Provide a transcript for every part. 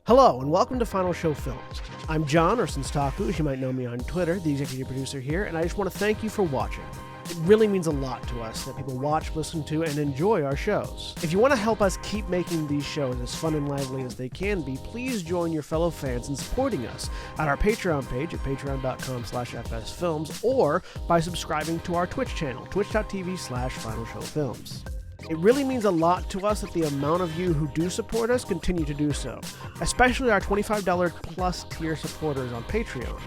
Hello, and welcome to Final Show Films. I'm John, or Senstaku, as you might know me on Twitter, the executive producer here, and I just want to thank you for watching. It really means a lot to us that people watch, listen to, and enjoy our shows. If you want to help us keep making these shows as fun and lively as they can be, please join your fellow fans in supporting us at our Patreon page at patreon.com/fsfilms or by subscribing to our Twitch channel, twitch.tv/finalshowfilms. It really means a lot to us that the amount of you who do support us continue to do so, especially our $25 plus tier supporters on Patreon.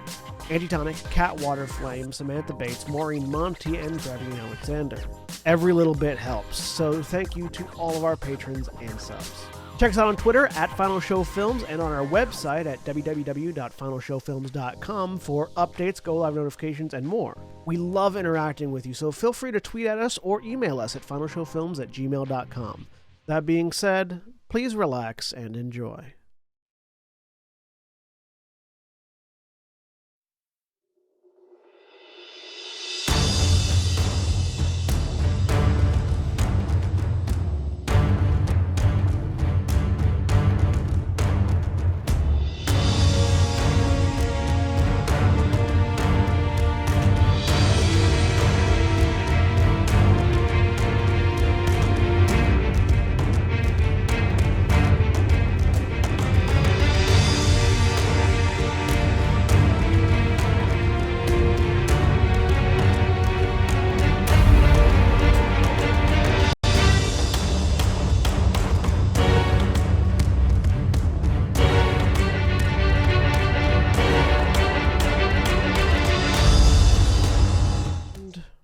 Angie Tonic, Cat Waterflame, Samantha Bates, Maureen Monty, and Gravity Alexander. Every little bit helps, so thank you to all of our patrons and subs. Check us out on Twitter at Final Show Films and on our website at www.finalshowfilms.com for updates, go-live notifications, and more. We love interacting with you, so feel free to tweet at us or email us at finalshowfilms@gmail.com. That being said, please relax and enjoy.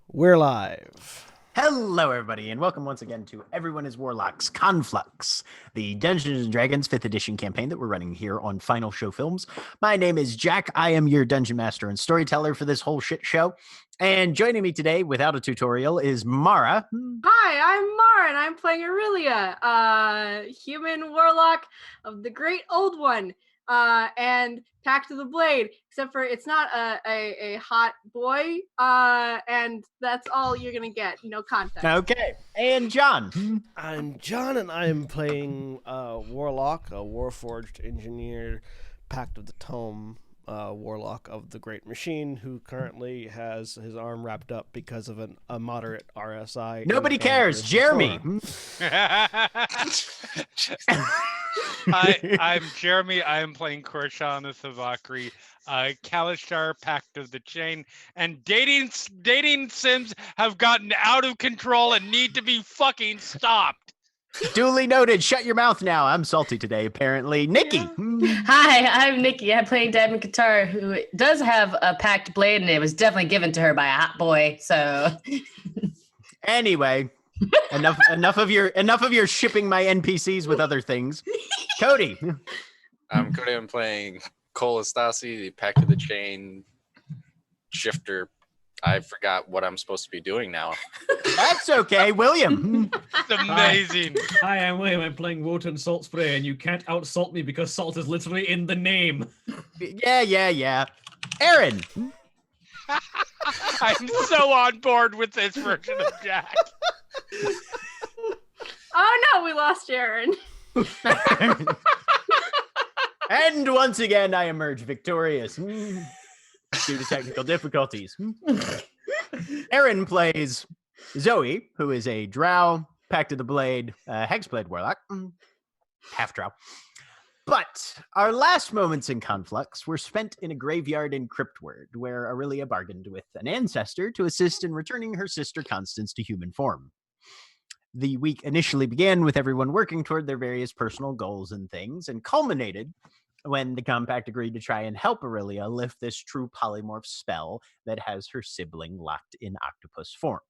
We're live. Hello, everybody, and welcome once again to Everyone is Warlocks, Conflux, the Dungeons & Dragons 5th edition campaign that we're running here on Final Show Films. My name is Jack. I am your Dungeon Master and Storyteller for this whole shit show. And joining me today, without a tutorial, is Mara. Hi, I'm Mara, and I'm playing Aurelia, human warlock of the Great Old One, and Pact of the Blade, except for it's not a hot boy, and that's all you're gonna get, no context. Okay, and John. I'm John, and I am playing Warlock, a Warforged Engineer, Pact of the Tome, Warlock of the Great Machine, who currently has his arm wrapped up because of a moderate RSI. Nobody cares. Jeremy. Hi, I'm Jeremy. I am playing Korshan the Savakri, Kalishtar, Pact of the Chain, and dating sims have gotten out of control and need to be fucking stopped. Duly noted. Shut your mouth now. I'm salty today, apparently. Nikki. Hi, I'm Nikki. I'm playing Diamond Qatar, who does have a packed blade, and it was definitely given to her by a hot boy. So, Anyway, enough of your shipping my NPCs with other things. Cody. I'm Cody. I'm playing Cole Estasi, the Pact of the Chain shifter. I forgot what I'm supposed to be doing now. That's okay, William. It's amazing. Hi, I'm William. I'm playing Wotan Salt Spray, and you can't outsalt me because salt is literally in the name. Yeah. Aaron. I'm so on board with this version of Jack. Oh no, we lost Aaron. And once again, I emerge victorious due to technical difficulties. Aaron plays Zoe, who is a drow, Pact of the Blade, Hexblade Warlock, half drow. But our last moments in Conflux were spent in a graveyard in Cryptward, where Aurelia bargained with an ancestor to assist in returning her sister Constance to human form. The week initially began with everyone working toward their various personal goals and things, and culminated when the Compact agreed to try and help Aurelia lift this true polymorph spell that has her sibling locked in octopus form.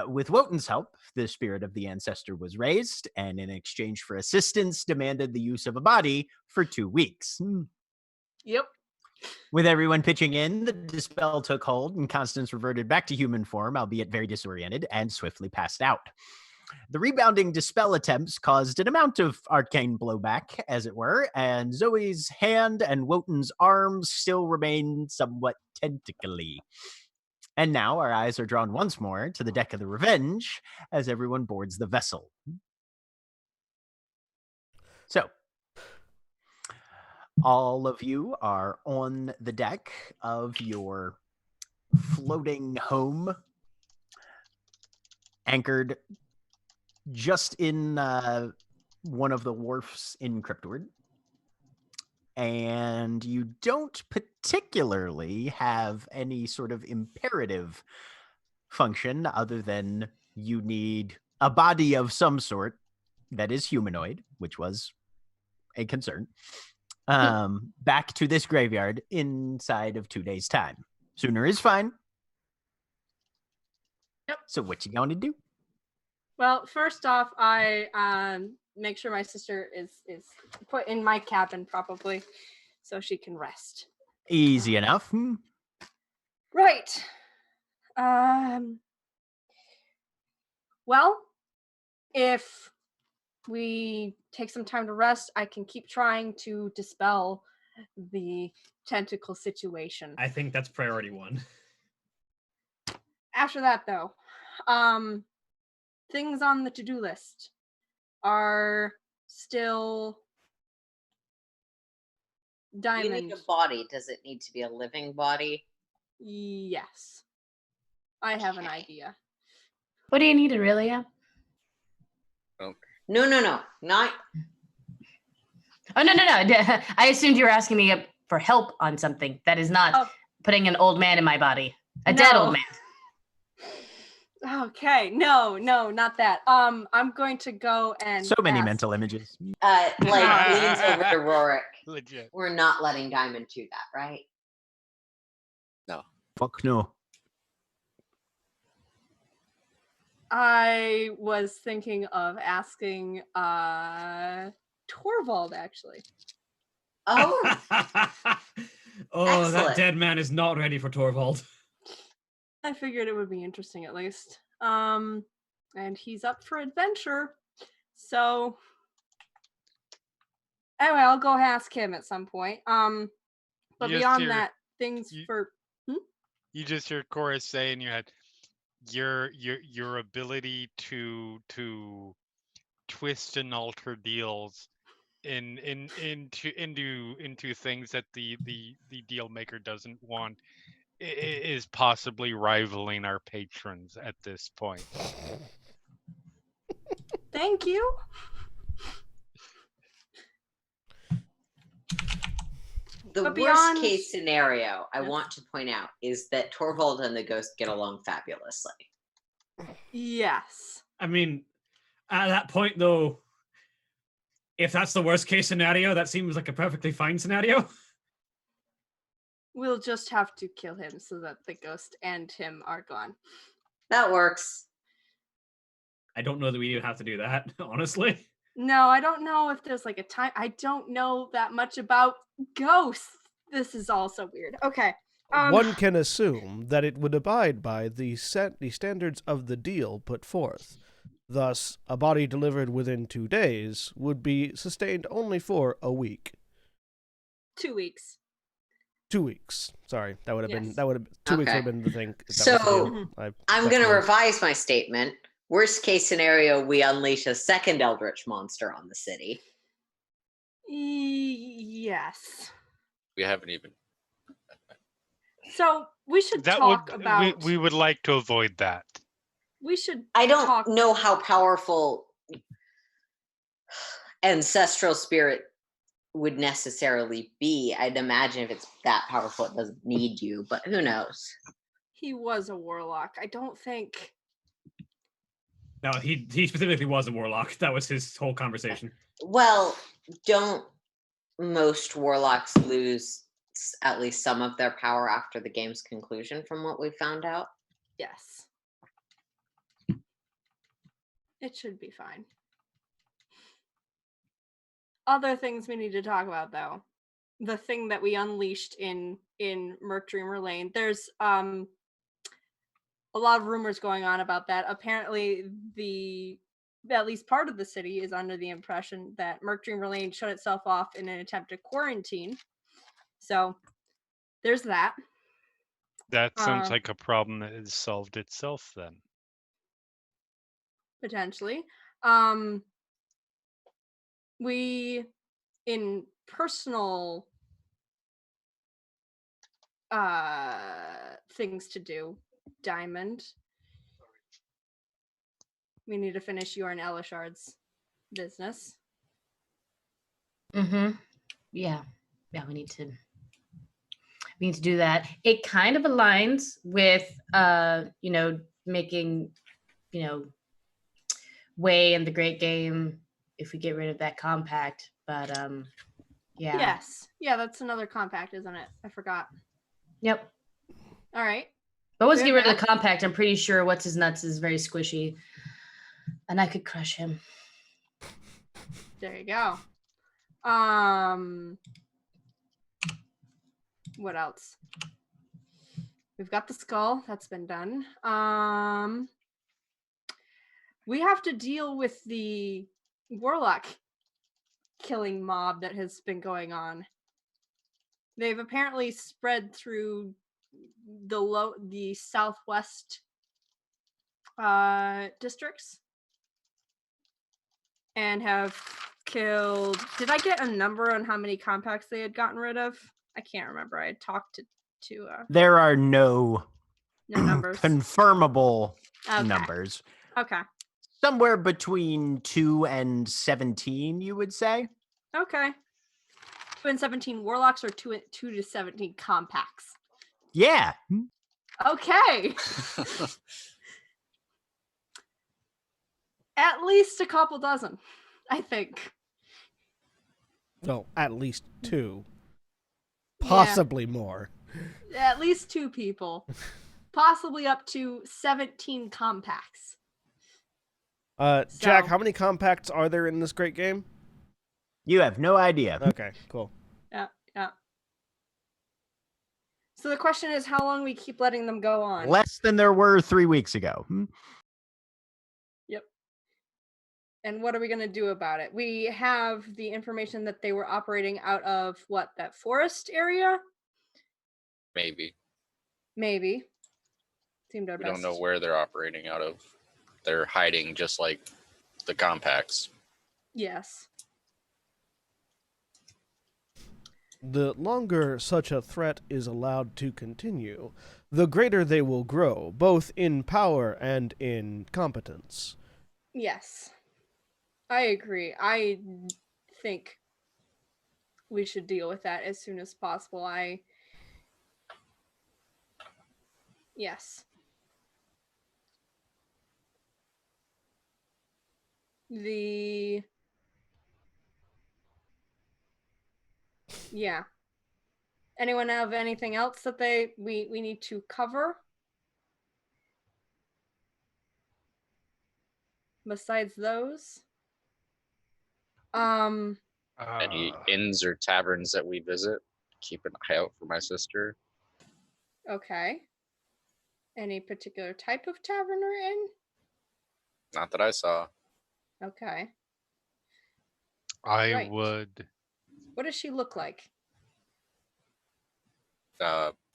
With Wotan's help, the spirit of the ancestor was raised, and in exchange for assistance, demanded the use of a body for 2 weeks. Yep. With everyone pitching in, the dispel took hold, and Constance reverted back to human form, albeit very disoriented, and swiftly passed out. The rebounding dispel attempts caused an amount of arcane blowback, as it were, and Zoe's hand and Wotan's arms still remain somewhat tentacly. And now our eyes are drawn once more to the deck of the Revenge as everyone boards the vessel. So, All of you are on the deck of your floating home, anchored just in one of the wharfs in Cryptward. And you don't particularly have any sort of imperative function other than you need a body of some sort that is humanoid, which was a concern, back to this graveyard inside of 2 days' time. Sooner is fine. Yep. So what you gonna do? Well, first off, I make sure my sister is put in my cabin probably, so she can rest. Easy enough. Right. Well, if we take some time to rest, I can keep trying to dispel the tentacle situation. I think that's priority one. After that, though, things on the to-do list are still You diamond. need a body. Does it need to be a living body? Yes. I have an Okay. idea. What do you need, Aurelia? No, not. Oh, no. I assumed you were asking me for help on something. That is not putting an old man in my body. A dead old man. Okay, no, not that. I'm going to go and So many ask. mental images. Leans over to Rorik. Legit. We're not letting Diamond do that, right? Fuck no. I was thinking of asking Torvald, actually. Oh, Oh, that Excellent. dead man is not ready for Torvald. I figured it would be interesting at least. And he's up for adventure. So anyway, I'll go ask him at some point. But You just beyond hear- that, things you- for You just hear Chorus say in your head, your ability to twist and alter deals into things that the deal maker doesn't want is possibly rivaling our patrons at this point. thank you. the But worst beyond- case scenario I Yes. want to point out is that Torvald and the ghost get along fabulously. Yes. I mean, at that point, though, if that's the worst case scenario, that seems like a perfectly fine scenario. We'll just have to kill him so that the ghost and him are gone. That works. I don't know that we even have to do that, honestly. No, I don't know if there's like a time. I don't know that much about ghosts. This is all so weird. Okay. One can assume that it would abide by the standards of the deal put forth. Thus, a body delivered within 2 days would be sustained only for a week. 2 weeks. 2 weeks. Sorry, that would have Yes. been 2 weeks would Okay. have been the thing. That was the So, deal. I'm that's going to the- revise my statement. Worst case scenario, we unleash a second Eldritch monster on the city. Yes. We haven't even. So we should That talk would about. we would like to avoid that. We should. I don't talk. know how powerful ancestral spirit would necessarily be. I'd imagine if it's that powerful, it doesn't need you, but who knows? He was a warlock. I don't think. No, he specifically was a warlock. That was his whole conversation. Well, don't most warlocks lose at least some of their power after the game's conclusion, from what we found out? Yes. It should be fine. Other things we need to talk about, though. The thing that we unleashed in Mercdreamer Lane. There's a lot of rumors going on about that. Apparently, at least part of the city is under the impression that Mercdreamer Lane shut itself off in an attempt to quarantine. So there's that. That sounds Uh, like a problem that has solved itself then. Potentially. We, in personal things to do. Diamond. We need to finish Yorn Elishard's business. Mm-hmm. Yeah. Yeah, we need to do that. It kind of aligns with making, way in the great game if we get rid of that compact. But yeah. Yes. Yeah, that's another compact, isn't it? I forgot. Yep. All right. But once we get rid of the compact, I'm pretty sure what's his nuts is very squishy. And I could crush him. There you go. What else? We've got the skull. That's been done. We have to deal with the warlock killing mob that has been going on. They've apparently spread through the southwest districts and have killed. Did I get a number on how many compacts they had gotten rid of? I can't remember. I had talked to There are no numbers. confirmable numbers. Okay. Somewhere between 2 and 17, you would say. Okay. 2 and 17 warlocks or 2 to 17 compacts? Yeah. Okay. At least a couple dozen, I think. No, at least 2. Possibly more. At least 2 people. Possibly up to 17 compacts. Jack, how many compacts are there in this great game? You have no idea. Okay, cool. Yeah. So the question is how long we keep letting them go on. Less than there were 3 weeks ago. Yep. And what are we going to do about it? We have the information that they were operating out of, that forest area? Maybe. Seemed our We best. don't know where they're operating out of. They're hiding just like the compacts. Yes. The longer such a threat is allowed to continue, the greater they will grow, both in power and in competence. Yes. I agree. I think we should deal with that as soon as possible. Yes. Yeah. Anyone have anything else that we need to cover? Besides those? Any inns or taverns that we visit? Keep an eye out for my sister. Okay. Any particular type of tavern or inn? Not that I saw. Okay. I would. What does she look like?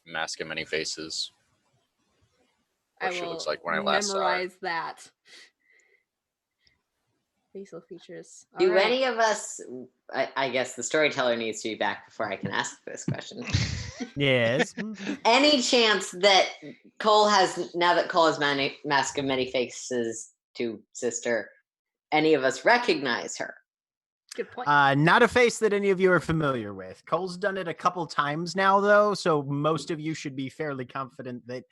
Mask of Many Faces. I What she will looks like when I last saw her. memorize that. Facial features. Do any of us, I guess the storyteller needs to be back before I can ask this question. Yes. Any chance that Cole has, now that Cole has Mask of Many Faces to sister, any of us recognize her? Good point. Not a face that any of you are familiar with. Cole's done it a couple times now, though, so most of you should be fairly confident that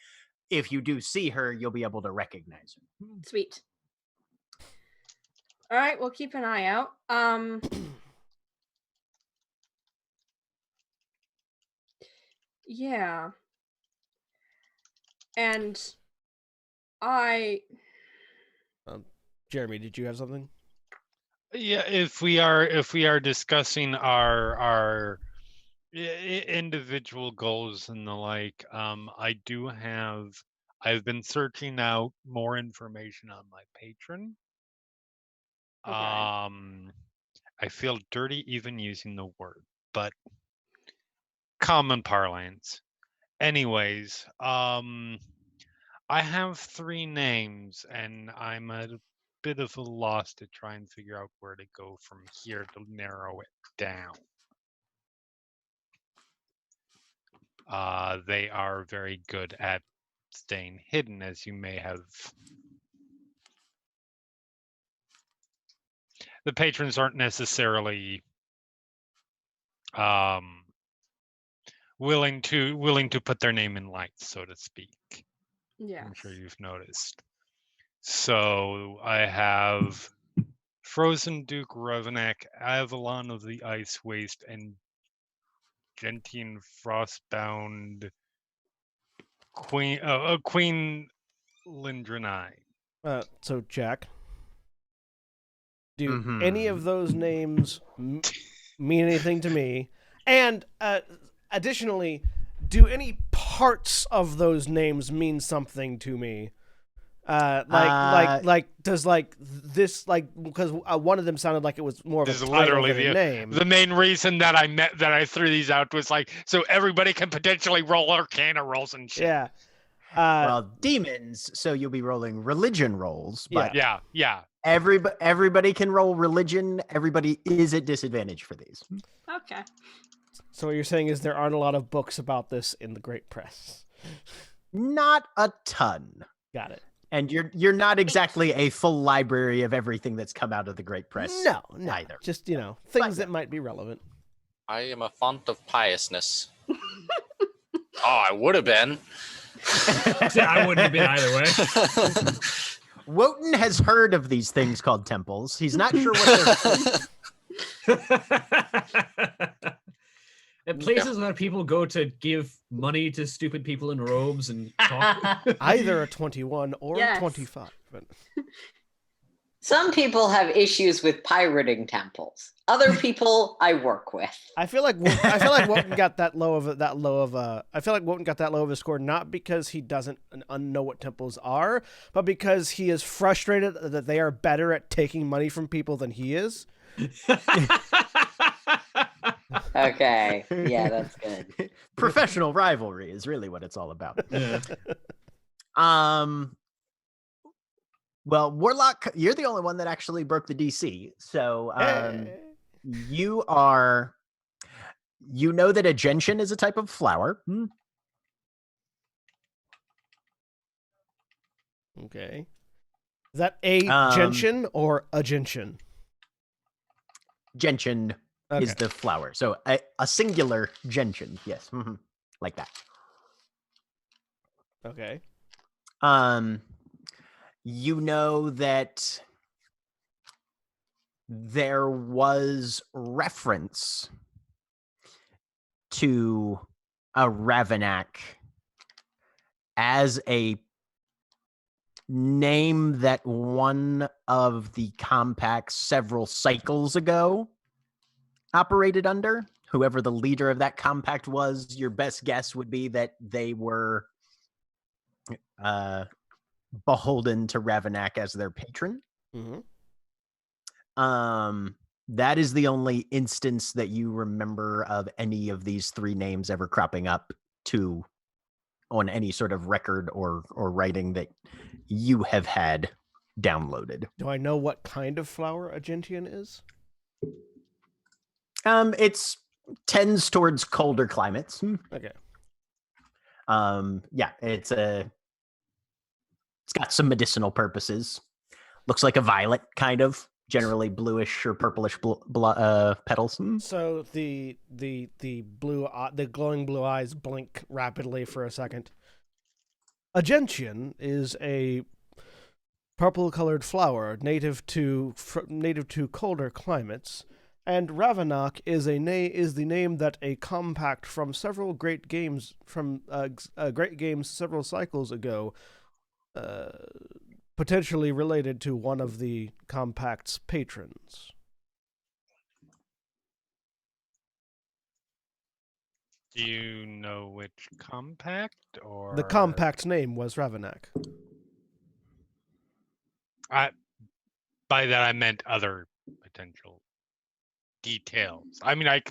if you do see her, you'll be able to recognize her. Sweet. All right, we'll keep an eye out. Yeah. And Jeremy, did you have something? Yeah, if we are discussing our individual goals and the like, I've been searching out more information on my patron. Okay. I feel dirty even using the word, but common parlance. Anyways, I have 3 names and I'm at a bit of a loss to try and figure out where to go from here to narrow it down. They are very good at staying hidden, as you may have. The patrons aren't necessarily willing to put their name in lights, so to speak. Yeah. I'm sure you've noticed. So I have Frozen Duke Revenak, Avalon of the Ice Waste, and Gentian Frostbound Queen Lindranai. So Jack, do Mhm. any of those names mean anything to me? And additionally, do any parts of those names mean something to me? Does this because one of them sounded like it was more of a This is title literally than a name. the main reason that I threw these out was like so everybody can potentially roll Arcana rolls and shit. Yeah. Well, demons, so you'll be rolling religion rolls, but Yeah. everybody can roll religion. Everybody is at disadvantage for these. Okay. So what you're saying is there aren't a lot of books about this in the Great Press. Not a ton. Got it. And you're not exactly a full library of everything that's come out of the Great Press. No, either. Just things that might be relevant. I am a font of piousness. I would have been. I wouldn't have been either way. Wotan has heard of these things called temples. He's not sure what they're. At places where people go to give money to stupid people in robes and talk. Either a 21 or a 25. But... Some people have issues with pirating temples. Other people I work with. I feel like Wotan got that low of a score not because he doesn't know what temples are, but because he is frustrated that they are better at taking money from people than he is. Okay. Yeah, that's good. Professional rivalry is really what it's all about. Yeah. Well, Warlock, you're the only one that actually broke the DC. So you know that a gentian is a type of flower. Okay. Is that a gentian or a gentian? Gentian is the flower. So a singular gentian. Yes. Like that. Okay. You know that there was reference to a Ravenak as a name that one of the compacts several cycles ago operated under. Whoever the leader of that compact was, your best guess would be that they were beholden to Ravenak as their patron. Mm-hmm. That is the only instance that you remember of any of these three names ever cropping up on any sort of record or writing that you have had downloaded. Do I know what kind of flower a gentian is? It's tends towards colder climates. Okay. Yeah, it's got some medicinal purposes. Looks like a violet, kind of. Generally bluish or purplish petals. So the glowing blue eyes blink rapidly for a second. A gentian is a purple-colored flower native to colder climates, and Ravenak is the name that a compact from several great games several cycles ago, potentially related to one of the compact's patrons. Do you know which compact or The compact's name was Ravenak. By that I meant other potential details. I mean, that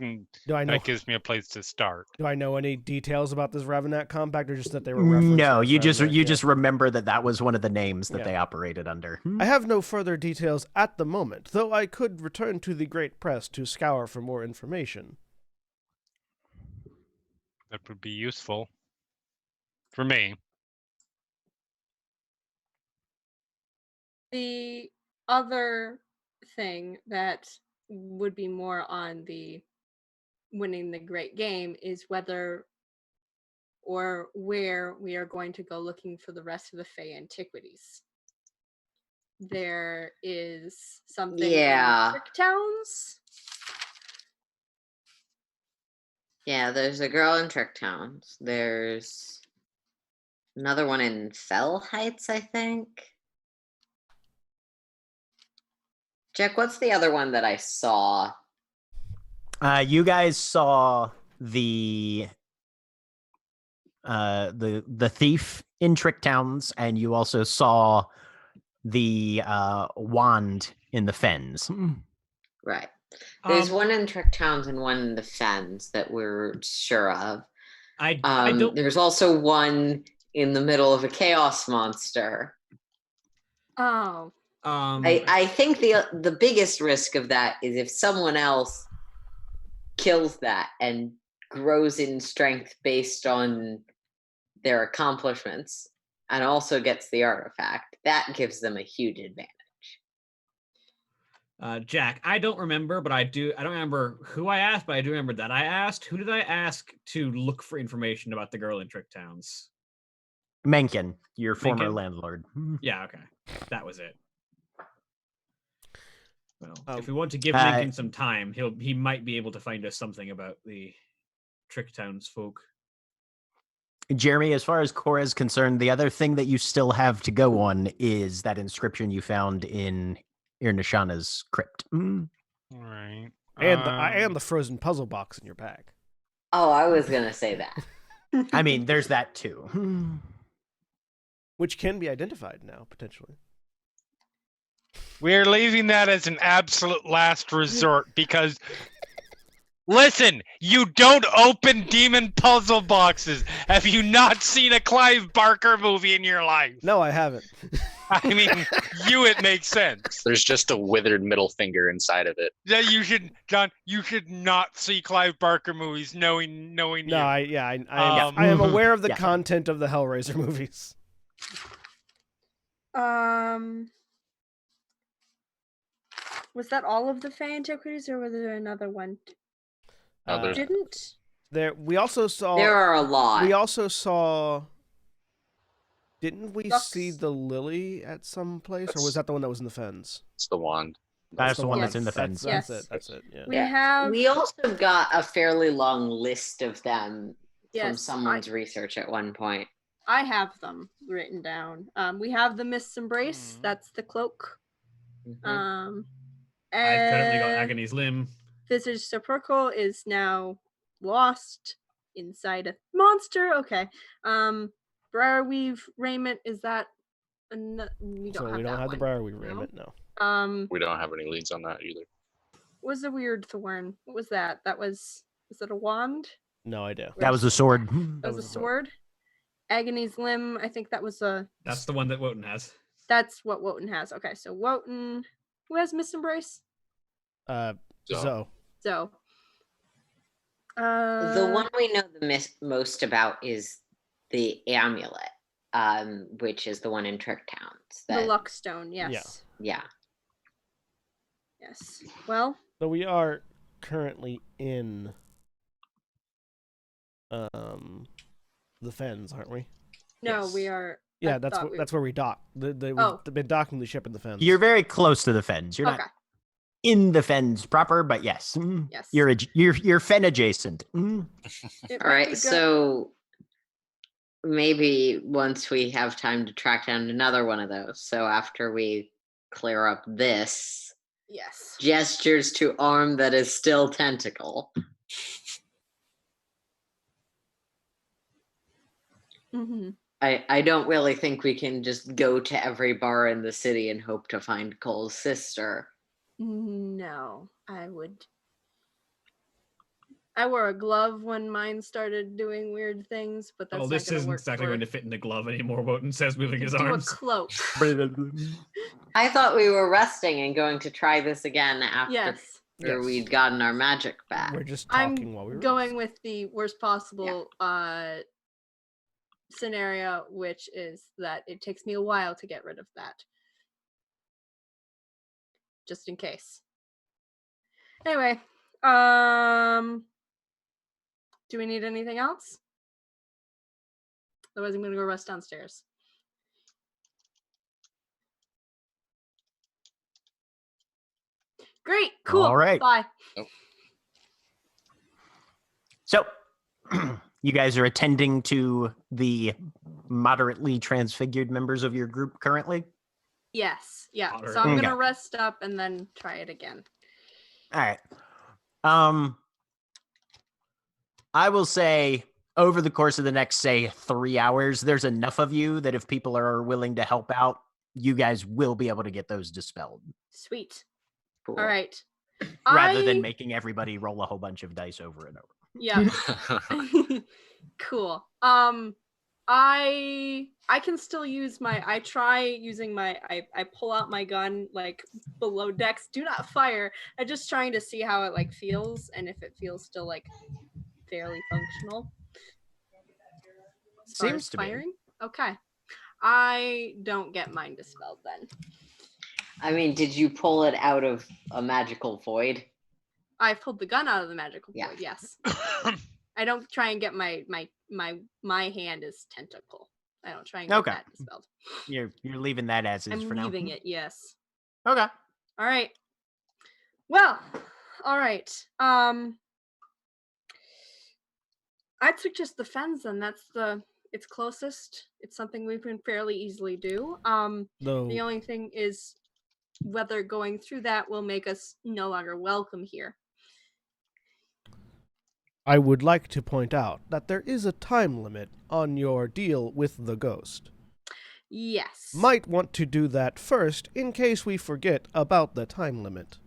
gives me a place to start. Do I know any details about this Ravenak compact, or just that they were referenced? No, you Ravenak? just remember that was one of the names that they operated under. I have no further details at the moment, though I could return to the Great Press to scour for more information. That would be useful for me. The other thing that would be more on the winning the great game is whether or where we are going to go looking for the rest of the Fey antiquities. There is something Yeah. in Trick Towns. Yeah, there's a girl in Trick Towns. There's another one in Fell Heights, I think. Jack, what's the other one that I saw? You guys saw the thief in Trick Towns, and you also saw the wand in the fens. Right. There's one in Trick Towns and one in the Fens that we're sure of. I don't. There's also one in the middle of a chaos monster. Oh. I think the biggest risk of that is if someone else kills that and grows in strength based on their accomplishments and also gets the artifact. That gives them a huge advantage. Jack, I don't remember, but I don't remember who I asked, but I do remember that I asked. Who did I ask to look for information about the girl in Trick Towns? Mencken, your former Mencken? landlord. Yeah, okay. That was it. Well, if we want to give Mencken some time, he might be able to find us something about the Trick Towns folk. Jeremy, as far as Cora is concerned, the other thing that you still have to go on is that inscription you found in Irnashana's crypt. Right. And the frozen puzzle box in your bag. Oh, I was gonna say that. I mean, there's that too. Which can be identified now, potentially. We're leaving that as an absolute last resort because, listen, you don't open demon puzzle boxes. Have you not seen a Clive Barker movie in your life? No, I haven't. I mean, it makes sense. There's just a withered middle finger inside of it. Yeah, you should, John. You should not see Clive Barker movies, knowing No, you. I am aware of the content of the Hellraiser movies. Was that all of the Fey antiquities, or was there another one? Didn't we also saw? There are a lot. We also saw. Didn't we Ducks. see the lily at some place, or was that the one that was in the Fens? It's the wand. That's the one Yes. that's in the Fens. That's Yes. it. That's it. Yeah. We have. also got a fairly long list of them from Yes, someone's research at one point. I have them written down. We have the Mist's Embrace. That's the cloak. Mhm. I've currently got Agony's Limb. Visage Sepulchral is now lost inside a monster. Okay. Briarweave raiment, is that we don't have the Briarweave raiment, no. We don't have any leads on that either. Was a weird thorn. What was that? Was it a wand? No idea. That was a sword. That was a sword. Agony's Limb, I think that was a... That's the one that Wotan has. That's what Wotan has. Okay, so Wotan... Who has Mist Embrace? Zoe. Zoe. The one we know the most about is the amulet, which is the one in Trick Towns. The Luckstone, yes. Yeah. Yes. Well. So we are currently in the Fens, aren't we? No, Yes. we are. Yeah, that's where we dock. We've been docking the ship in the Fens. You're very close to the Fens. You're not in the Fens proper, but yes. Yes. You're Fen adjacent. All right, so maybe once we have time to track down another one of those. So after we clear up this, yes, gestures to arm that is still tentacle. Mm-hmm. I don't really think we can just go to every bar in the city and hope to find Cole's sister. No, I would. I wore a glove when mine started doing weird things, but that's this isn't exactly going to fit in the glove anymore. Wotan says, moving his arms. A cloak. I thought we were resting and going to try this again after. Yes. Or Yes. we'd gotten our magic back. We're just talking I'm while we were going with the worst possible scenario, which is that it takes me a while to get rid of that. Just in case. Anyway, do we need anything else? Otherwise, I'm gonna go rest downstairs. Great, cool. All right. Bye. So, you guys are attending to the moderately transfigured members of your group currently? Yes, yeah. Moderate. So I'm gonna Okay. rest up and then try it again. All right. I will say over the course of the next, say, 3 hours, there's enough of you that if people are willing to help out, you guys will be able to get those dispelled. Sweet. Cool. All right. Rather than making everybody roll a whole bunch of dice over and over. Yeah. Cool. I can still use I try using I pull out my gun like below decks. Do not fire. I'm just trying to see how it like feels and if it feels still like fairly functional. As far Seems as to be. firing? Okay. I don't get mine dispelled then. I mean, did you pull it out of a magical void? I pulled the gun out of the magical Yeah. void, yes. I don't try and get my hand is tentacle. I don't try and get that dispelled. You're leaving that as is I'm for now. leaving it, yes. Okay. All right. Well, all right. I'd suggest the fens then. It's closest. It's something we can fairly easily do. The only thing is whether going through that will make us no longer welcome here. I would like to point out that there is a time limit on your deal with the ghost. Yes. Might want to do that first in case we forget about the time limit.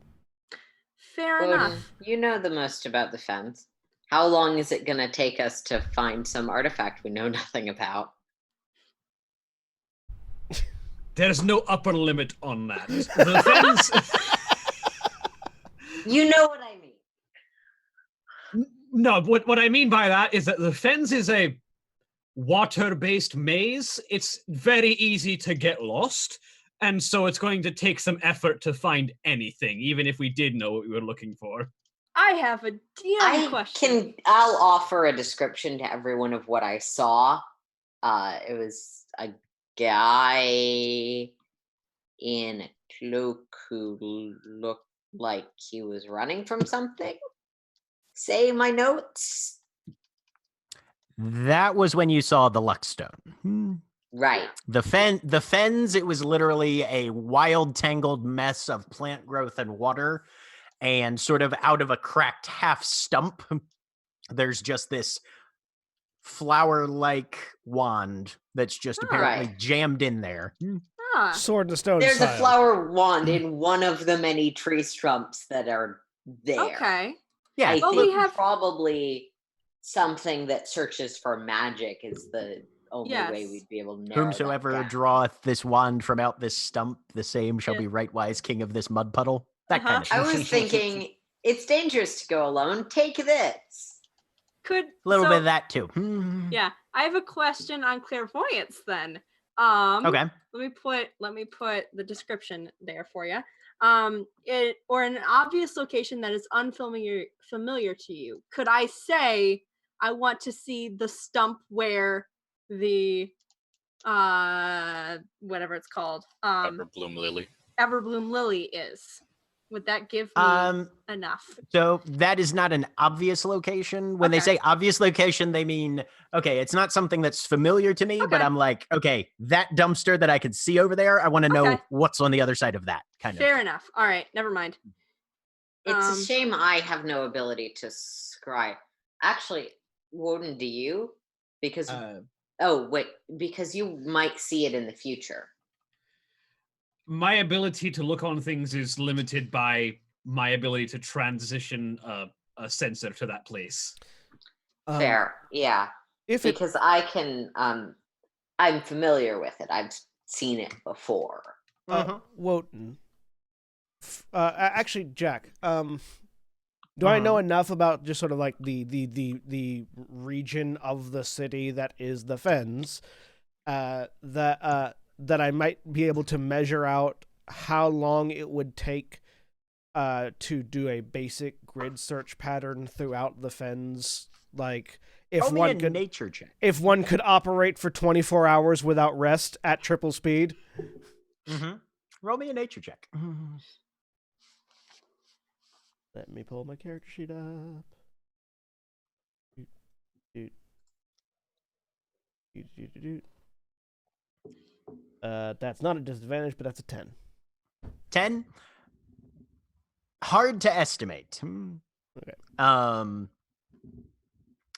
Fair Odin, enough. you know the most about the fence. How long is it going to take us to find some artifact we know nothing about? There's no upper limit on that. The fence. You know what I mean. No, what I mean by that is that the fens is a water-based maze. It's very easy to get lost, and so it's going to take some effort to find anything, even if we did know what we were looking for. I have a DM question. I'll offer a description to everyone of what I saw. It was a guy in a cloak who looked like he was running from something. Say my notes. That was when you saw the Luckstone. Right. The fens, it was literally a wild, tangled mess of plant growth and water. And sort of out of a cracked half stump, there's just this flower-like wand that's just apparently jammed in there. Sword and stone There's style. a flower wand in one of the many tree stumps that are there. Okay. Yeah. I Well, think we have probably something that searches for magic is the only way we'd be able to narrow Whomsoever that down. draweth this wand from out this stump, the same shall be rightwise king of this mud puddle. That kind of shit. I was thinking, it's dangerous to go alone. Take this. A little bit of that too. Yeah, I have a question on clairvoyance then. Okay. Let me put the description there for you. Or an obvious location that is familiar to you. Could I say I want to see the stump where the whatever it's called Everbloom Lily is? Would that give me enough? So that is not an obvious location. When they say obvious location, they mean, okay, it's not something that's familiar to me, but I'm like, okay, that dumpster that I could see over there, I want to know what's on the other side of that kind of. Fair enough. All right, never mind. It's a shame I have no ability to scry. Actually, Woden, do you? Because because you might see it in the future. My ability to look on things is limited by my ability to transition a sensor to that place. Fair, yeah. Because I can, I'm familiar with it. I've seen it before. Wotan. Actually, Jack, Do I know enough about just sort of like the region of the city that is the Fens that I might be able to measure out how long it would take to do a basic grid search pattern throughout the Fens? Like, if one could nature check. If one could operate for 24 hours without rest at triple speed. Roll me a nature check. Let me pull my character sheet up. That's not a disadvantage, but that's a 10. 10. Hard to estimate. Okay.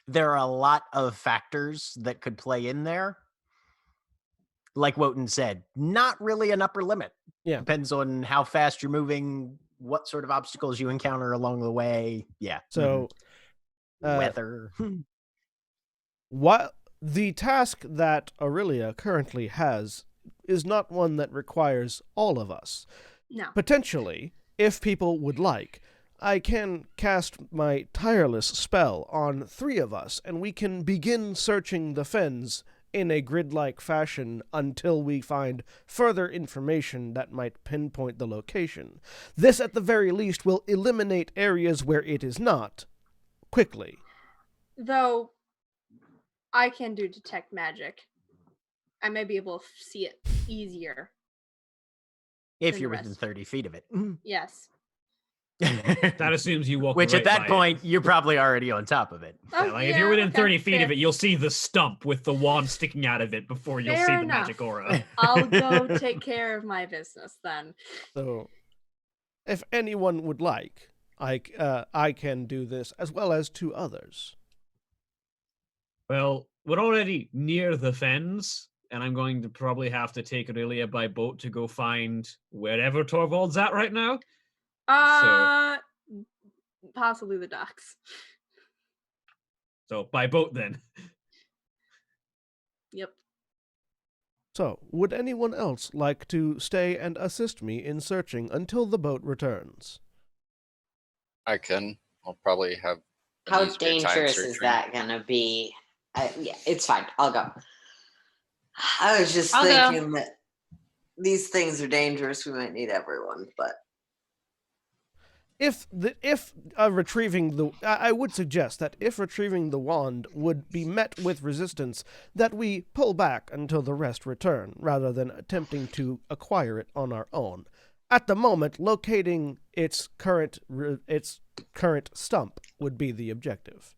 There are a lot of factors that could play in there. Like Wotan said, not really an upper limit. Yeah. Depends on how fast you're moving, what sort of obstacles you encounter along the way. Yeah. So, weather. What the task that Aurelia currently has is not one that requires all of us. No. Potentially, if people would like, I can cast my tireless spell on 3 of us, and we can begin searching the Fens in a grid-like fashion until we find further information that might pinpoint the location. This, at the very least, will eliminate areas where it is not, quickly. Though, I can do detect magic. I may be able to see it easier. If than you're the within rest. 30 feet of it. Yes. That assumes you walk. Which right at that by point, you're probably already on top of it. Oh, Yeah, if you're within 30 feet fair. of it, you'll see the stump with the wand sticking out of it before you'll Fair see the enough. magic aura. I'll go take care of my business then. So, if anyone would like, I can do this as well as 2 others. Well, we're already near the Fens, and I'm going to probably have to take Aurelia by boat to go find wherever Torvald's at right now. Possibly the docks. So by boat then. Yep. So, would anyone else like to stay and assist me in searching until the boat returns? I can. I'll probably have. an How easier time dangerous is searching. that gonna be? Yeah, it's fine. I'll go. I was just I'll go. thinking that these things are dangerous. We might need everyone, but I would suggest that if retrieving the wand would be met with resistance, that we pull back until the rest return, rather than attempting to acquire it on our own. At the moment, locating its current stump would be the objective.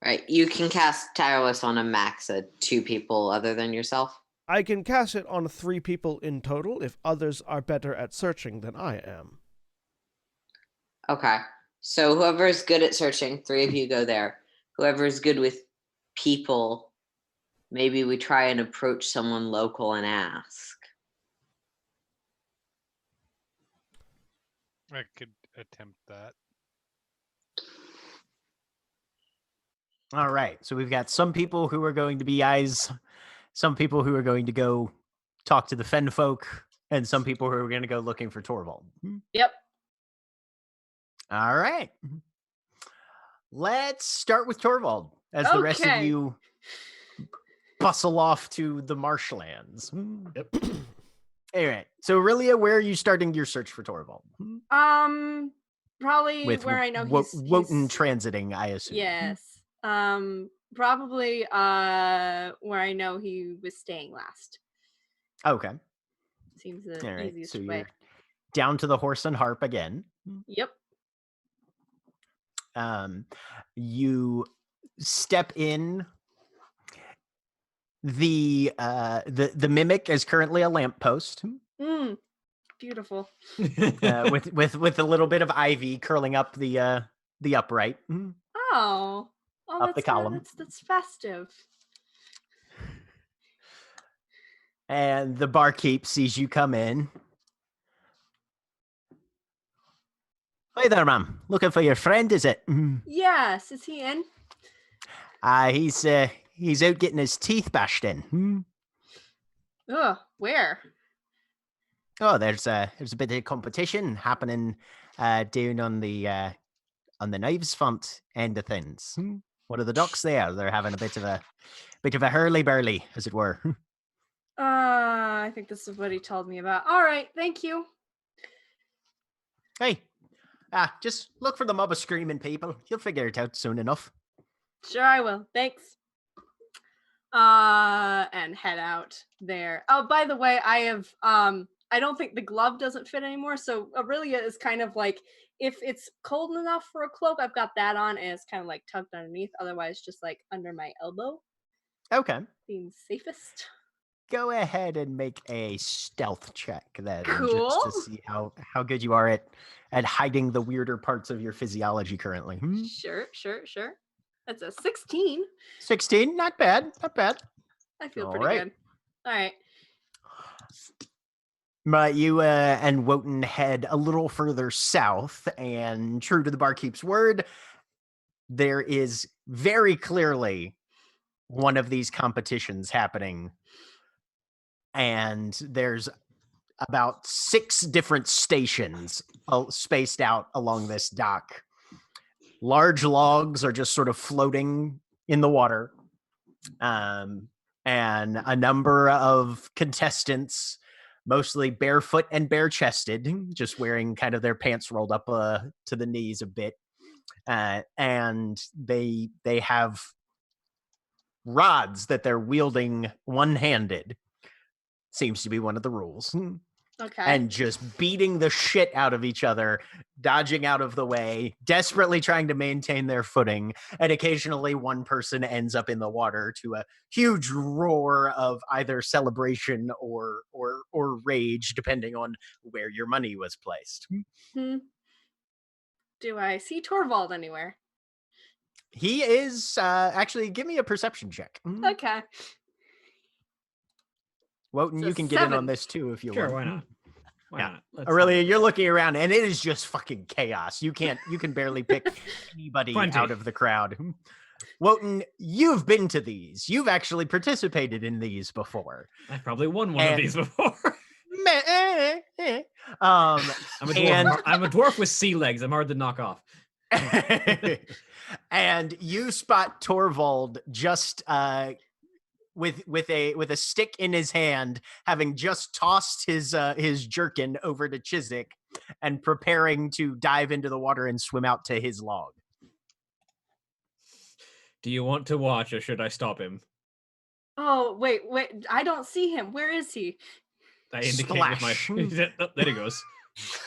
right. You can cast Tireless on a max of 2 people other than yourself. I can cast it on 3 people in total if others are better at searching than I am. Okay. So whoever's good at searching, 3 of you go there. Whoever's good with people, maybe we try and approach someone local and ask. I could attempt that. All right. So we've got some people who are going to be eyes, some people who are going to go talk to the Fen folk, and some people who are going to go looking for Torvald. Yep. All right. Let's start with Torvald as the rest of Okay. you bustle off to the marshlands. Yep. All right. So, Aurelia, where are you starting your search for Torvald? Probably With where I know Wotan he's transiting, I assume. Yes. Probably where I know he was staying last. Okay. Seems the All right. easiest So way. you're down to the Horse and Harp again. Yep. You step in. The mimic is currently a lamppost Beautiful. with a little bit of ivy curling up the upright. Oh, Up the column. That's festive. And the barkeep sees you come in. Hi there, ma'am. Looking for your friend, is it? Yes, is he in? He's out getting his teeth bashed in. Ugh, where? Oh, there's a bit of competition happening down on the on the knives front end of things. What are the ducks there? They're having a bit of a hurly-burly, as it were. I think this is what he told me about. All right, thank you. Hey, just look for the mob of screaming people. You'll figure it out soon enough. Sure, I will. Thanks. And head out there. Oh, by the way, I have I don't think the glove doesn't fit anymore, so Aurelia is kind of like, if it's cold enough for a cloak, I've got that on and it's kind of like tucked underneath, otherwise just like under my elbow. Okay. Seems safest. Go ahead and make a stealth check then, Cool. just to see how good you are at hiding the weirder parts of your physiology currently. Sure. That's a 16. 16, not bad. I feel All pretty right. good. All right. But you and Wotan head a little further south, and true to the barkeep's word, there is very clearly one of these competitions happening. And there's about 6 different stations spaced out along this dock. Large logs are just sort of floating in the water. And a number of contestants, mostly barefoot and bare-chested, just wearing kind of their pants rolled up to the knees a bit. And they have rods that they're wielding one-handed. Seems to be one of the rules. Okay. And just beating the shit out of each other, dodging out of the way, desperately trying to maintain their footing. And occasionally one person ends up in the water to a huge roar of either celebration or rage, depending on where your money was placed. Do I see Torvald anywhere? He is, actually, give me a perception check. Okay. Wotan, It's a you can get in 7. on this too if you Sure, want. why not? Why Yeah. not? Really, you're looking around and it is just fucking chaos. You can barely pick anybody Plenty. out of the crowd. Wotan, you've been to these. You've actually participated in these before. I've probably won one of these before. I'm a dwarf with sea legs. I'm hard to knock off. And you spot Torvald just with a stick in his hand, having just tossed his jerkin over to Chiswick and preparing to dive into the water and swim out to his log. Do you want to watch or should I stop him? Oh, wait. I don't see him. Where is he? I indicate with my... Oh, there he goes.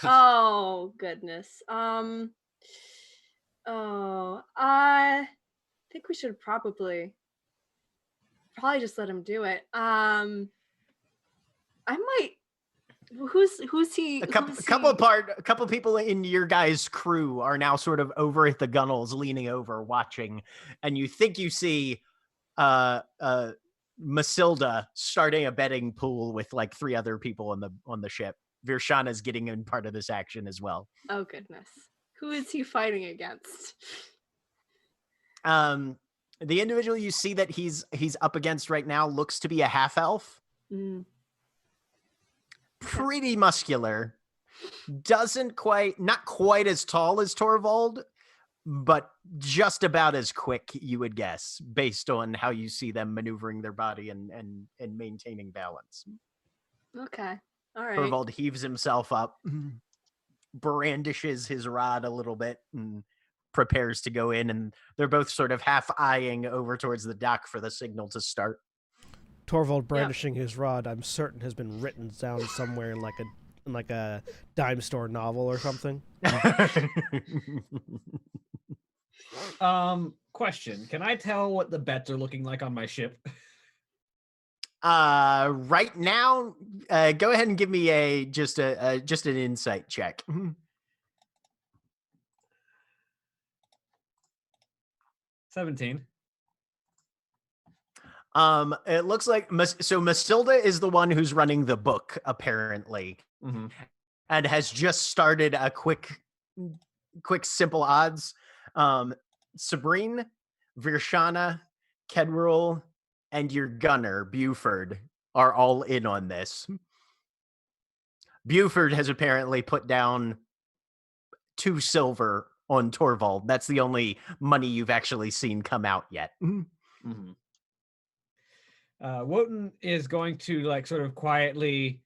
Oh, goodness. I think we should probably just let him do it. I might. Who's he? A couple people in your guys' crew are now sort of over at the gunnels, leaning over, watching, and you think you see Masilda starting a betting pool with like 3 other people on the ship. Virshana's getting in part of this action as well. Oh goodness. Who is he fighting against? The individual you see that he's up against right now looks to be a half-elf. Pretty muscular. Not quite as tall as Torvald, but just about as quick, you would guess, based on how you see them maneuvering their body and maintaining balance. Okay. All right. Torvald heaves himself up, brandishes his rod a little bit, and prepares to go in, and they're both sort of half eyeing over towards the dock for the signal to start. Torvald brandishing his rod, I'm certain, has been written down somewhere in like a dime store novel or something. Question: can I tell what the bets are looking like on my ship? Right now, go ahead and give me just an insight check. 17. It looks like so Masilda is the one who's running the book, apparently, and has just started a quick simple odds. Sabrine, Virshana, Kedril, and your gunner Buford are all in on this. Buford has apparently put down 2 silver on Torvald. That's the only money you've actually seen come out yet. Mm-hmm. Wotan is going to like sort of quietly.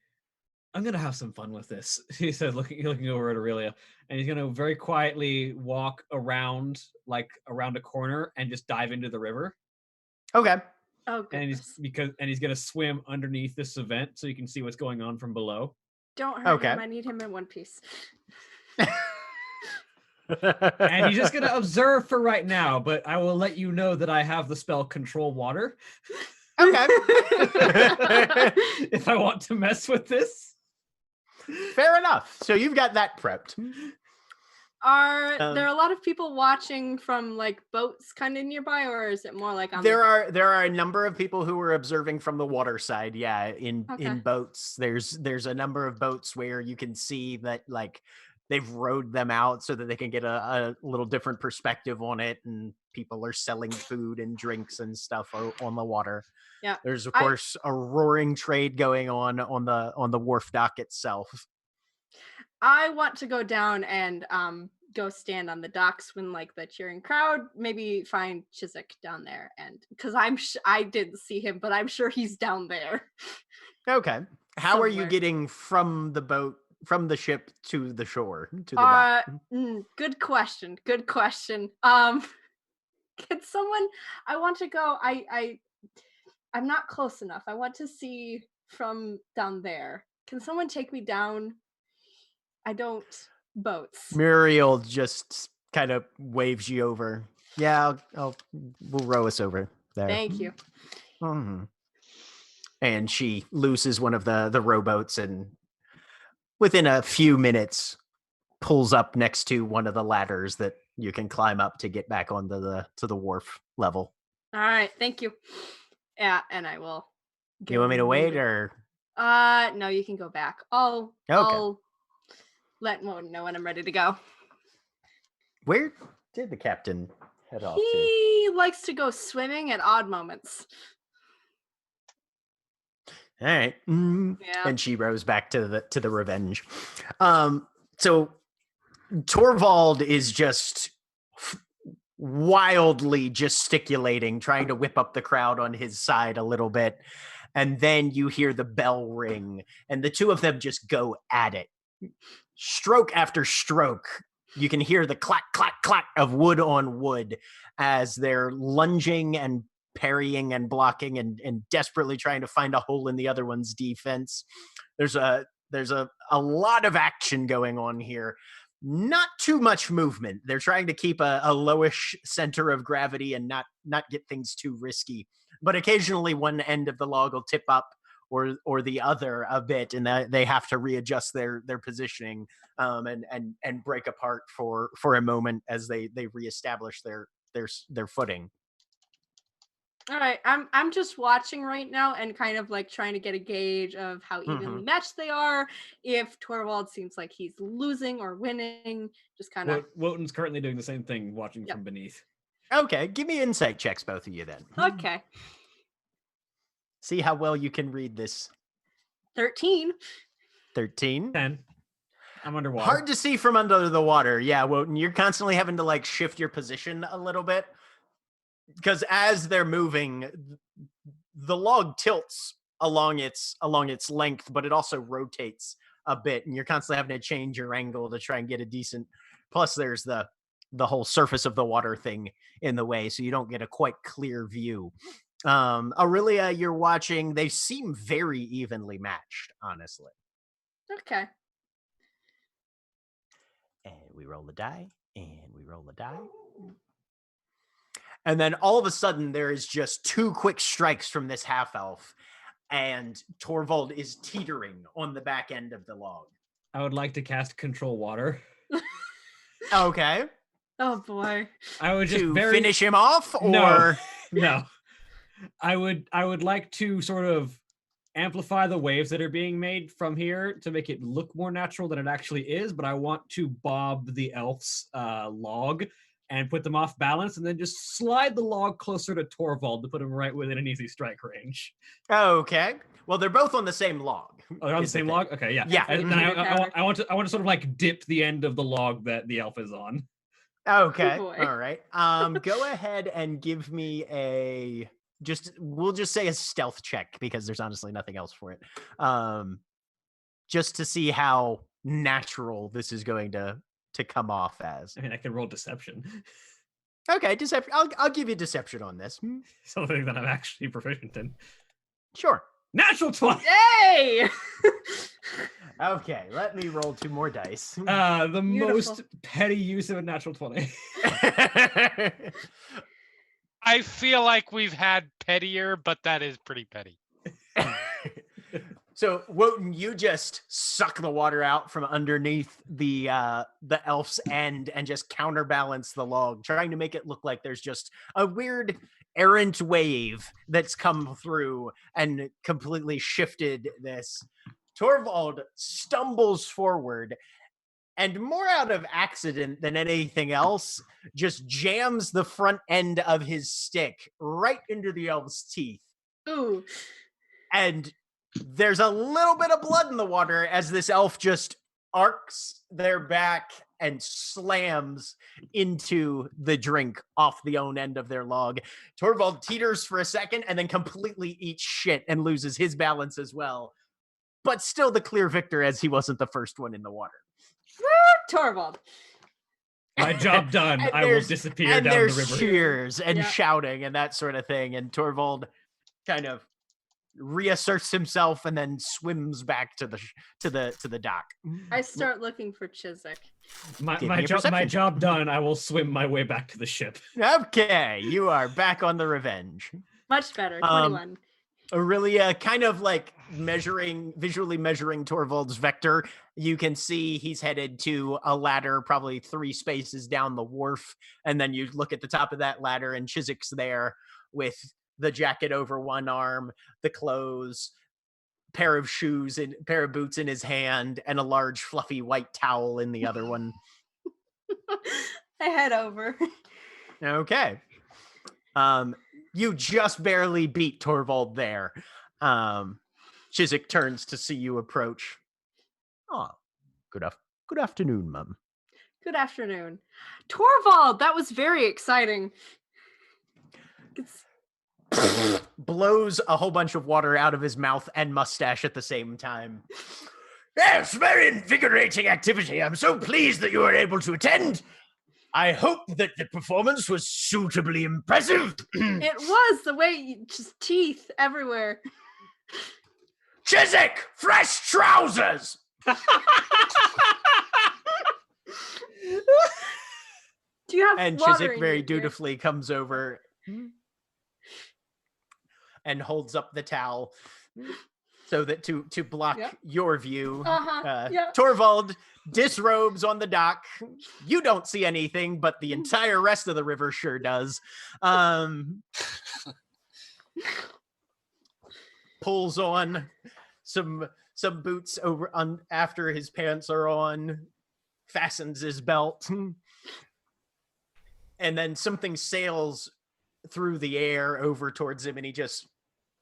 I'm gonna have some fun with this. He says, looking over at Aurelia, and he's gonna very quietly walk around a corner and just dive into the river. Okay. Oh, and goodness. he's gonna swim underneath this event so you can see what's going on from below. Don't hurt him. I need him in one piece. And he's just gonna observe for right now, but I will let you know that I have the spell Control Water. Okay. If I want to mess with this. Fair enough. So you've got that prepped. Are there a lot of people watching from like boats kind of nearby, or is it more like on there are a number of people who are observing from the water side. Yeah, in boats. There's a number of boats where you can see that like they've rowed them out so that they can get a little different perspective on it, and people are selling food and drinks and stuff on the water. Yeah. There's of course a roaring trade going on the wharf dock itself. I want to go down and go stand on the docks when like the cheering crowd, maybe find Chiswick down there, and because I didn't see him, but I'm sure he's down there. Okay. How somewhere. are you getting from the ship to the shore, to the dock? Good question. Can someone, I want to go, I'm not close enough. I want to see from down there. Can someone take me down? I don't boats. Muriel just kind of waves you over. Yeah, we'll row us over there. Thank you. Mm-hmm. And she looses one of the rowboats, and within a few minutes pulls up next to one of the ladders that you can climb up to get back onto the wharf level. All right, thank you. Yeah, and I will. You want me to wait, or? No, you can go back. I'll let Moden know when I'm ready to go. Where did the captain head off to? He likes to go swimming at odd moments. All right. Yeah. And she rows back to the Revenge. So Torvald is just wildly gesticulating, trying to whip up the crowd on his side a little bit. And then you hear the bell ring, and the two of them just go at it. Stroke after stroke. You can hear the clack, clack, clack of wood on wood as they're lunging and parrying and blocking and desperately trying to find a hole in the other one's defense. There's a lot of action going on here. Not too much movement. They're trying to keep a lowish center of gravity and not get things too risky. But occasionally one end of the log will tip up or the other a bit, and they have to readjust their positioning and break apart for a moment as they reestablish their footing. All right, I'm just watching right now and kind of like trying to get a gauge of how evenly matched they are. If Torvald seems like he's losing or winning, just kind of. Wotan's currently doing the same thing, watching from beneath. Okay, give me insight checks, both of you then. Okay. See how well you can read this. 13. 13. 10. I'm underwater. Hard to see from under the water. Yeah, Wotan, you're constantly having to like shift your position a little bit. Because as they're moving, the log tilts along its length, but it also rotates a bit, and you're constantly having to change your angle to try and get a decent. Plus, there's the whole surface of the water thing in the way, so you don't get a quite clear view. Aurelia, you're watching. They seem very evenly matched, honestly. Okay. And we roll the die, and we roll the die. And then all of a sudden, there is just two quick strikes from this half-elf, and Torvald is teetering on the back end of the log. I would like to cast Control Water. Okay. Oh, boy. I would just finish him off, or... No. I would like to sort of amplify the waves that are being made from here to make it look more natural than it actually is, but I want to bob the elf's log and put them off balance, and then just slide the log closer to Torvald to put him right within an easy strike range. Okay. Well, they're both on the same log. Oh, they're on the same log? Okay, yeah. Yeah. I want to sort of like dip the end of the log that the elf is on. Okay. boy. All right. Go ahead and give me we'll just say a stealth check because there's honestly nothing else for it. Just to see how natural this is going to come off as. I mean, I can roll deception. Okay, deception. I'll give you deception on this. Something that I'm actually proficient in. Sure. Natural 20! Yay! Okay, let me roll 2 more dice. The Beautiful. most petty use of a natural 20. I feel like we've had pettier, but that is pretty petty. So, Wotan, you just suck the water out from underneath the elf's end and just counterbalance the log, trying to make it look like there's just a weird errant wave that's come through and completely shifted this. Torvald stumbles forward and, more out of accident than anything else, just jams the front end of his stick right into the elf's teeth. Ooh. And there's a little bit of blood in the water as this elf just arcs their back and slams into the drink off the own end of their log. Torvald teeters for a second and then completely eats shit and loses his balance as well. But still the clear victor as he wasn't the first one in the water. Woo, Torvald. My job done. I will disappear down the there's river. cheers and Yep. shouting and that sort of thing. And Torvald kind of reasserts himself and then swims back to the dock. I start looking for Chiswick. Give me My a perception. job done. I will swim my way back to the ship. Okay, you are back on the Revenge. Much better. 21. Aurelia kind of like visually measuring Torvald's vector. You can see he's headed to a ladder probably 3 spaces down the wharf. And then you look at the top of that ladder and Chiswick's there with the jacket over one arm, the clothes, pair of boots in his hand, and a large fluffy white towel in the other one. I head over. Okay. You just barely beat Torvald there. Chiswick turns to see you approach. Oh, good afternoon, Mum. Good afternoon. Torvald, that was very exciting. Blows a whole bunch of water out of his mouth and mustache at the same time. Yes, very invigorating activity. I'm so pleased that you were able to attend. I hope that the performance was suitably impressive. It was the way just teeth everywhere. Chiswick, fresh trousers. Do you have And water Chiswick in very your ear? dutifully comes over and holds up the towel so that to block Yep. your view. Yep. Torvald disrobes on the dock. You don't see anything, but the entire rest of the river sure does. Pulls on some boots over on after his pants are on, fastens his belt, and then something sails through the air over towards him, and he just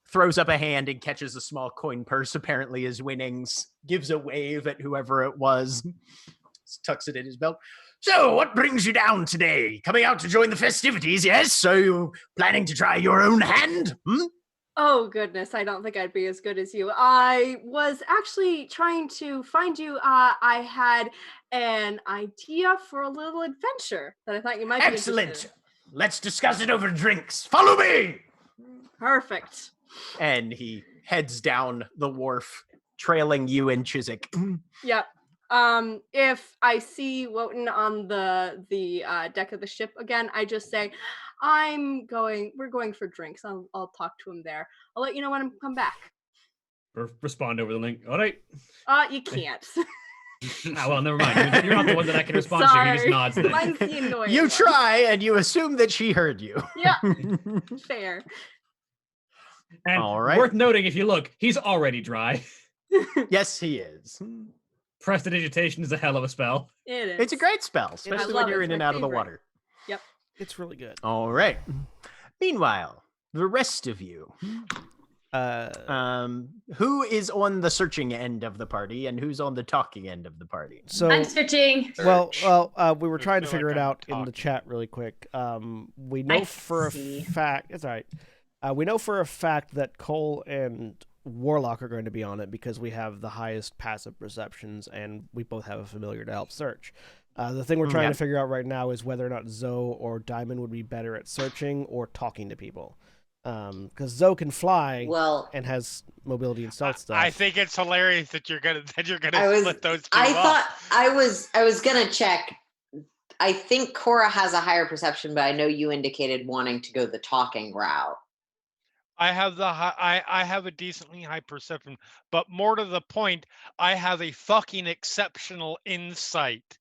throws up a hand and catches a small coin purse, apparently his winnings, gives a wave at whoever it was, tucks it in his belt. So, what brings you down today? Coming out to join the festivities, yes? Are you planning to try your own hand? Oh, goodness. I don't think I'd be as good as you. I was actually trying to find you. I had an idea for a little adventure that I thought you might be interested Excellent. in. Let's discuss it over drinks. Follow me. Perfect. And he heads down the wharf, trailing you and Chiswick. Yep. If I see Wotan on the deck of the ship again, I just say, we're going for drinks. I'll talk to him there. I'll let you know when I come back. Respond over the link. All right. You can't. Well, never mind. You're not the one that I can respond to. He just Sorry. nods. Then. Mine's the annoying You one. try, and you assume that she heard you. Yeah, fair. And All right. worth noting, if you look, he's already dry. Yes, he is. Prestidigitation is a hell of a spell. It is. It's a great spell, especially love when you're it. in It's and my out of the favorite. water. It's really good. All right. Meanwhile, the rest of you, Who is on the searching end of the party and who's on the talking end of the party? So I'm searching. well, we were I trying to feel figure like it I'm out in the talking. chat really quick. We know for a see. fact. It's all right. We know for a fact that Cole and Warlock are going to be on it because we have the highest passive perceptions and we both have a familiar to help search. The thing we're trying to figure out right now is whether or not Zoe or Diamond would be better at searching or talking to people. Because Zoe can fly and has mobility and stealth stuff. I think it's hilarious that you're gonna split those two I up. thought I was gonna check. I think Cora has a higher perception, but I know you indicated wanting to go the talking route. I have I have a decently high perception, but more to the point, I have a fucking exceptional insight,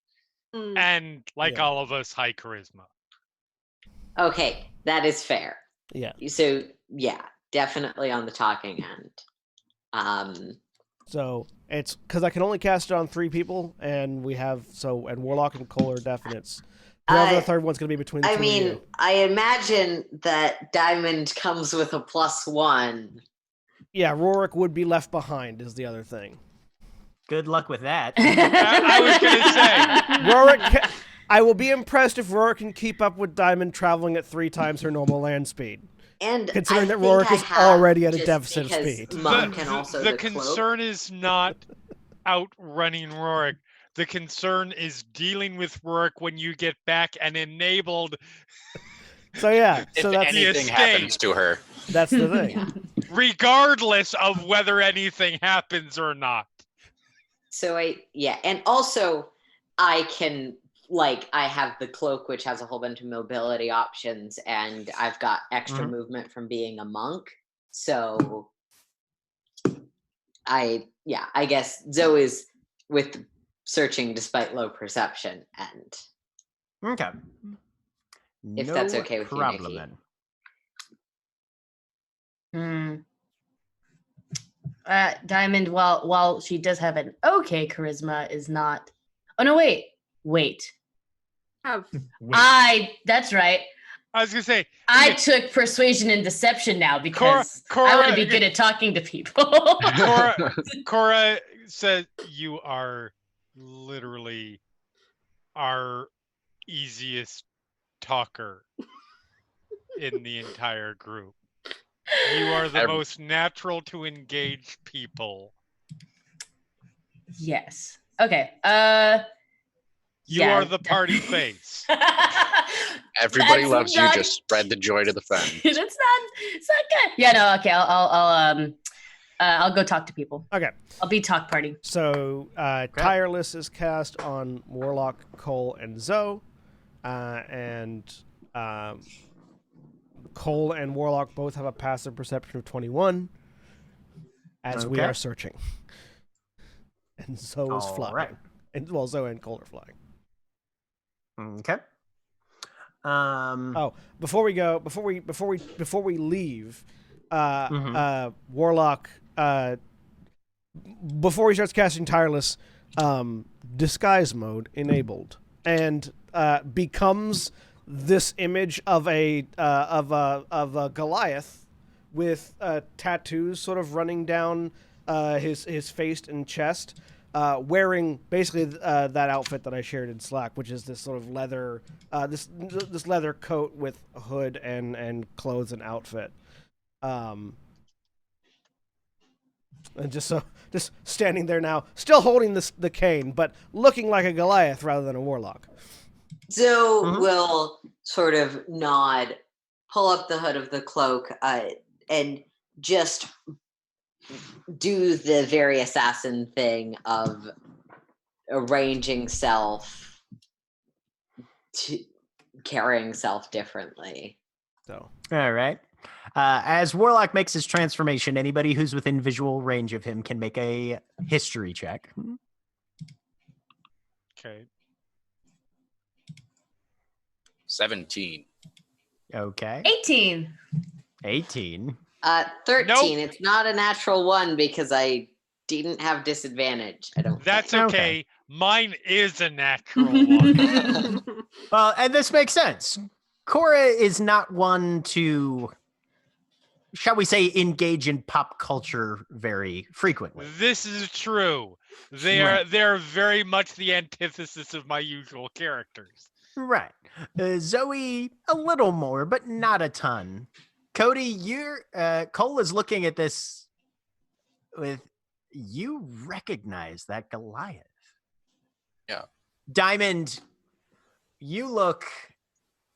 and like all of us, high charisma. Okay, that is fair. Yeah. So yeah, definitely on the talking end. So it's because I can only cast it on 3 people, and we have and Warlock and Cole are definites. Whoever the third one's going to be between the two of you. I imagine that Diamond comes with a +1. Yeah, Rorik would be left behind is the other thing. Good luck with that. I was going to say. Rorik, I will be impressed if Rorik can keep up with Diamond traveling at 3 times her normal land speed. And considering that Rorik is already at a deficit of speed. The concern is not outrunning Rorik. The concern is dealing with Rorik when you get back and enabled. So yeah, if so that's anything happens to her. That's the thing. Regardless of whether anything happens or not. So and also I can I have the cloak, which has a whole bunch of mobility options, and I've got extra movement from being a monk. So I guess Zoe is with searching despite low perception, and okay, if that's okay with you, Nikki. Diamond, while she does have an okay charisma, is not. Oh no, wait. That's right. I was gonna say I took persuasion and deception now because I want to be good at talking to people. Cora said you are literally our easiest talker in the entire group. You are the most natural to engage people. Yes. Okay. You are the party face. Everybody loves you. Just spread the joy to the friends. It's not good. Yeah, no, okay. I'll go talk to people. Okay. I'll be talk party. So Tireless is cast on Warlock, Cole, and Zoe. And Cole and Warlock both have a passive perception of 21 as we are searching. And Zoe is flying. Right. And Zoe and Cole are flying. Okay. Before we leave, Warlock, before he starts casting Tireless, disguise mode enabled, and becomes this image of a Goliath with tattoos sort of running down his face and chest. Wearing basically that outfit that I shared in Slack, which is this sort of leather, this leather coat with a hood and clothes and outfit, and just standing there now, still holding the cane, but looking like a Goliath rather than a Warlock. Zoe will sort of nod, pull up the hood of the cloak, and just do the very assassin thing of arranging self to carrying self differently. So all right. As Warlock makes his transformation, anybody who's within visual range of him can make a history check. Okay. 17. Okay. 18. 18. 13. Nope. It's not a natural 1 because I didn't have disadvantage. I don't. That's think. okay. Mine is a natural one. Well, and this makes sense. Cora is not one to shall we say, engage in pop culture very frequently. This is true. They're very much the antithesis of my usual characters. Right. Zoe, a little more, but not a ton. Cody, Cole is looking at this with, you recognize that Goliath. Yeah. Diamond, you look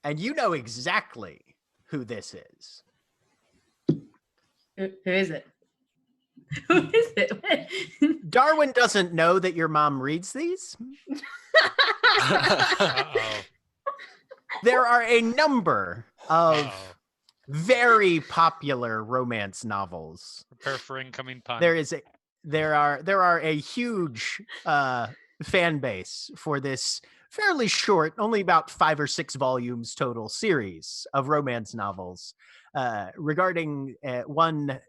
and you know exactly who this is. Who is it? Who is it? Darwin doesn't know that your mom reads these. Uh-oh. There are a number of very popular romance novels. Prepare for incoming pun. There are a huge fan base for this fairly short, only about 5 or 6 volumes total series of romance novels regarding one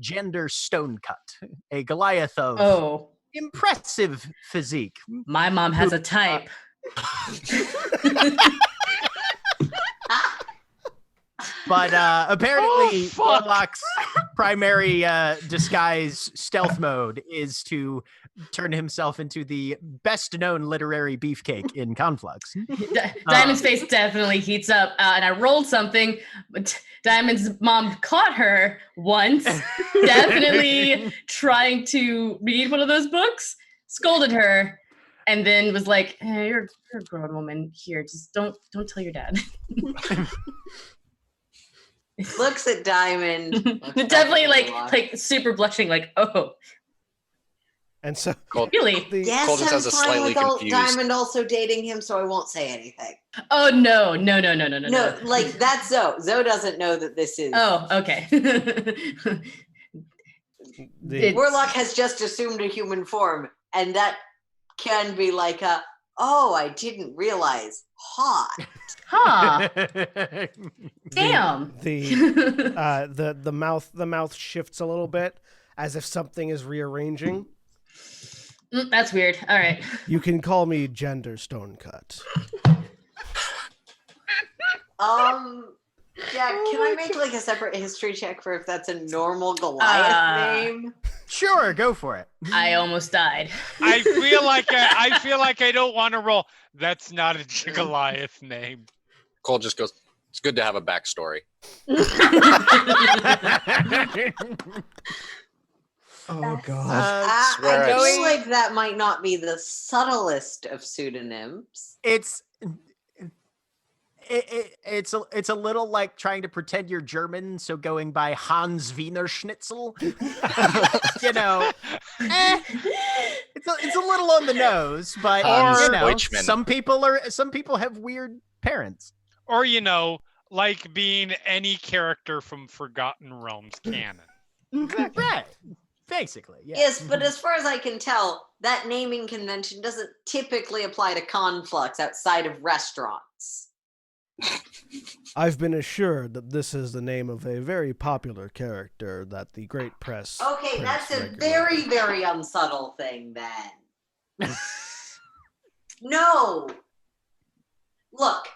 gender Stonecut, a Goliath of impressive physique. My mom has a type. But apparently, Warlocks' primary disguise stealth mode is to turn himself into the best-known literary beefcake in Conflux. Diamond's face definitely heats up, and I rolled something. But Diamond's mom caught her once, definitely trying to read one of those books, scolded her, and then was like, "Hey, you're a grown woman here. Just don't tell your dad." Looks at Diamond. Definitely like super blushing, like, oh. And so really? Yes, Cole just I'm has a fine slightly with confused. Diamond also dating him, so I won't say anything. Oh no. No, like that's Zoe. Zoe doesn't know that this is. Oh, okay. Warlock has just assumed a human form, and that can be like a, oh, I didn't realize. Hot. Huh. Damn. The mouth shifts a little bit as if something is rearranging. That's weird. All right. You can call me Gender Stonecut. Yeah, can I make like a separate history check for if that's a normal Goliath name? Sure, go for it. I almost died. I feel like I don't want to roll. That's not a Goliath name. Cole just goes, it's good to have a backstory. Oh god. I feel like that might not be the subtlest of pseudonyms. It's a little like trying to pretend you're German, so going by Hans Wiener Schnitzel. You know, it's a little on the nose, but you know, Deutschman. some people have weird parents. Or like being any character from Forgotten Realms canon. Right. Basically, yeah. Yes, but as far as I can tell, that naming convention doesn't typically apply to Conflux outside of restaurants. I've been assured that this is the name of a very popular character that the great press. Okay, that's a very, very unsubtle thing then. No! Look.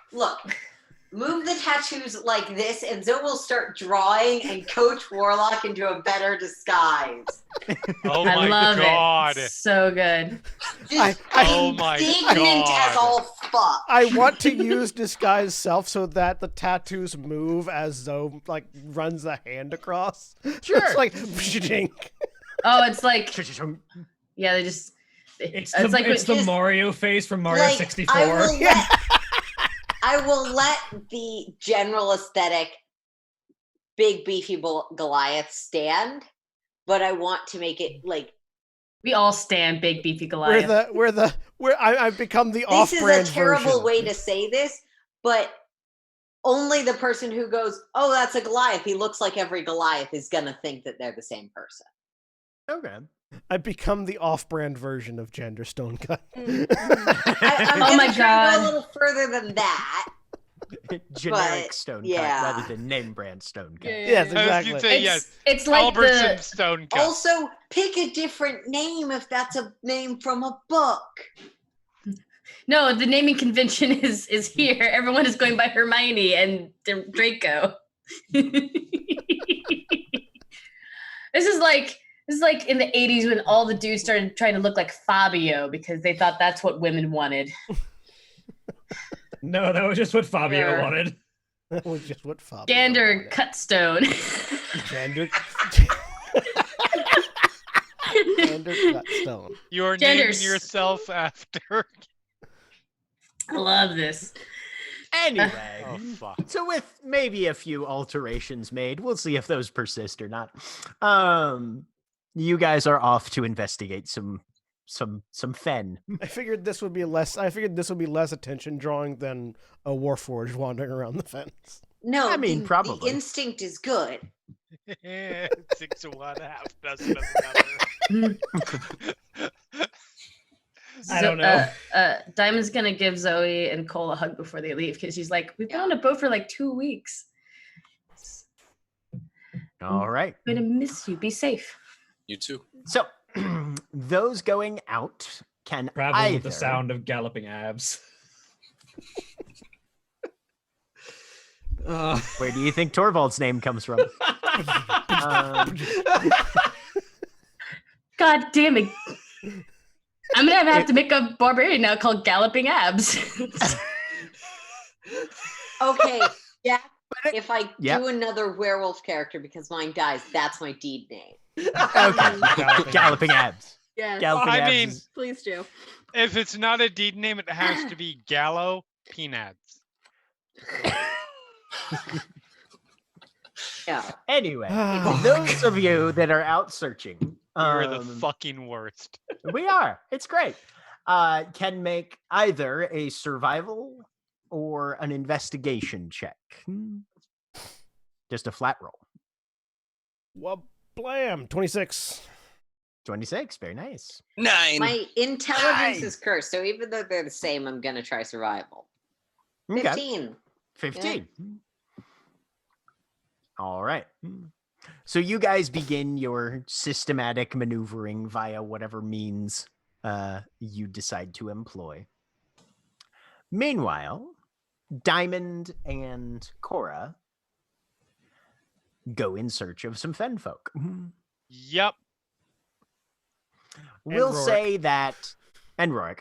Move the tattoos like this, and Zoe will start drawing and coach Warlock into a better disguise. Oh I my love god. it. So good. Oh my Indignant god. as all fuck. I want to use disguise self so that the tattoos move as Zoe like runs a hand across. Sure. It's like pshink. Oh, it's like yeah, they just It's like the Mario face from Mario Like, 64. I will let the general aesthetic big beefy Goliath stand, but I want to make it like we all stand big beefy Goliath. I've become the this off-brand is a terrible version. way to say this, but only the person who goes, "Oh, that's a Goliath. He looks like every Goliath," is gonna think that they're the same person. Okay. I've become the off-brand version of Gender Stonecut. I'm Oh gonna my try to go God. a little further than that. Generic But, stone yeah. cut rather than name brand stone cut. Yes, I was exactly. gonna say, yes. It's like Albertson the Stone Cut. Also, pick a different name if that's a name from a book. no, the naming convention is here. Everyone is going by Hermione and Draco. This is like in the 80s when all the dudes started trying to look like Fabio because they thought that's what women wanted. No, that was just what Fabio Yeah. wanted. That was just what Fabio Gander wanted. Cutstone. Gander. Gander Cutstone. You're Genders. naming yourself after. I love this. Anyway, Oh fuck. so with maybe a few alterations made, we'll see if those persist or not. You guys are off to investigate some fen. I figured this would be less attention drawing than a Warforged wandering around the fence. No, I mean, the probably. instinct is good. 6 of one, half dozen of another. I don't know. Diamond's gonna give Zoe and Cole a hug before they leave because she's like, we've been on a boat for like 2 weeks. All right. I'm gonna miss you. Be safe. You too. So those going out can Travel either with the sound of galloping abs. Where do you think Torvald's name comes from? God damn it. I'm gonna have to make a barbarian now called Galloping Abs. Okay, yeah. If I Yep. do another werewolf character because mine dies, that's my deed name. Okay. Galloping abs. Yes. Galloping I abs mean- is- Please do. If it's not a deed name, it has to be Gallo Peanuts. Yeah. Anyway, Oh, those of you that are out searching, You're the fucking worst. we are. It's great. Can make either a survival or an investigation check. Just a flat roll. Well, blam, 26. 26. Very nice. 9. My intelligence Nice. is cursed, so even though they're the same, I'm gonna try survival. Okay. 15. 15. All right. So you guys begin your systematic maneuvering via whatever means you decide to employ. Meanwhile, Diamond and Cora go in search of some fen folk. Yep. We'll Rorik. say that, and Rorik.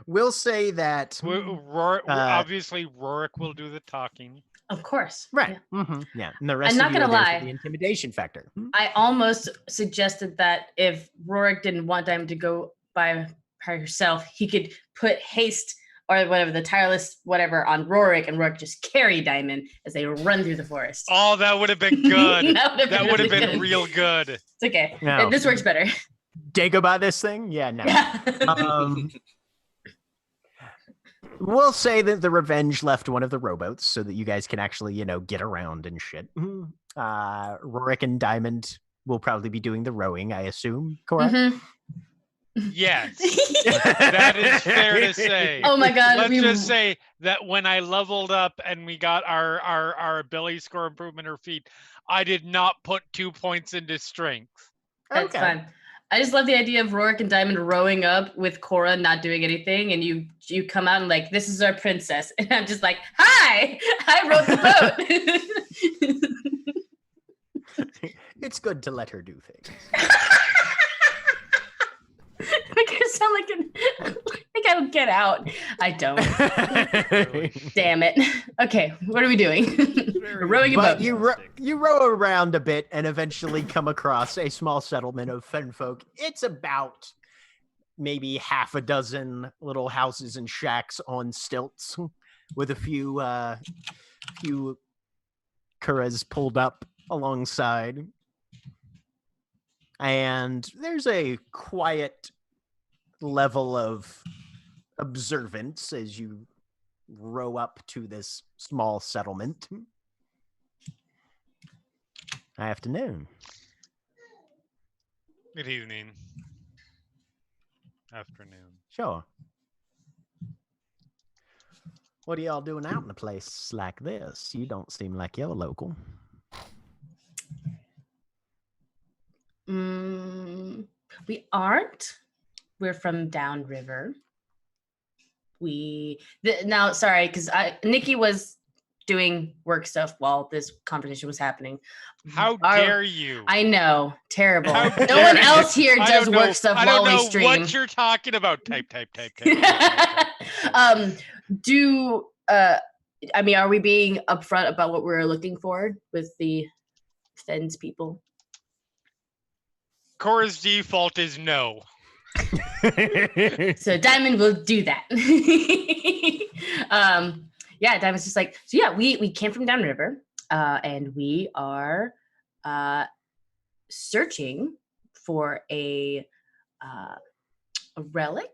We'll say that. Obviously, Rorik will do the talking. Of course. Right. Yeah. Yeah. And the rest I'm of not you are gonna there for lie. the intimidation factor. I almost suggested that if Rorik didn't want Diamond to go by herself, he could put haste or whatever, the tireless whatever on Rorik, and Rorik just carry Diamond as they run through the forest. Oh, that would have been good. That That would have really been good. real good. It's okay. No. This works better. Dagobah this thing? Yeah, no. Yeah. We'll say that the Revenge left one of the rowboats so that you guys can actually, get around and shit. Rorik and Diamond will probably be doing the rowing, I assume. Correct? Mhm. Yes. That is fair to say. Oh my god. Let's we- just say that when I leveled up and we got our ability score improvement or feat, I did not put 2 points into strength. That's fine. I just love the idea of Rorik and Diamond rowing up with Cora not doing anything, and you come out and like, this is our princess, and I'm just like, hi, I rowed the boat. It's good to let her do things. Make her sound like I don't get out. I don't. Damn it. Okay, what are we doing? We're rowing a But boat. you row around a bit and eventually come across a small settlement of fen folk. It's about maybe half a dozen little houses and shacks on stilts with a few curras pulled up alongside. And there's a quiet level of observance as you row up to this small settlement. Afternoon. Good evening. Afternoon. Sure. What are y'all doing out in a place like this? You don't seem like you're local. We aren't. We're from downriver. Sorry, because Nikki was doing work stuff while this conversation was happening. How dare you? I know, terrible. How No dare one you. else here I does don't know- work stuff I while don't know we stream. what you're talking about. Type. I mean, are we being upfront about what we're looking for with the Fens people? Cora's default is no. So Diamond will do that. Yeah, Diamond's just like, so yeah, we came from downriver, and we are searching for a relic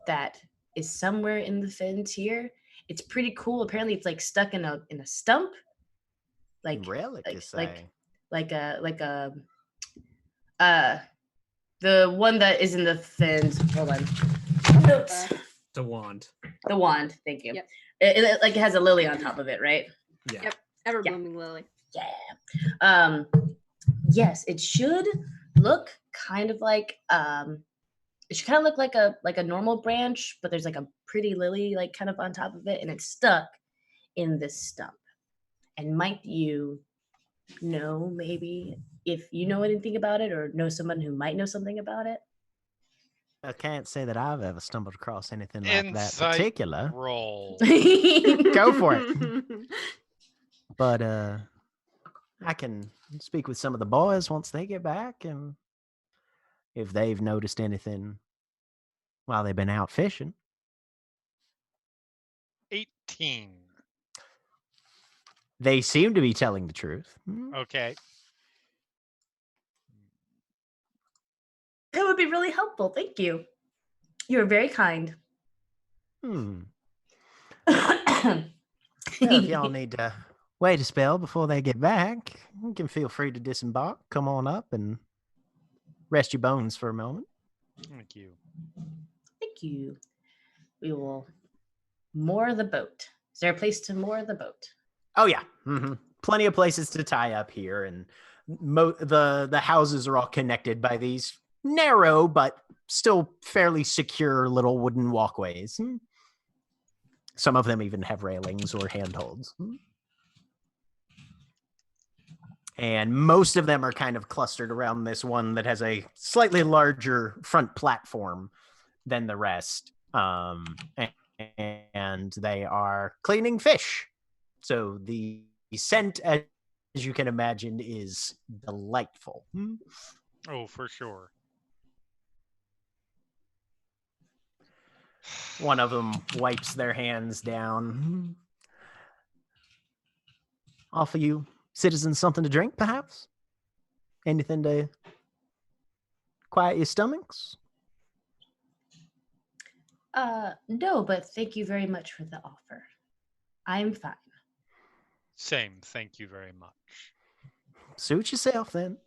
that is somewhere in the Fens here. It's pretty cool. Apparently, it's like stuck in a stump. Relic, you say? Like the one that is in the Fens. Hold on. Notes. The wand. The wand. Thank you. Yep. It like it has a lily on top of it, right? Yeah. Yep. Ever blooming lily. Yeah. Yes, it should look kind of like it should kind of look like a normal branch, but there's like a pretty lily like kind of on top of it, and it's stuck in this stump. And might you know maybe if you know anything about it or know someone who might know something about it? I can't say that I've ever stumbled across anything like that Insight particular. roll. Go for it. But I can speak with some of the boys once they get back, and if they've noticed anything while they've been out fishing. 18. They seem to be telling the truth. Okay. That would be really helpful. Thank you. You're very kind. Well, if y'all need to wait a spell before they get back, you can feel free to disembark. Come on up and rest your bones for a moment. Thank you. Thank you. We will moor the boat. Is there a place to moor the boat? Oh yeah, plenty of places to tie up here, and the houses are all connected by these narrow but still fairly secure little wooden walkways. Some of them even have railings or handholds. And most of them are kind of clustered around this one that has a slightly larger front platform than the rest. And they are cleaning fish. So the scent, as you can imagine, is delightful. Oh, for sure. One of them wipes their hands down. Offer you citizens something to drink, perhaps? Anything to quiet your stomachs? No, but thank you very much for the offer. I'm fine. Same. Thank you very much. Suit yourself, then.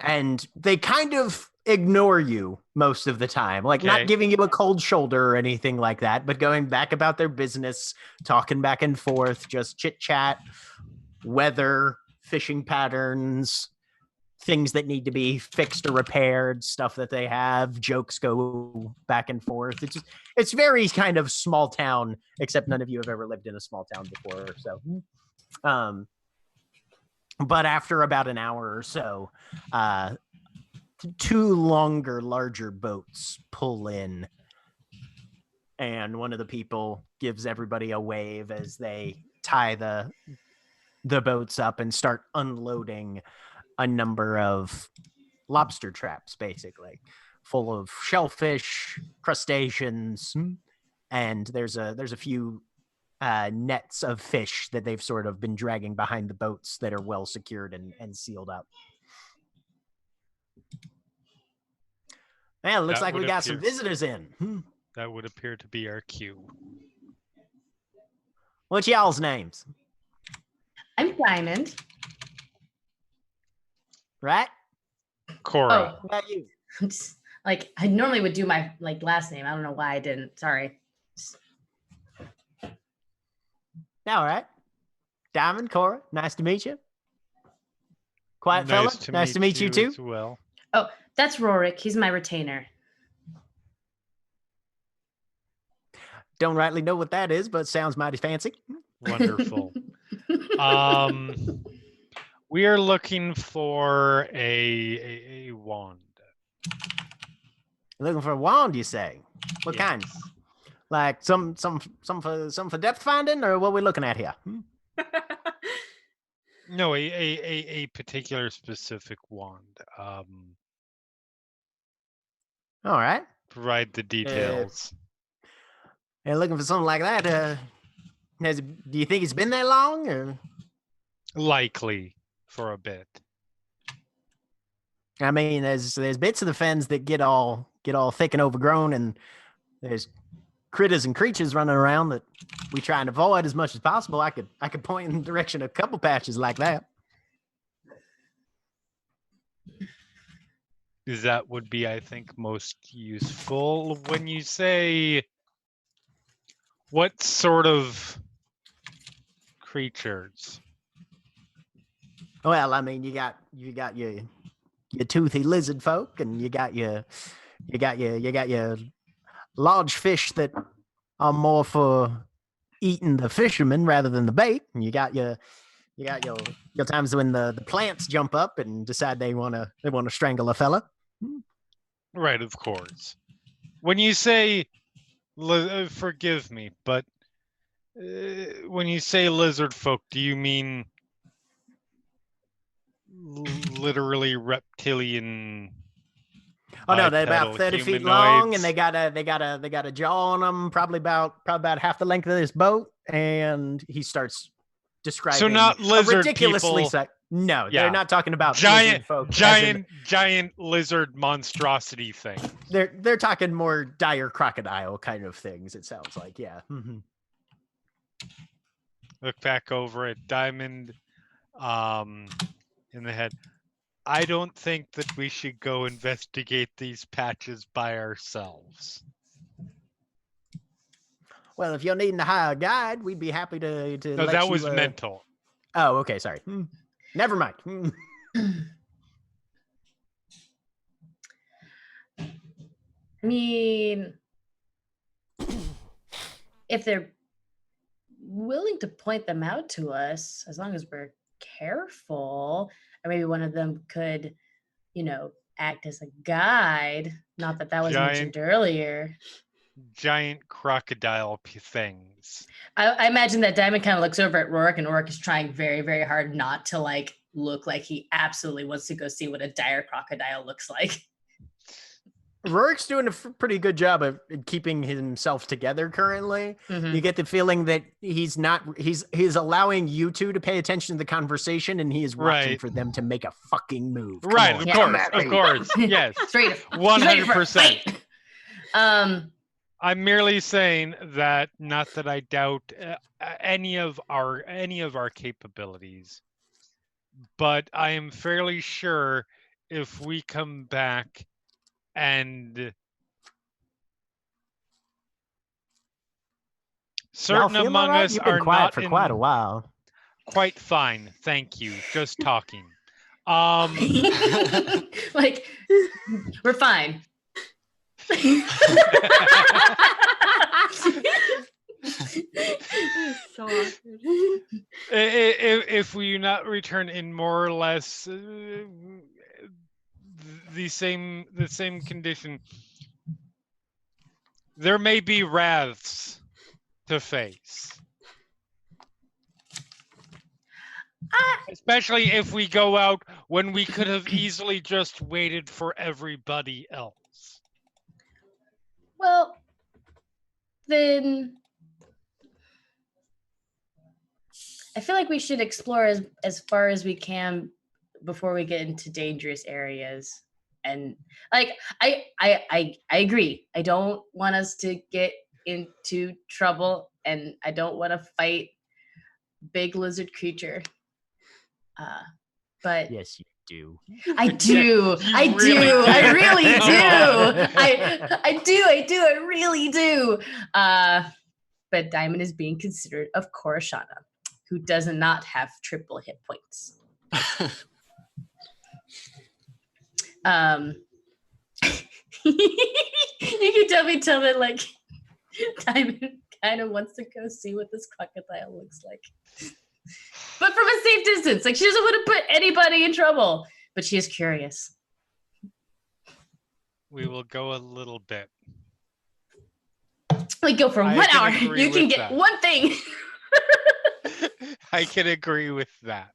And they kind of ignore you most of the time, like Okay. not giving you a cold shoulder or anything like that, but going back about their business, talking back and forth, just chit chat, weather, fishing patterns, things that need to be fixed or repaired, stuff that they have, jokes go back and forth. It's very kind of small town, except none of you have ever lived in a small town before. So, but after about an hour or so, two longer, larger boats pull in, and one of the people gives everybody a wave as they tie the boats up and start unloading a number of lobster traps, basically full of shellfish, crustaceans, and there's a few nets of fish that they've sort of been dragging behind the boats that are well secured and sealed up. Man, looks That like we would got some appear- visitors in. That would appear to be our cue. What's y'all's names? I'm Diamond. Right? Cora. Oh, What about you? like I normally would do my like last name. I don't know why I didn't. Sorry. All right. Diamond, Cora, nice to meet you. Quiet fella, nice to meet you too. as well. Oh, that's Rorik. He's my retainer. don't rightly know what that is, but sounds mighty fancy. Wonderful. We are looking for a wand. Looking for a wand, you say? What Yes. kind? Like some for depth finding, or what we looking at here? No, a particular specific wand. All right. Provide the details. You're looking for something like that. Do you think it's been that long, or? Likely for a bit. I mean, there's bits of the fens that get all thick and overgrown, and there's critters and creatures running around that we try and avoid as much as possible. I could point in the direction of a couple patches like that. That would be, I think, most useful. When you say what sort of creatures? Well, I mean, you got your toothy lizard folk, and you got your large fish that are more for eating the fishermen rather than the bait, and you got your times when the plants jump up and decide they want to strangle a fella. Right, of course. When you say, forgive me, but when you say lizard folk, do you mean literally reptilian? Oh no, they're about 30 feet long, and humanoids? they got a jaw on them, probably about half the length of this boat. And he starts describing. So not a lizard ridiculously people. No, Yeah. they're not talking about Giant, lizard folk as in- giant lizard monstrosity thing. They're talking more dire crocodile kind of things. It sounds like, yeah. Look back over at Diamond, in the head. I don't think that we should go investigate these patches by ourselves. Well, if you're needing to hire a guide, we'd be happy to. No, let that you, was mental. Oh, okay, sorry. Never mind. I mean, if they're willing to point them out to us, as long as we're careful, or maybe one of them could, act as a guide. Not that was mentioned earlier. Giant crocodile things. I imagine that Diamond kind of looks over at Rourke, and Rourke is trying very, very hard not to look like he absolutely wants to go see what a dire crocodile looks like. Rourke's doing a pretty good job of keeping himself together currently. Mhm. You get the feeling that he's allowing you two to pay attention to the conversation, and he is watching Right. for them to make a fucking move. Come Right, on, of come course, at of me. course. Yes. Straight up. 100%. I'm I'm merely saying that, not that I doubt any of our capabilities, but I am fairly sure if we come back and certain Y'all feel among all right? us You've been are quiet not for quite a while. Quite fine, thank you. Just talking. we're fine. So awkward. If we do not return in more or less the same condition, there may be wraths to face. Especially if we go out when we could have easily just waited for everybody else. Well, then I feel like we should explore as far as we can before we get into dangerous areas. And I agree. I don't want us to get into trouble, and I don't want to fight big lizard creature. But yes, you do. I do. I do. really I do. really do. I do. I really do. But Diamond is being considered of Koroshana, who does not have triple hit points. You can tell that Diamond kind of wants to go see what this crocodile looks like. But from a safe distance. Like, she doesn't want to put anybody in trouble, but she is curious. We will go a little bit. We go for I 1 can hour. agree You can with get that. one thing. I can agree with that.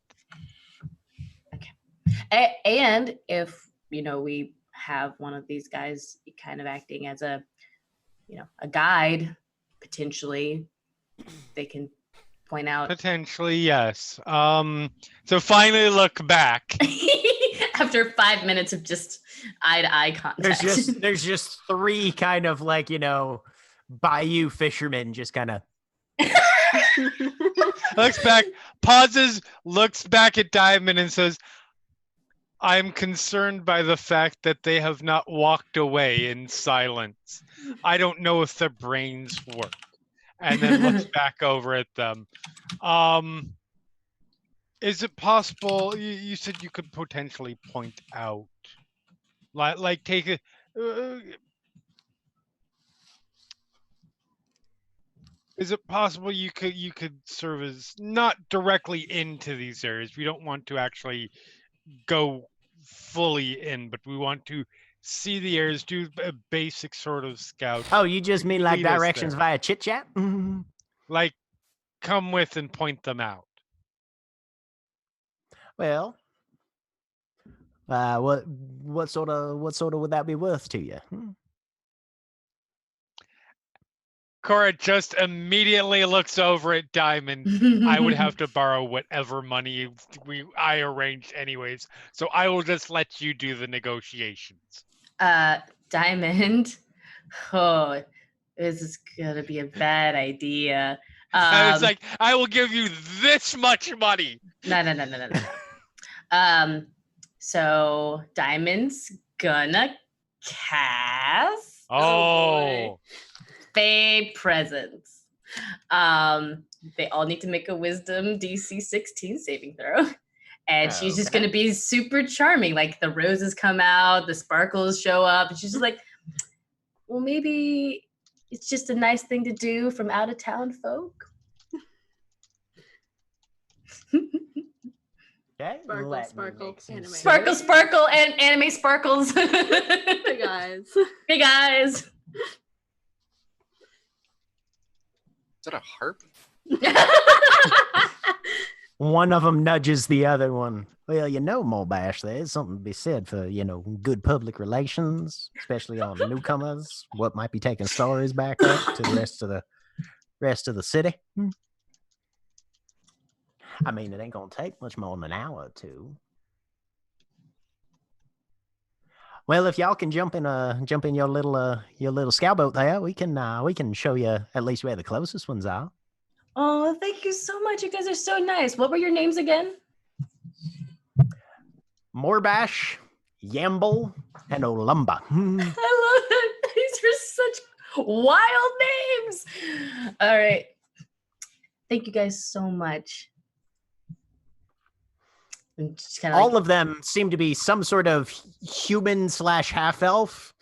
And if, we have one of these guys kind of acting as a guide, potentially, they can point out. Potentially, yes. So finally look back. After 5 minutes of just eye-to-eye contact. There's just 3 kind of like, bayou fishermen just kind of. Looks back, pauses, looks back at Diamond and says, I'm concerned by the fact that they have not walked away in silence. I don't know if their brains work. And then looks back over at them. Is it possible, you said you could potentially point out, like take a, is it possible you could serve as not directly into these areas? We don't want to actually go fully in, but we want to see the areas, do a basic sort of scout. Oh, you just mean like Lead us directions there. via chit chat? Like, come with and point them out. Well, what sort of would that be worth to you? Cora just immediately looks over at Diamond. I would have to borrow whatever money I arranged anyways, so I will just let you do the negotiations. Diamond. Oh, this is gonna be a bad idea. I was like, I will give you this much money. No. So Diamond's gonna cast. Oh. Fade presence. They all need to make a wisdom DC 16 saving throw. And she's just gonna be super charming. Like, the roses come out, the sparkles show up, and she's just like, well, maybe it's just a nice thing to do from out of town folk. Okay. Sparkle, anime. Sparkle, and anime sparkles. Big eyes. Big eyes. Is that a harp? One of them nudges the other one. Well, Molbash, there's something to be said for, good public relations, especially on newcomers. What might be taking stories back up to the rest of the city. I mean, it ain't gonna take much more than an hour or 2. Well, if y'all can jump in your little scout boat there, we can show you at least where the closest ones are. Oh, thank you so much. You guys are so nice. What were your names again? Morbash, Yamble, and Olumba. I love it. These are such wild names. All right. Thank you guys so much. All of them seem to be some sort of human/half-elf,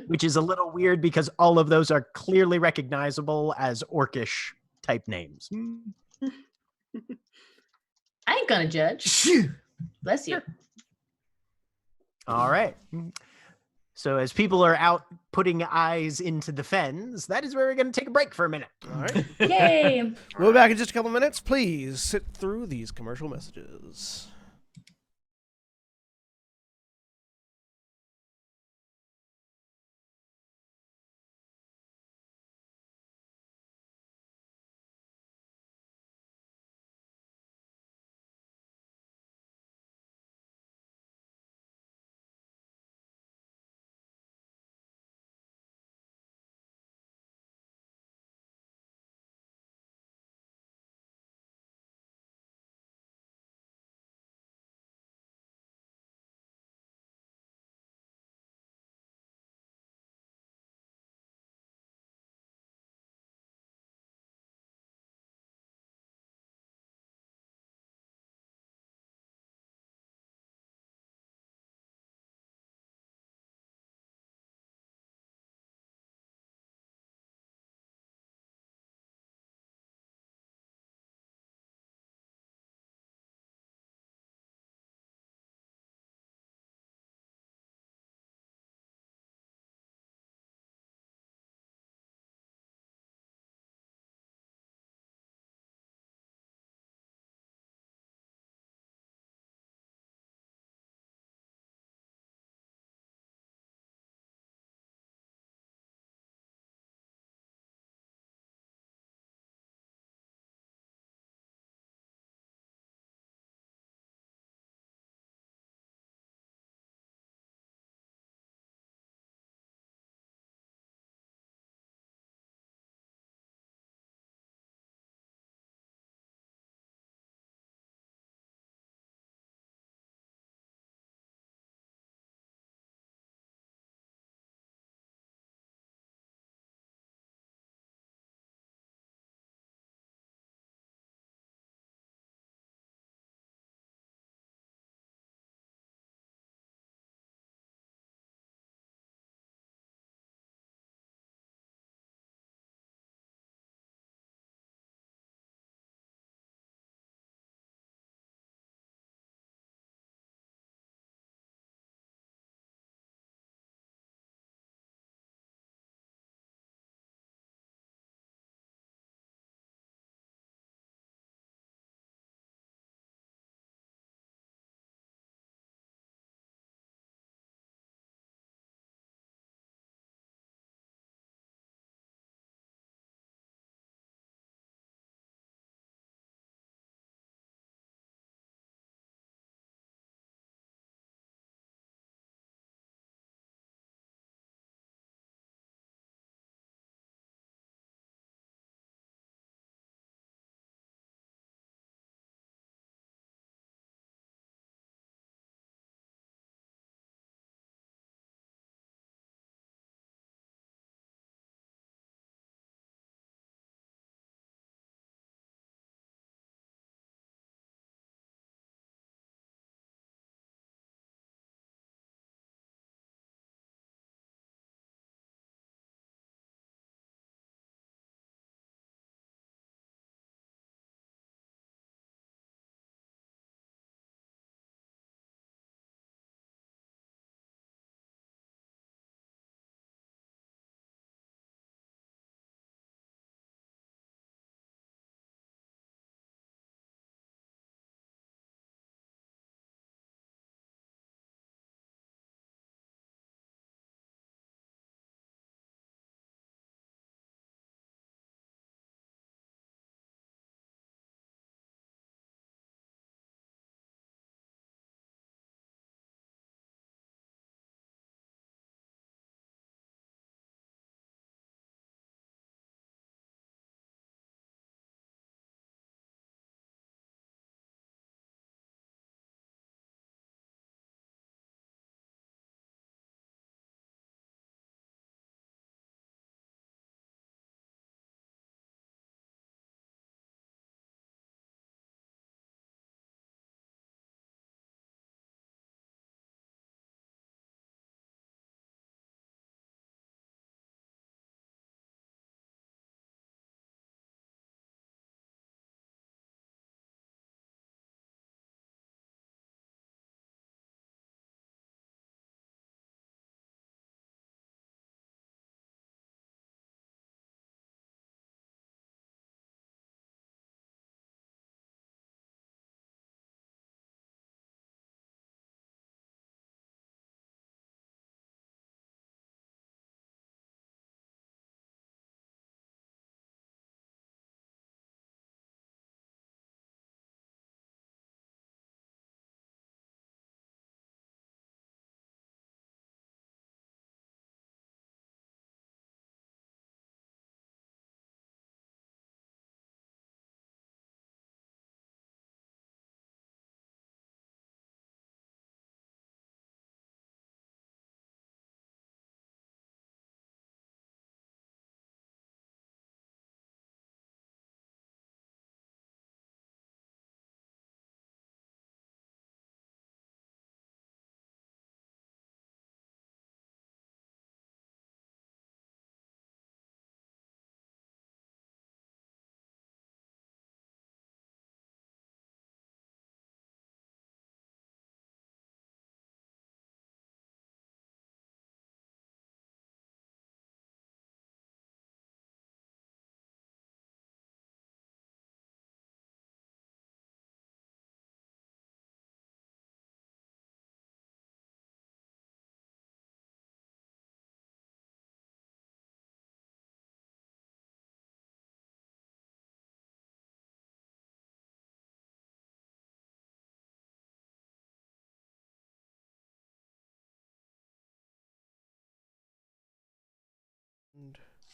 which is a little weird because all of those are clearly recognizable as orcish type names. I ain't gonna judge. Bless you. All right. So as people are out putting eyes into the fens, that is where we're going to take a break for a minute. All right. Yay. We'll be back in just a couple minutes. Please sit through these commercial messages.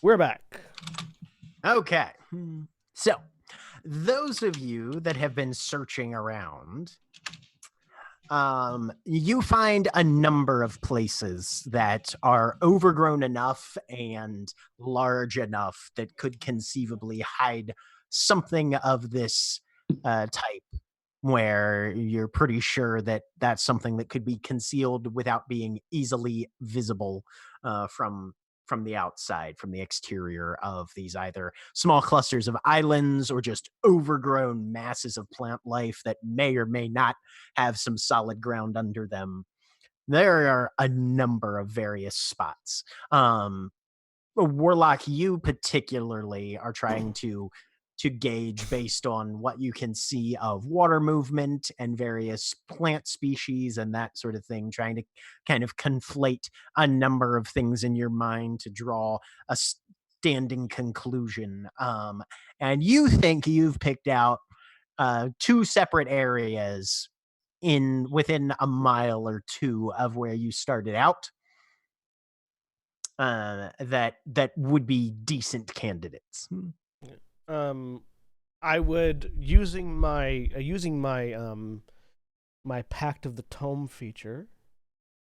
We're back. Okay. So, those of you that have been searching around, you find a number of places that are overgrown enough and large enough that could conceivably hide something of this type, where you're pretty sure that that's something that could be concealed without being easily visible from the outside, from the exterior of these either small clusters of islands or just overgrown masses of plant life that may or may not have some solid ground under them. There are a number of various spots. Warlock, you particularly are trying to gauge based on what you can see of water movement and various plant species and that sort of thing, trying to kind of conflate a number of things in your mind to draw a standing conclusion. And you think you've picked out 2 separate areas within a mile or 2 of where you started out that would be decent candidates. I would using my my Pact of the Tome feature.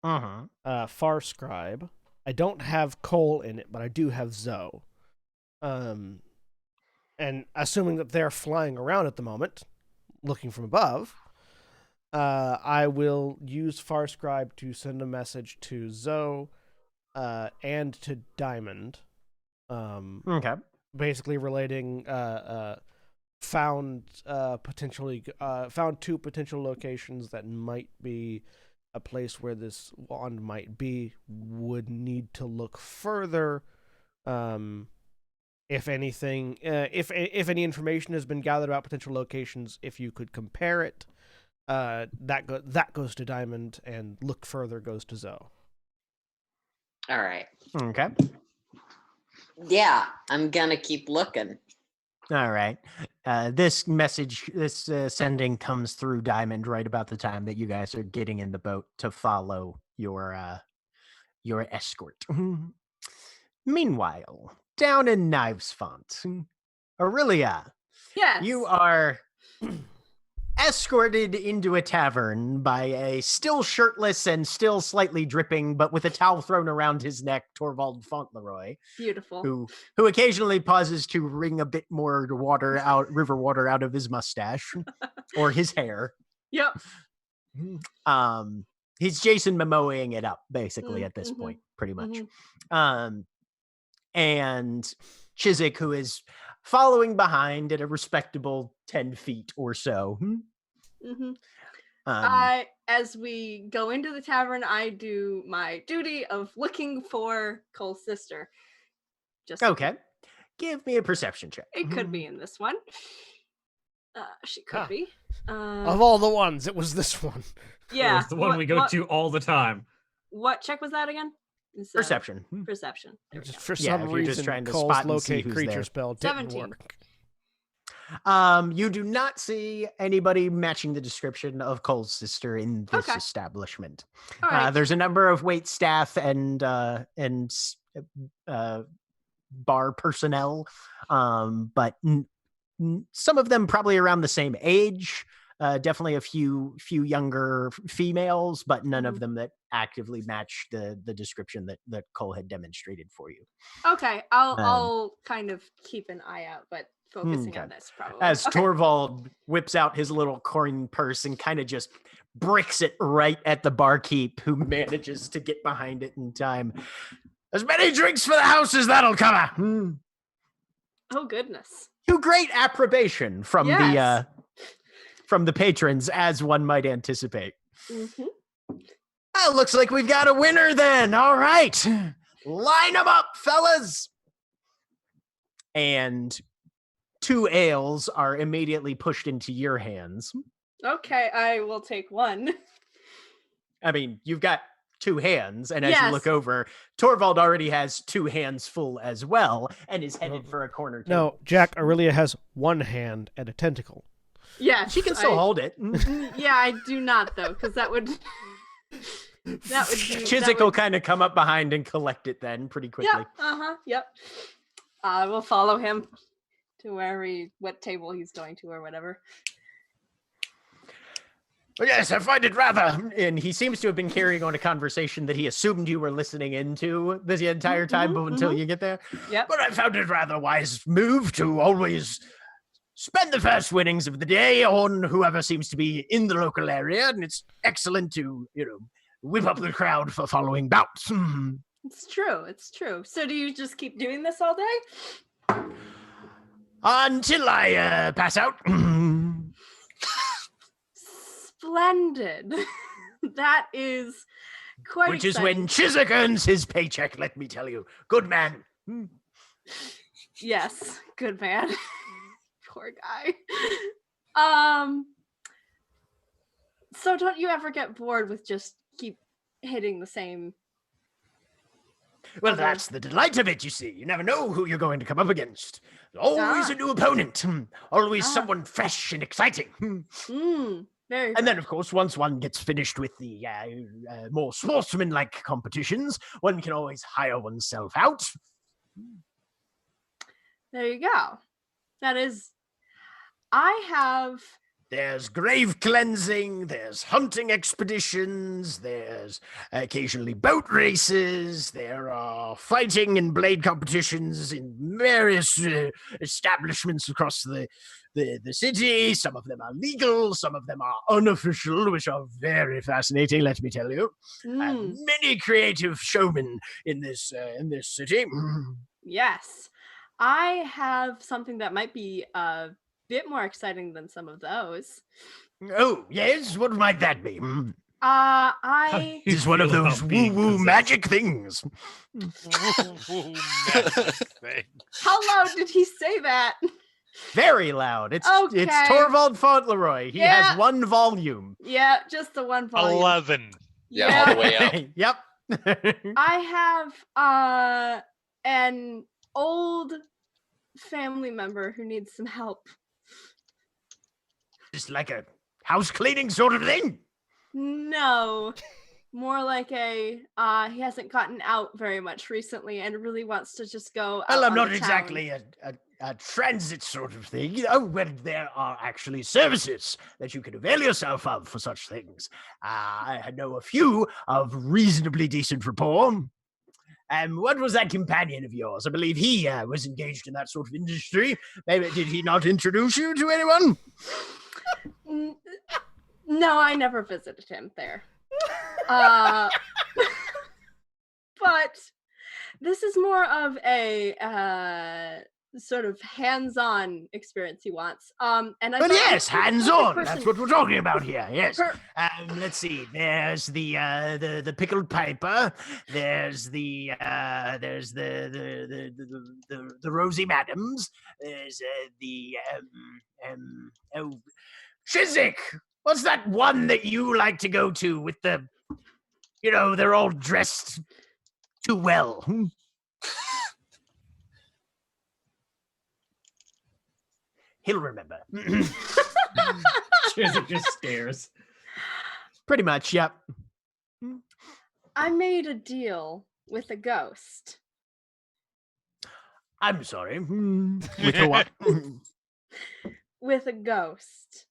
Far Scribe. I don't have Cole in it, but I do have Zoe. And assuming that they're flying around at the moment, looking from above, I will use Far Scribe to send a message to Zoe and to Diamond. Okay. Basically relating found 2 potential locations that might be a place where this wand might be. Would need to look further. If anything, if any information has been gathered about potential locations, if you could compare it, that goes to Diamond, and look further goes to Zoe. All right. Okay. Yeah, I'm gonna keep looking. All right. This message, this sending comes through Diamond right about the time that you guys are getting in the boat to follow your escort. Meanwhile, down in Knives Font, Aurelia, Yes. you are escorted into a tavern by a still shirtless and still slightly dripping, but with a towel thrown around his neck, Torvald Fauntleroy. Beautiful. Who occasionally pauses to wring a bit more river water out of his mustache or his hair. Yep. He's Jason Momoing it up basically at this point, pretty much. And Chiswick, who is following behind at a respectable 10 feet or so. As we go into the tavern, I do my duty of looking for Cole's sister. Okay. Give me a perception check. It could be in this one. She could be. Of all the ones, it was this one. Yeah. It's the one we go to all the time. What check was that again? Perception. Perception. Just for some reason, trying to Cole's spot and see locate who's creature there. spell didn't 17. work. You do not see anybody matching the description of Cole's sister in this establishment. All right. There's a number of wait staff and bar personnel, but some of them probably around the same age. Definitely a few younger females, but none of them that actively match the description that Cole had demonstrated for you. Okay, I'll kind of keep an eye out, but focusing on this probably. As Torvald whips out his little coin purse and kind of just bricks it right at the barkeep, who manages to get behind it in time. As many drinks for the house as that'll cover. Oh goodness! To great approbation from the patrons, as one might anticipate. Well, looks like we've got a winner then. All right, line them up, fellas. And 2 ales are immediately pushed into your hands. Okay, I will take one. I mean, you've got 2 hands, and as you look over, Torvald already has 2 hands full as well, and is headed for a corner table. No, Jack, Aurelia has 1 hand and a tentacle. Yeah, she can still hold it. Yeah, I do not though, because that would That would be Chiswick will kind of come up behind and collect it then pretty quickly. Yep. Yep. We'll follow him to what table he's going to or whatever. Well, yes, I find it rather, and he seems to have been carrying on a conversation that he assumed you were listening into the entire time until you get there. Yep. But I found it rather wise move to always spend the first winnings of the day on whoever seems to be in the local area, and it's excellent to, whip up the crowd for following bouts. It's true. So do you just keep doing this all day? Until I pass out. Splendid. That is quite Which is exciting. when Chiswick earns his paycheck, let me tell you. Good man. Yes, good man. Poor guy. So don't you ever get bored with just keep hitting the same? Well, that's the delight of it, you see. You never know who you're going to come up against. There's always a new opponent. Always someone fresh and exciting. Very. And then, of course, once one gets finished with the more sportsman-like competitions, one can always hire oneself out. There you go. That is. I have. There's grave cleansing, there's hunting expeditions, there's occasionally boat races, there are fighting and blade competitions in various establishments across the city. Some of them are legal, some of them are unofficial, which are very fascinating, let me tell you. And many creative showmen in this city. Yes. I have something that might be bit more exciting than some of those. Oh, yes? What might that be? It's one of those woo-woo magic things. How loud did he say that? Very loud. It's Okay. Torvald Fauntleroy. He has one volume. Yeah, just the one volume. 11. Yeah, all the way up. Yep. I have an old family member who needs some help. Just like a house cleaning sort of thing. No, more like he hasn't gotten out very much recently and really wants to just go out Well, I'm on not the town. exactly a transit sort of thing. Where there are actually services that you can avail yourself of for such things. I know a few of reasonably decent rapport. What was that companion of yours? I believe he was engaged in that sort of industry. Maybe did he not introduce you to anyone? No, I never visited him there. But this is more of a sort of hands-on experience he wants. And I Well, thought yes, the hands-on. person- That's what we're talking about here. Yes. Per- Let's see. There's the pickled piper. There's the rosy madams. There's Chiswick. What's that one that you like to go to with the, they're all dressed too well? He'll remember. Chiswick just stares. Pretty much, yep. I made a deal with a ghost. I'm sorry. With the what? With a ghost.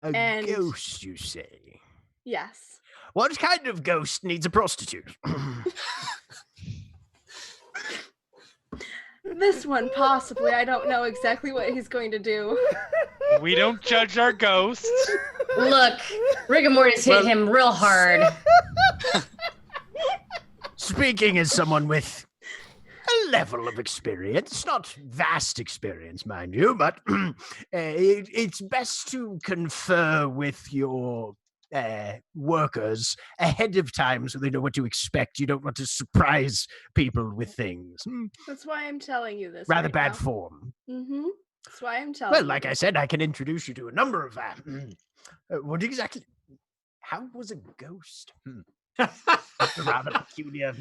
A ghost, you say? Yes. What kind of ghost needs a prostitute? This one, possibly. I don't know exactly what he's going to do. We don't judge our ghosts. Look, rigor mortis hit him real hard. Speaking as someone with a level of experience, not vast experience, mind you, but it's best to confer with your workers ahead of time so they know what to expect. You don't want to surprise people with things. That's why I'm telling you this. Rather right bad now. form. Mm-hmm. That's why I'm telling Well, you. like I said, I can introduce you to a number of what exactly? How was a ghost? Rather peculiar.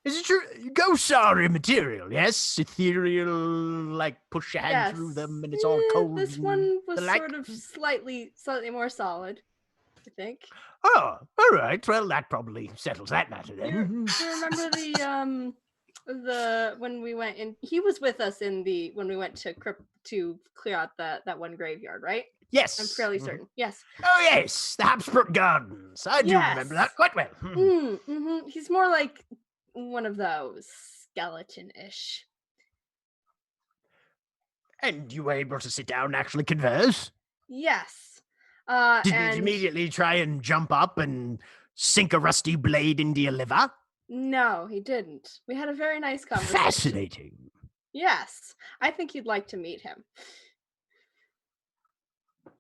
Is it true? Ghosts are immaterial, yes? Ethereal, like push your hand through them and it's all cold. This and one was the like? sort of slightly more solid. I think. Oh, all right. Well, that probably settles that matter Do then. you remember the when we went in? He was with us in the when we went to to clear out that one graveyard, right? Yes. I'm fairly certain. Yes. Oh, yes. The Habsburg Gardens. I do remember that Yes. quite well. He's more like one of those skeleton-ish. And you were able to sit down and actually converse? Yes. Did and you immediately try and jump up and sink a rusty blade into your liver? No, he didn't. We had a very nice conversation. Fascinating. Yes. I think you'd like to meet him.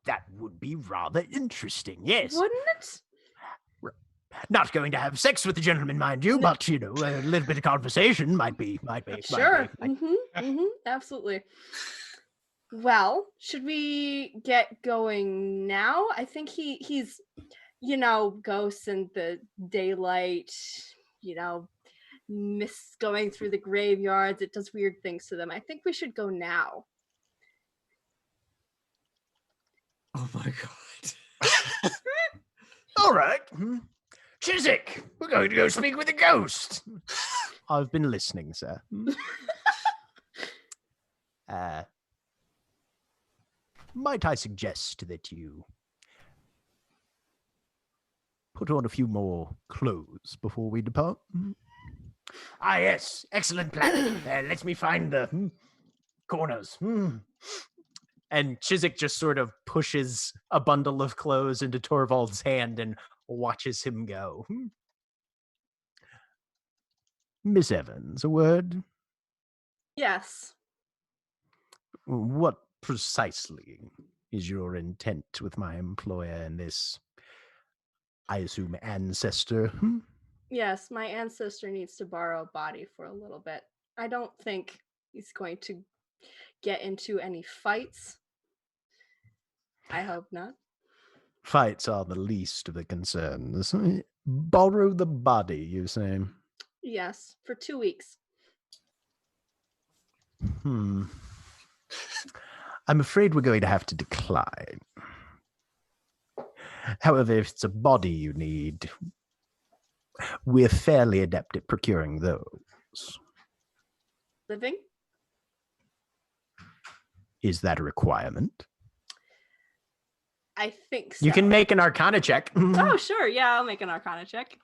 That would be rather interesting, yes. Wouldn't it? Not going to have sex with the gentleman, mind you, but, a little bit of conversation might be. Sure. Absolutely. Well, should we get going now? I think he's, ghosts in the daylight, mist going through the graveyards. It does weird things to them. I think we should go now. Oh my god. All right. Chiswick, we're going to go speak with the ghost. I've been listening, sir. Might I suggest that you put on a few more clothes before we depart? Ah, yes. Excellent plan. Let me find the corners. And Chiswick just sort of pushes a bundle of clothes into Torvald's hand and watches him go. Miss Evans, a word? Yes. What precisely is your intent with my employer and this, I assume, ancestor? Yes, my ancestor needs to borrow a body for a little bit. I don't think he's going to get into any fights. I hope not. Fights are the least of the concerns. Borrow the body, you say? Yes, for 2 weeks. I'm afraid we're going to have to decline. However, if it's a body you need, we're fairly adept at procuring those. Living? Is that a requirement? I think so. You can make an Arcana check. Oh, sure. Yeah, I'll make an Arcana check.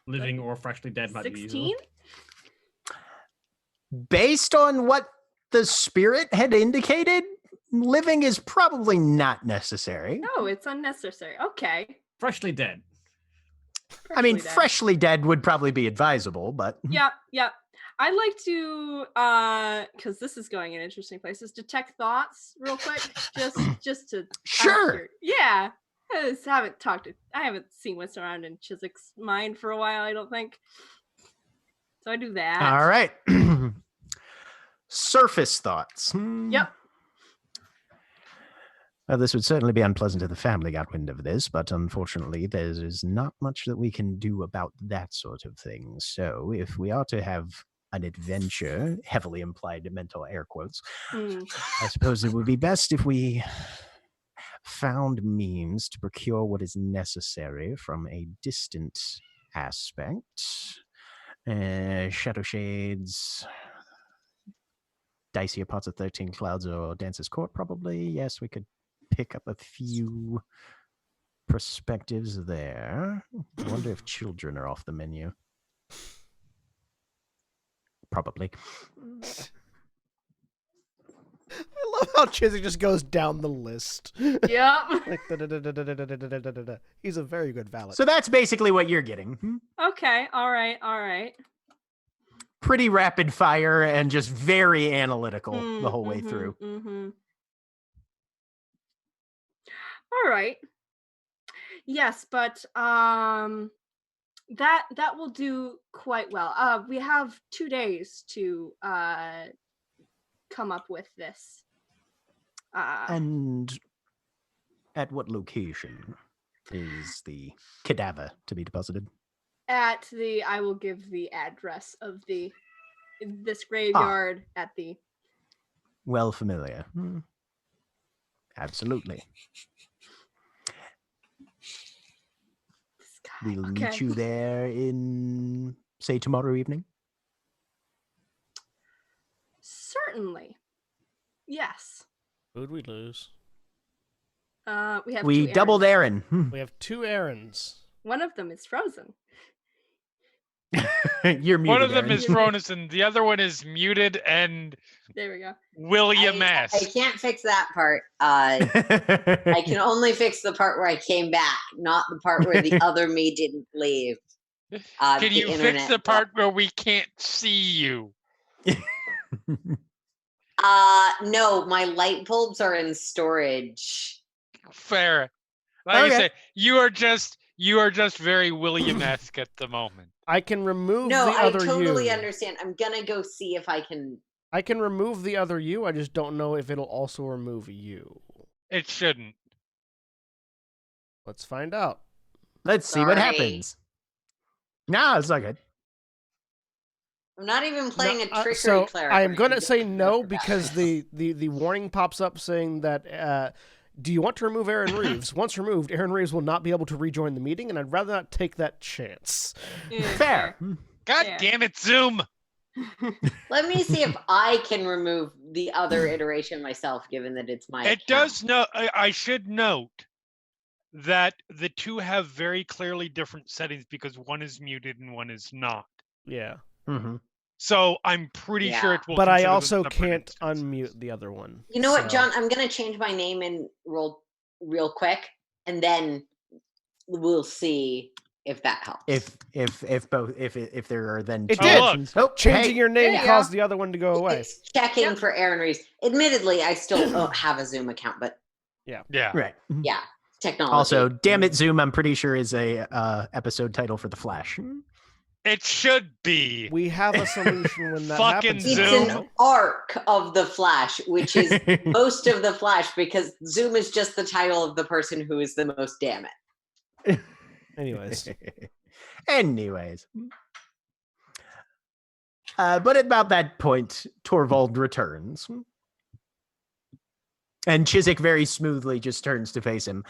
Living or freshly dead might be 16? useful. Based on what the spirit had indicated, living is probably not necessary. No, it's unnecessary. Okay. Freshly dead. Freshly dead. Freshly dead would probably be advisable, but... Yep. I'd like to, because this is going in interesting places, detect thoughts real quick, just to. Sure. Yeah. I haven't seen what's around in Chiswick's mind for a while, I don't think. So I do that. All right. Surface thoughts. Yep. Well, this would certainly be unpleasant if the family got wind of this, but unfortunately, there is not much that we can do about that sort of thing. So, if we are to have an adventure, heavily implied in mental air quotes, I suppose it would be best if we found means to procure what is necessary from a distant aspect. Shadow Shades, Dicier Parts of 13 Clouds, or Dance's Court, probably. Yes, we could pick up a few perspectives there. I wonder if children are off the menu. Probably. I love how Chiswick just goes down the list. Yep. Like, da-da-da-da-da-da-da-da-da. He's a very good valet. So that's basically what you're getting. Okay. All right. Pretty rapid fire and just very analytical the whole way through. All right. Yes, but that will do quite well. We have 2 days to come up with this. And at what location is the cadaver to be deposited? I will give the address of this graveyard at the. Well familiar. Absolutely. We'll meet Okay. you there in, say, tomorrow evening. Certainly. Yes. Who'd we lose? We have We two doubled errands. Aaron. We have 2 errands. One of them is frozen. You're muted. One of them Aaron. is frozen, the other one is muted and There we go. William I S. can't fix that part. I can only fix the part where I came back, not the part where the other me didn't leave. Can the you fix internet the part where we can't see you? No, my light bulbs are in storage. Fair. Like I Okay. say, you are just very William-esque at the moment. I can remove No, the I other totally you. understand. I'm gonna go see if I can. I can remove the other you. I just don't know if it'll also remove you. It shouldn't. Let's find out. Let's see what Sorry. happens. No, it's not good. I'm not even playing a trickery so cleric. I am or going to anything. say Don't no forget because this. the warning pops up saying that do you want to remove Aaron Reeves? Once removed, Aaron Reeves will not be able to rejoin the meeting, and I'd rather not take that chance. Yeah, Fair. God Yeah. damn it, Zoom! Let me see if I can remove the other iteration myself, given that it's my. It account. does no. I should note that the two have very clearly different settings because one is muted and one is not. Yeah. Mm-hmm. So I'm pretty sure it will. But I consider them also separate can't instances. unmute the other one. You know what, so- John? I'm gonna change my name and roll real quick, and then we'll see if that helps. If there are then It two did. options. Oh, Changing hey. your name There you caused go. the other one to go away. It's checking Yep. for Aaron Reeves. Admittedly, I still don't have a Zoom account, but Yeah. Right. yeah, technology. Also, damn it, Zoom! I'm pretty sure is a episode title for The Flash. It should be. We have a solution when that Fucking happens. it's Zoom. an arc of the Flash, which is most of the Flash, because Zoom is just the title of the person who is the most damn it. Anyways. Anyways. But at about that point, Torvald returns. And Chiswick very smoothly just turns to face him.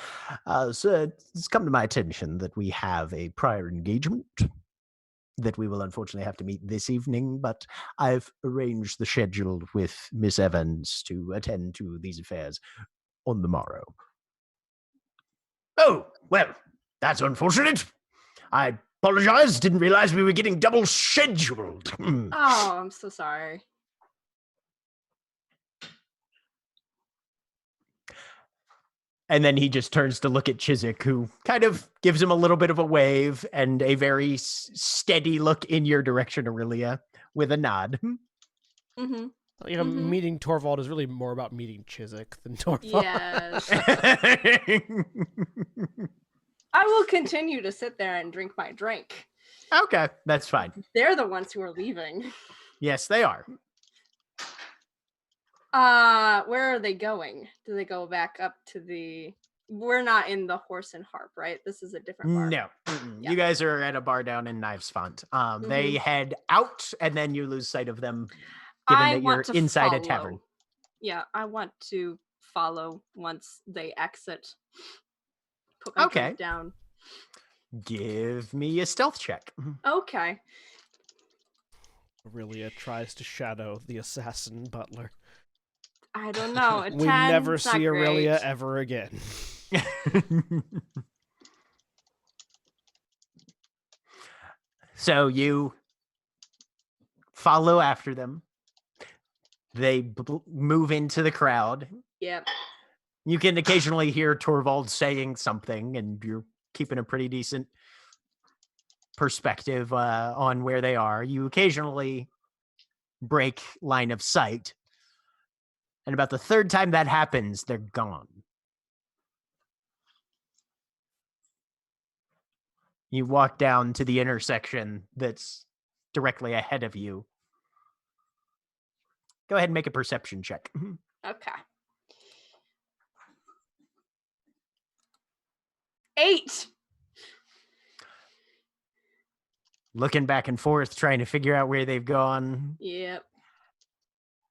So it's come to my attention that we have a prior engagement that we will unfortunately have to meet this evening, but I've arranged the schedule with Miss Evans to attend to these affairs on the morrow. Oh, well, that's unfortunate. I apologize. Didn't realize we were getting double scheduled. Oh, I'm so sorry. And then he just turns to look at Chiswick, who kind of gives him a little bit of a wave and a very steady look in your direction, Aurelia, with a nod. Mm-hmm. You know, Mhm. meeting Torvald is really more about meeting Chiswick than Torvald. Yes. I will continue to sit there and drink my drink. Okay, that's fine. They're the ones who are leaving. Yes, they are. Where are they going? Do they go back up to the? We're not in the Horse and Harp, right? This is a different bar. No. Yeah. You guys are at a bar down in Knives Font. They head out, and then you lose sight of them, given I that want you're to inside a follow. tavern. Yeah, I want to follow once they exit. Put my Okay. drink down. Give me a stealth check. Okay. Aurelia tries to shadow the assassin butler. I don't know. A We 10, never it's not see Aurelia great. ever again. So you follow after them. They move into the crowd. Yep. You can occasionally hear Torvald saying something, and you're keeping a pretty decent perspective on where they are. You occasionally break line of sight. And about the third time that happens, they're gone. You walk down to the intersection that's directly ahead of you. Go ahead and make a perception check. Okay. 8. Looking back and forth, trying to figure out where they've gone. Yep.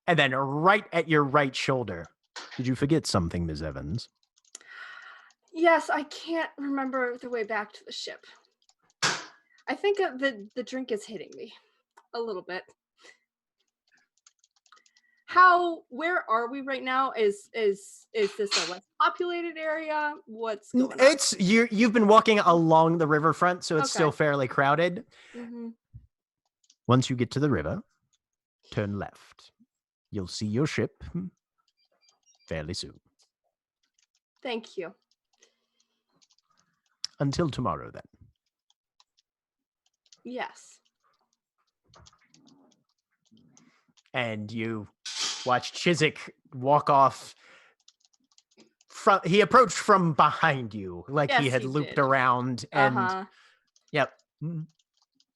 And then right at your right shoulder. Did you forget something, Ms. Evans? Yes, I can't remember the way back to the ship. I think the drink is hitting me a little bit. Where are we right now? Is this a less populated area? What's going on? It's you've been walking along the riverfront, so it's still Okay. fairly crowded. Mm-hmm. Once you get to the river, turn left. You'll see your ship fairly soon. Thank you. Until tomorrow, then. Yes. And you watch Chiswick walk off. He approached from behind you, like he Yes, had he looped did. around, and Uh-huh. yep.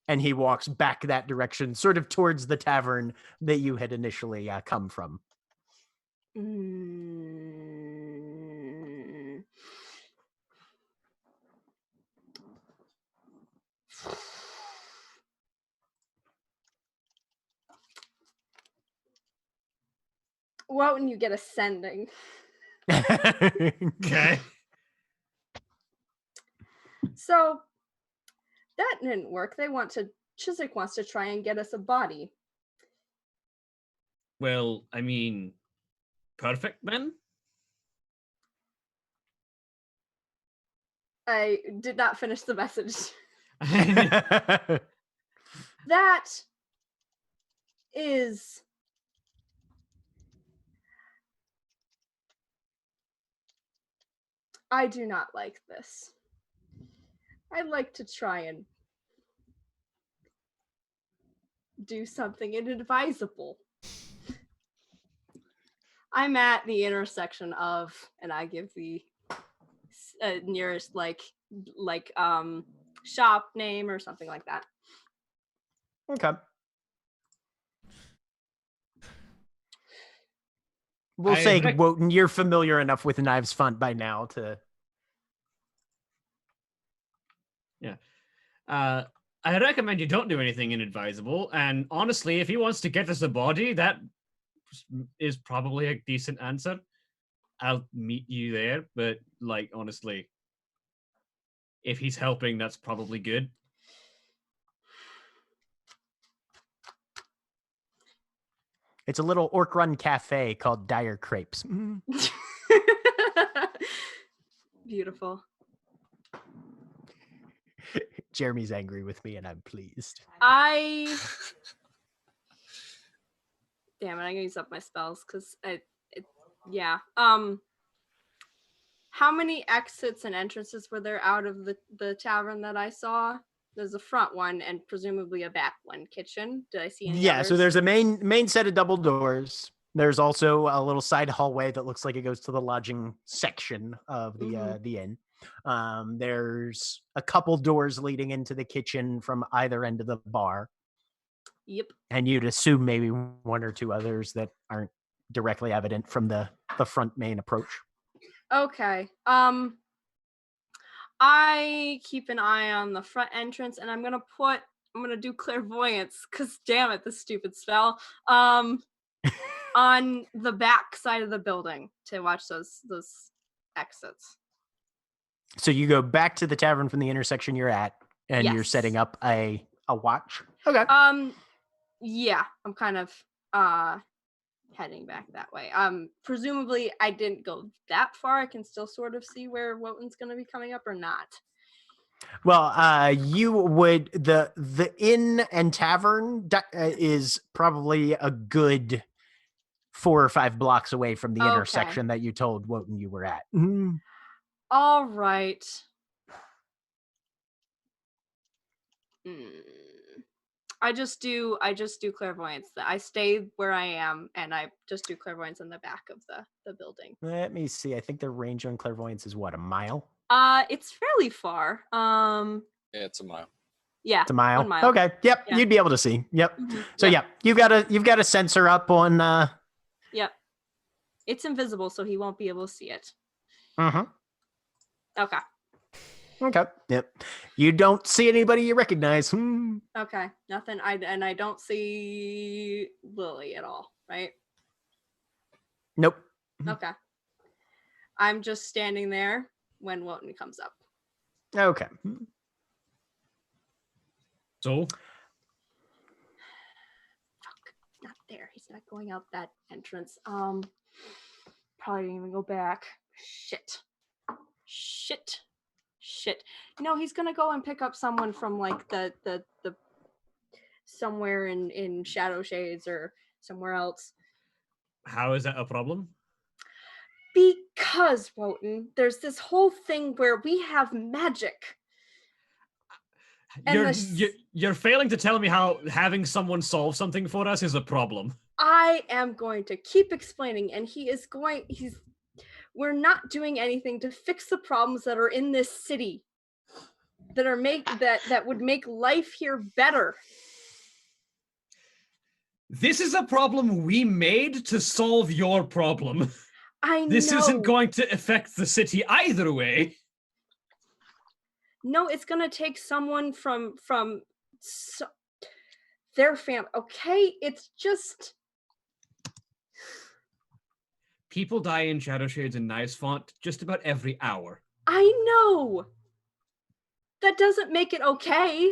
And he walks back that direction, sort of towards the tavern that you had initially come from. Mm. What when you get ascending? Okay. So that didn't work. Chiswick wants to try and get us a body. Well, I mean, perfect then. I did not finish the message. That is I do not like this. I'd like to try and do something inadvisable. I'm at the intersection of, and I give the nearest shop name or something like that. Okay. We'll say, Wotan, you're familiar enough with Knives Font by now to... Yeah. I recommend you don't do anything inadvisable. And honestly, if he wants to get us a body, that is probably a decent answer. I'll meet you there. But, like, honestly, if he's helping, that's probably good. It's a little orc-run cafe called Dire Crepes. Beautiful. Jeremy's angry with me, and I'm pleased. Damn it, I'm gonna use up my spells because yeah. How many exits and entrances were there out of the tavern that I saw? There's a front one and presumably a back one. Kitchen. Did I see any others? So there's a main set of double doors. There's also a little side hallway that looks like it goes to the lodging section of the inn. There's a couple doors leading into the kitchen from either end of the bar. Yep. And you'd assume maybe one or two others that aren't directly evident from the front main approach. Okay. I keep an eye on the front entrance, and I'm gonna do clairvoyance, cause damn it, this stupid spell. On the back side of the building to watch those exits. So you go back to the tavern from the intersection you're at, and you're setting up a watch. Okay. Yeah, I'm kind of heading back that way. Presumably I didn't go that far. I can still sort of see where Wotan's gonna be coming up or not. Well, you would the inn and tavern is probably a good 4 or 5 blocks away from the intersection that you told Wotan you were at. Mm-hmm. All right. I just do clairvoyance. I stay where I am, and I just do clairvoyance in the back of the building. Let me see. I think the range on clairvoyance is what, a mile? It's fairly far. Yeah, it's a mile. Yeah, it's a mile. 1 mile. Okay. Yep. Yeah. You'd be able to see. Yep. Mm-hmm. So yeah, you've got a sensor up on. Yep. It's invisible, so he won't be able to see it. Mm-hmm. Okay. Okay. Yep. You don't see anybody you recognize. Okay. Nothing. I don't see Lily at all, right? Nope. Okay. I'm just standing there when Wotan comes up. Okay. So, Not there. He's not going out that entrance. Probably didn't even go back. Shit. No, he's gonna go and pick up someone from like the somewhere in Shadow Shades or somewhere else. how is that a problem? Because, Wotan, there's this whole thing where we have magic. And You're failing to tell me how having someone solve something for us is a problem. I am going to keep explaining, and we're not doing anything to fix the problems that are in this city that would make life here better. This is a problem we made to solve your problem. I know. This isn't going to affect the city either way. No, it's gonna take someone from their family. Okay, it's just People die in Shadow Shades and Knives Font just about every hour. I know. That doesn't make it okay.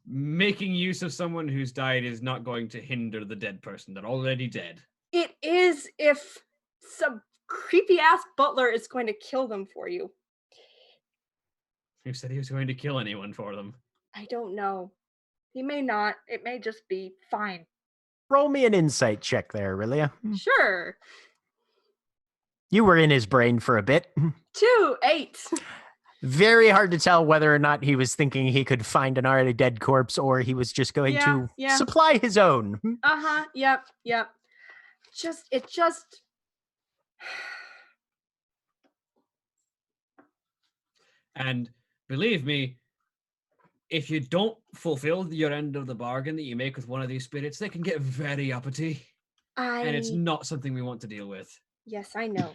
Making use of someone who's died is not going to hinder the dead person. They're already dead. It is if some creepy ass butler is going to kill them for you. Who said he was going to kill anyone for them? I don't know. He may not. It may just be fine. Roll me an insight check there, Aurelia. Sure. You were in his brain for a bit. 2, 8. Very hard to tell whether or not he was thinking he could find an already dead corpse or he was just going to supply his own. Uh-huh. Yep. It just And believe me, if you don't fulfill your end of the bargain that you make with one of these spirits, they can get very uppity. And it's not something we want to deal with. Yes, I know.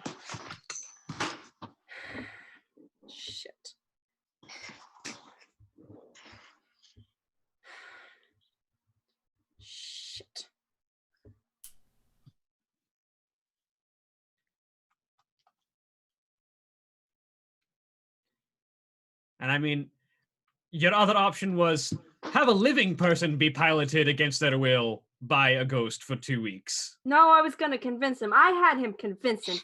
Shit. And I mean, your other option was have a living person be piloted against their will by a ghost for 2 weeks. No, I was going to convince him. I had him convince him.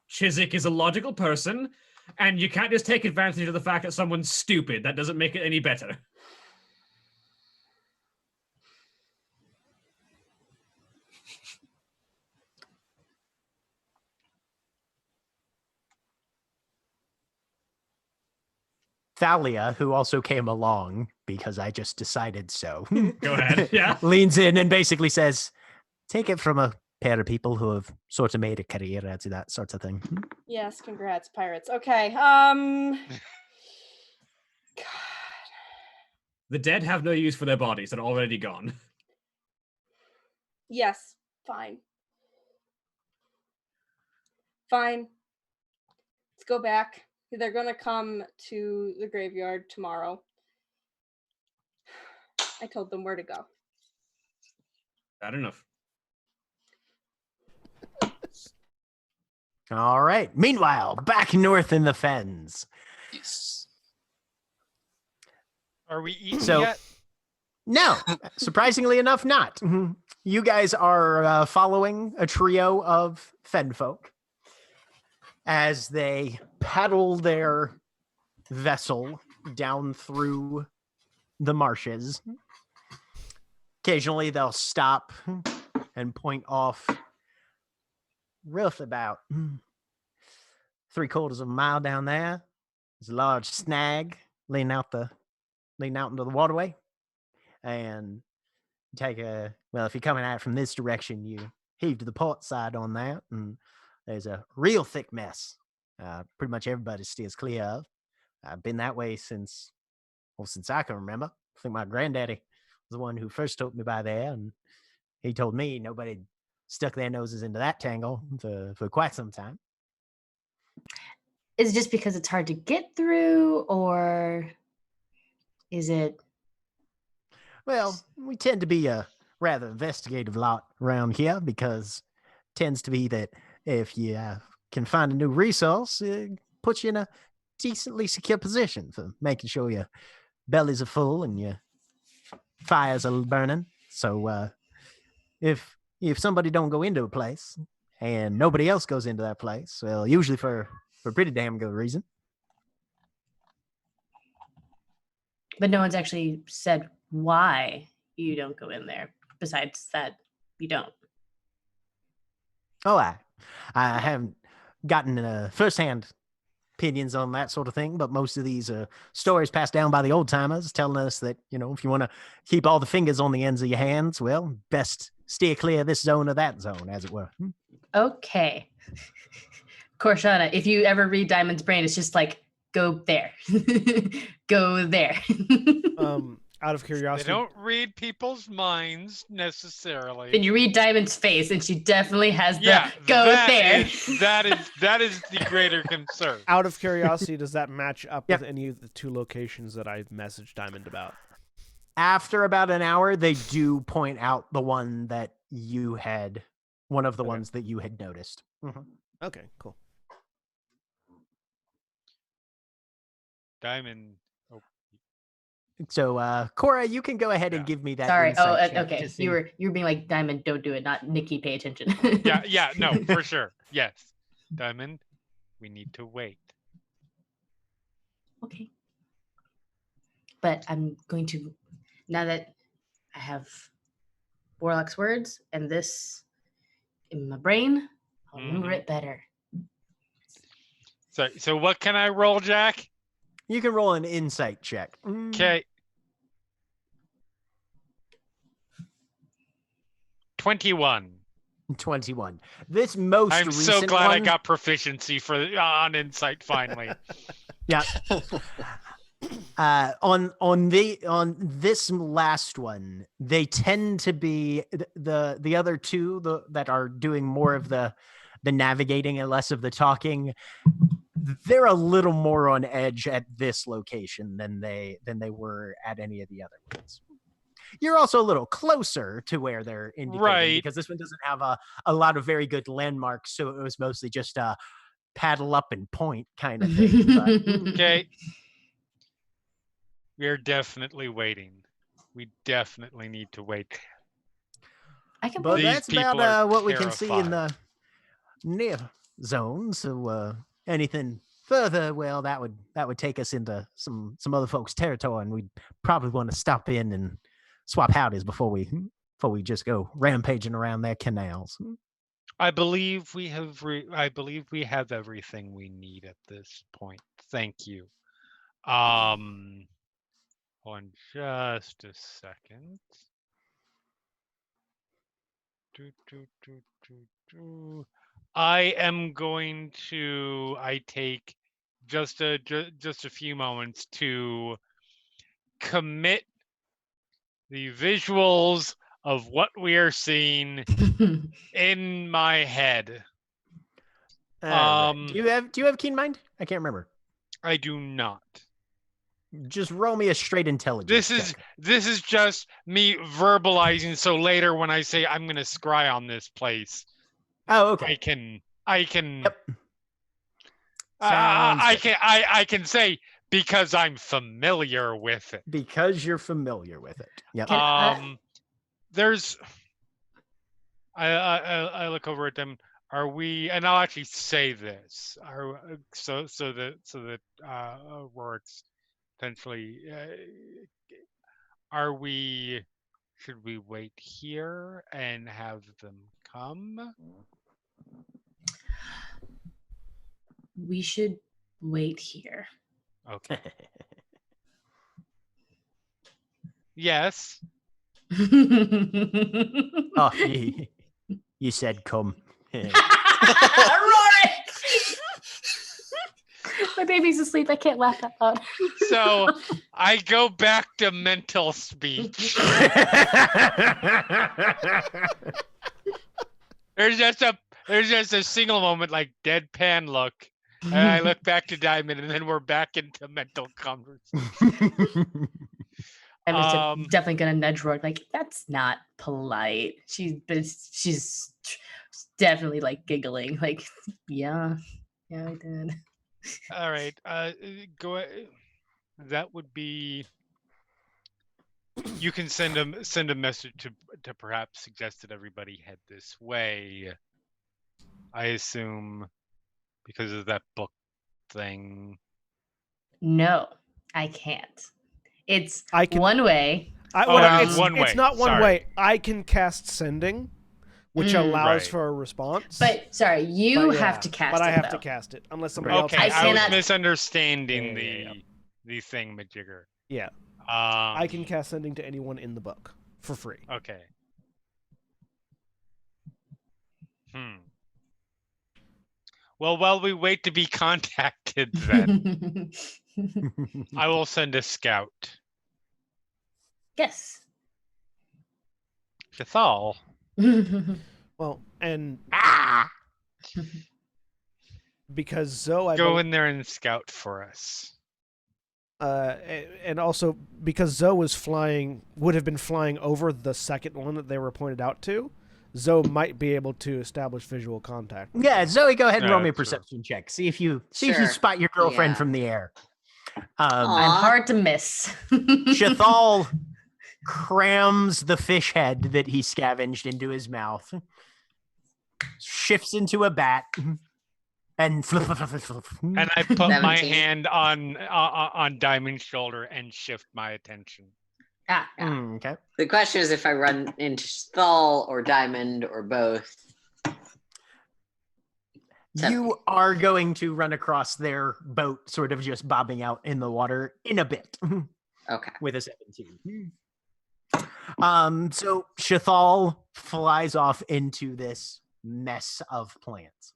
Chiswick is a logical person, and you can't just take advantage of the fact that someone's stupid. That doesn't make it any better. Thalia, who also came along because I just decided so. Go ahead. Yeah. Leans in and basically says, take it from a pair of people who have sort of made a career out of that sort of thing. Yes, congrats, pirates. Okay. God. The dead have no use for their bodies. They're already gone. Yes, fine. Fine. Let's go back. They're going to come to the graveyard tomorrow. I told them where to go. Bad enough. All right. Meanwhile, back north in the fens. Yes. Are we eating So- yet? No, surprisingly enough, not. You guys are following a trio of fen folk as they paddle their vessel down through the marshes. Occasionally, they'll stop and point off roughly about 3/4 of a mile down there. There's a large snag leaning out into the waterway. And take if you're coming out from this direction, you heave to the port side on that, and there's a real thick mess. Pretty much everybody steers clear of. I've been that way since I can remember. I think my granddaddy was the one who first took me by there, and he told me nobody stuck their noses into that tangle for quite some time. Is it just because it's hard to get through, or is it? Well, we tend to be a rather investigative lot around here because it tends to be that if you can find a new resource, it puts you in a decently secure position for making sure your bellies are full and your fires are burning. So if somebody don't go into a place and nobody else goes into that place, well, usually for pretty damn good reason. But no one's actually said why you don't go in there, besides that you don't. Oh, I haven't gotten firsthand opinions on that sort of thing, but most of these stories passed down by the old timers telling us that, if you want to keep all the fingers on the ends of your hands, well, best steer clear of this zone or that zone, as it were. Okay. Korshana, if you ever read Diamond's brain, it's just like, go there. Go there. Out of They curiosity, don't read people's minds necessarily. Then you read Diamond's face, and she definitely has the Yeah, go that there. that is the greater concern. out of curiosity, does that match up Yep. with any of the 2 locations that I messaged Diamond about? After about an hour, they do point out the one that you had, one of the ones that you had noticed. Mhm. Okay, cool. Diamond. Oh, So, Cora, you can go ahead and Yeah. give me that. Sorry. Oh, insight check okay. to see- You were being like, Diamond, don't do it. Not Nikki, pay attention. yeah, no, for sure. Yes. Diamond, we need to wait. Okay. But I'm going to, now that I have Warlock's words and this in my brain, I'll remember Mhm. it better. So what can I roll, Jack? You can roll an insight check. Okay. 21. 21. This most I'm recent so glad I one- got proficiency on insight finally. Yeah. On this last one, they tend to be the other two that are doing more of the navigating and less of the talking. They're a little more on edge at this location than they were at any of the other ones. You're also a little closer to where they're indicating, Right. because this one doesn't have a lot of very good landmarks, so it was mostly just a paddle up and point kind of thing. But Okay. We're definitely waiting. We definitely need to wait. I can But play. These that's people about are what we can see in terrified. the near zone. So anything further, well, that would take us into some other folks' territory, and we'd probably want to stop in and swap howdies before we just go rampaging around their canals. I believe we have everything we need at this point. Thank you. On just a second. I am going to take just a few moments to commit the visuals of what we are seeing in my head. All right. Um, Do you have keen mind? I can't remember. I do not. Just roll me a straight intelligence. This is just me verbalizing, so later when I say I'm gonna scry on this place, Oh, okay. I can Yep. I can say because I'm familiar with it. Because you're familiar with it. Yep. There's I look over at them. Are we? And I'll actually say this. So that Rourke's potentially. Are we? Should we wait here and have them come? We should wait here. Okay. Yes. Oh, you said come. Rory! My baby's asleep. I can't laugh that loud. So I go back to mental speech. There's just a single moment, like deadpan look, and I look back to Diamond, and then we're back into mental conversation. I was definitely gonna nudge Rory, like, that's not polite. She's definitely like giggling, like, yeah, I did. All right. Go. That would be. You can send a message to perhaps suggest that everybody head this way. I assume because of that book thing. No, I can't. It's I can- one way. One way. It's not one Sorry. way. I can cast sending, which allows Right. for a response. But sorry, you But have yeah, to cast but it. I have though. to cast it unless somebody else. Okay, I I was cannot- misunderstanding Yeah. the thingamajigger. Yeah, Um, I can cast sending to anyone in the book for free. Okay. Well, while we wait to be contacted, then I will send a scout. Yes. Cathal. Well, and because Zoe, Go in there and scout for us. and also because Zoe would have been flying over the second one that they were pointed out to. Zoe might be able to establish visual contact. Yeah, Zoe, go ahead and roll me a True. perception check. See if you Sure. spot your girlfriend Yeah. from the air. I'm Aw. hard to miss. Shathal crams the fish head that he scavenged into his mouth, shifts into a bat, and And I put my 17. hand on Diamond's shoulder and shift my attention. Ah, Okay. The question is if I run into Thal or Diamond or both. You are going to run across their boat, sort of just bobbing out in the water in a bit Okay. with a 17. So Shathal flies off into this mess of plants.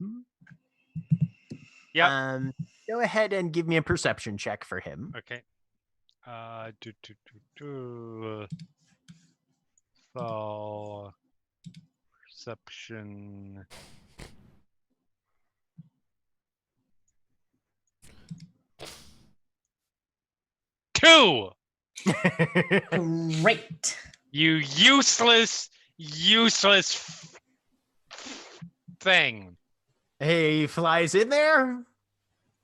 Yep. Go ahead and give me a perception check for him. Okay. So perception. Two. great. You useless thing. He flies in there,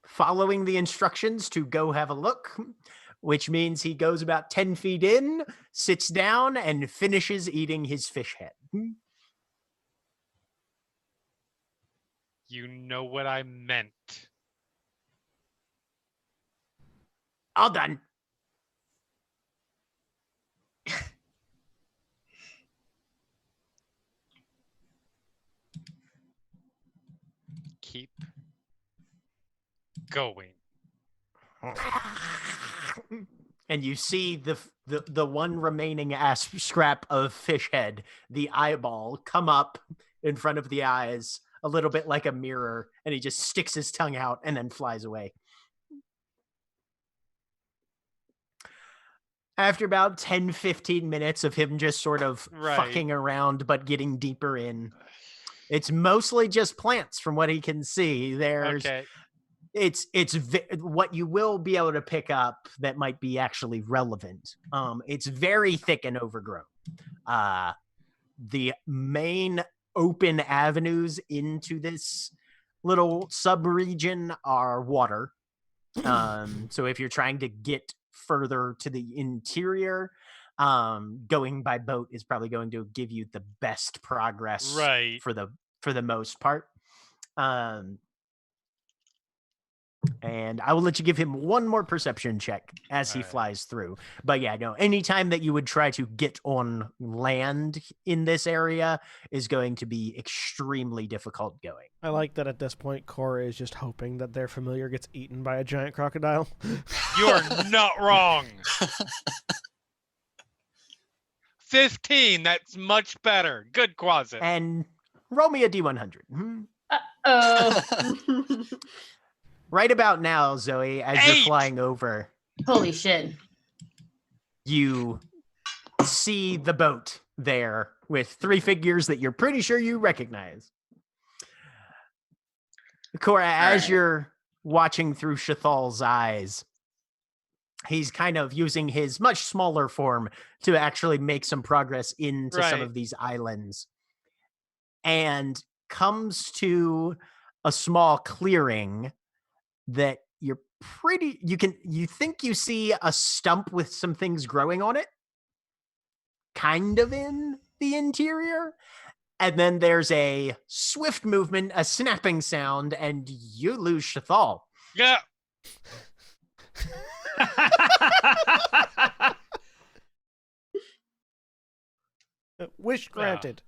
following the instructions to go have a look, which means he goes about 10 feet in, sits down, and finishes eating his fish head. You know what I meant. All done. Keep going. And you see the one remaining ass scrap of fish head, the eyeball, come up in front of the eyes, a little bit like a mirror, and he just sticks his tongue out and then flies away. After about 10, 15 minutes of him just sort of Right. fucking around but getting deeper in, it's mostly just plants from what he can see. There's Okay. what you will be able to pick up that might be actually relevant. It's very thick and overgrown. The main open avenues into this little sub-region are water. So if you're trying to get further to the interior, going by boat is probably going to give you the best progress Right. for the most part. And I will let you give him one more perception check as he Alright. flies through. But yeah, no, anytime that you would try to get on land in this area is going to be extremely difficult going. I like that at this point, Cora is just hoping that their familiar gets eaten by a giant crocodile. You are not wrong. 15. That's much better. Good Quasit. And roll me a D100. Oh, Right about now, Zoe, as you're 8. flying over, holy shit. you see the boat there with 3 figures that you're pretty sure you recognize. Cora, as right. you're watching through Shathal's eyes, he's kind of using his much smaller form to actually make some progress into some Right. of these islands and comes to a small clearing that you think you see a stump with some things growing on it, kind of in the interior. And then there's a swift movement, a snapping sound, and you lose Shathal. Yeah. Wish granted.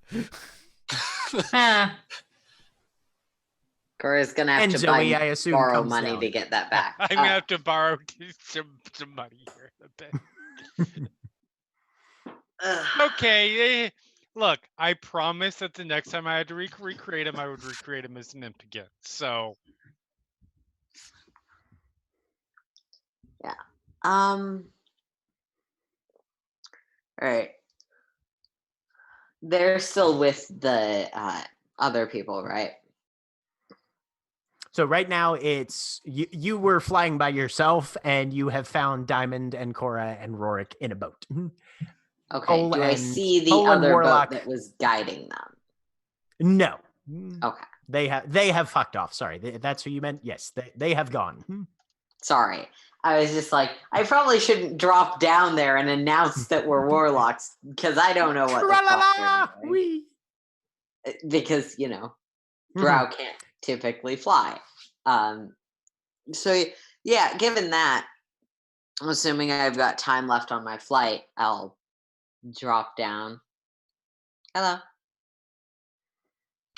Cora's gonna have And to Zoe, I assume, borrow comes money down. to get that back. I'm gonna have to borrow some money here a bit. Okay, look, I promise that the next time I had to recreate him, I would recreate him as an imp again. So Yeah. All right. They're still with the other people, right? So right now it's you were flying by yourself and you have found Diamond and Cora and Rorik in a boat. Okay. Cole Do I and- see the Cole and other Warlock- boat that was guiding them? No. Okay. They have fucked off. Sorry. That's who you meant? Yes, they have gone. Sorry. I was just like, I probably shouldn't drop down there and announce that we're warlocks because I don't know what the fuck they're doing. Because, drow can't typically fly. So yeah, given that, assuming I've got time left on my flight, I'll drop down. Hello.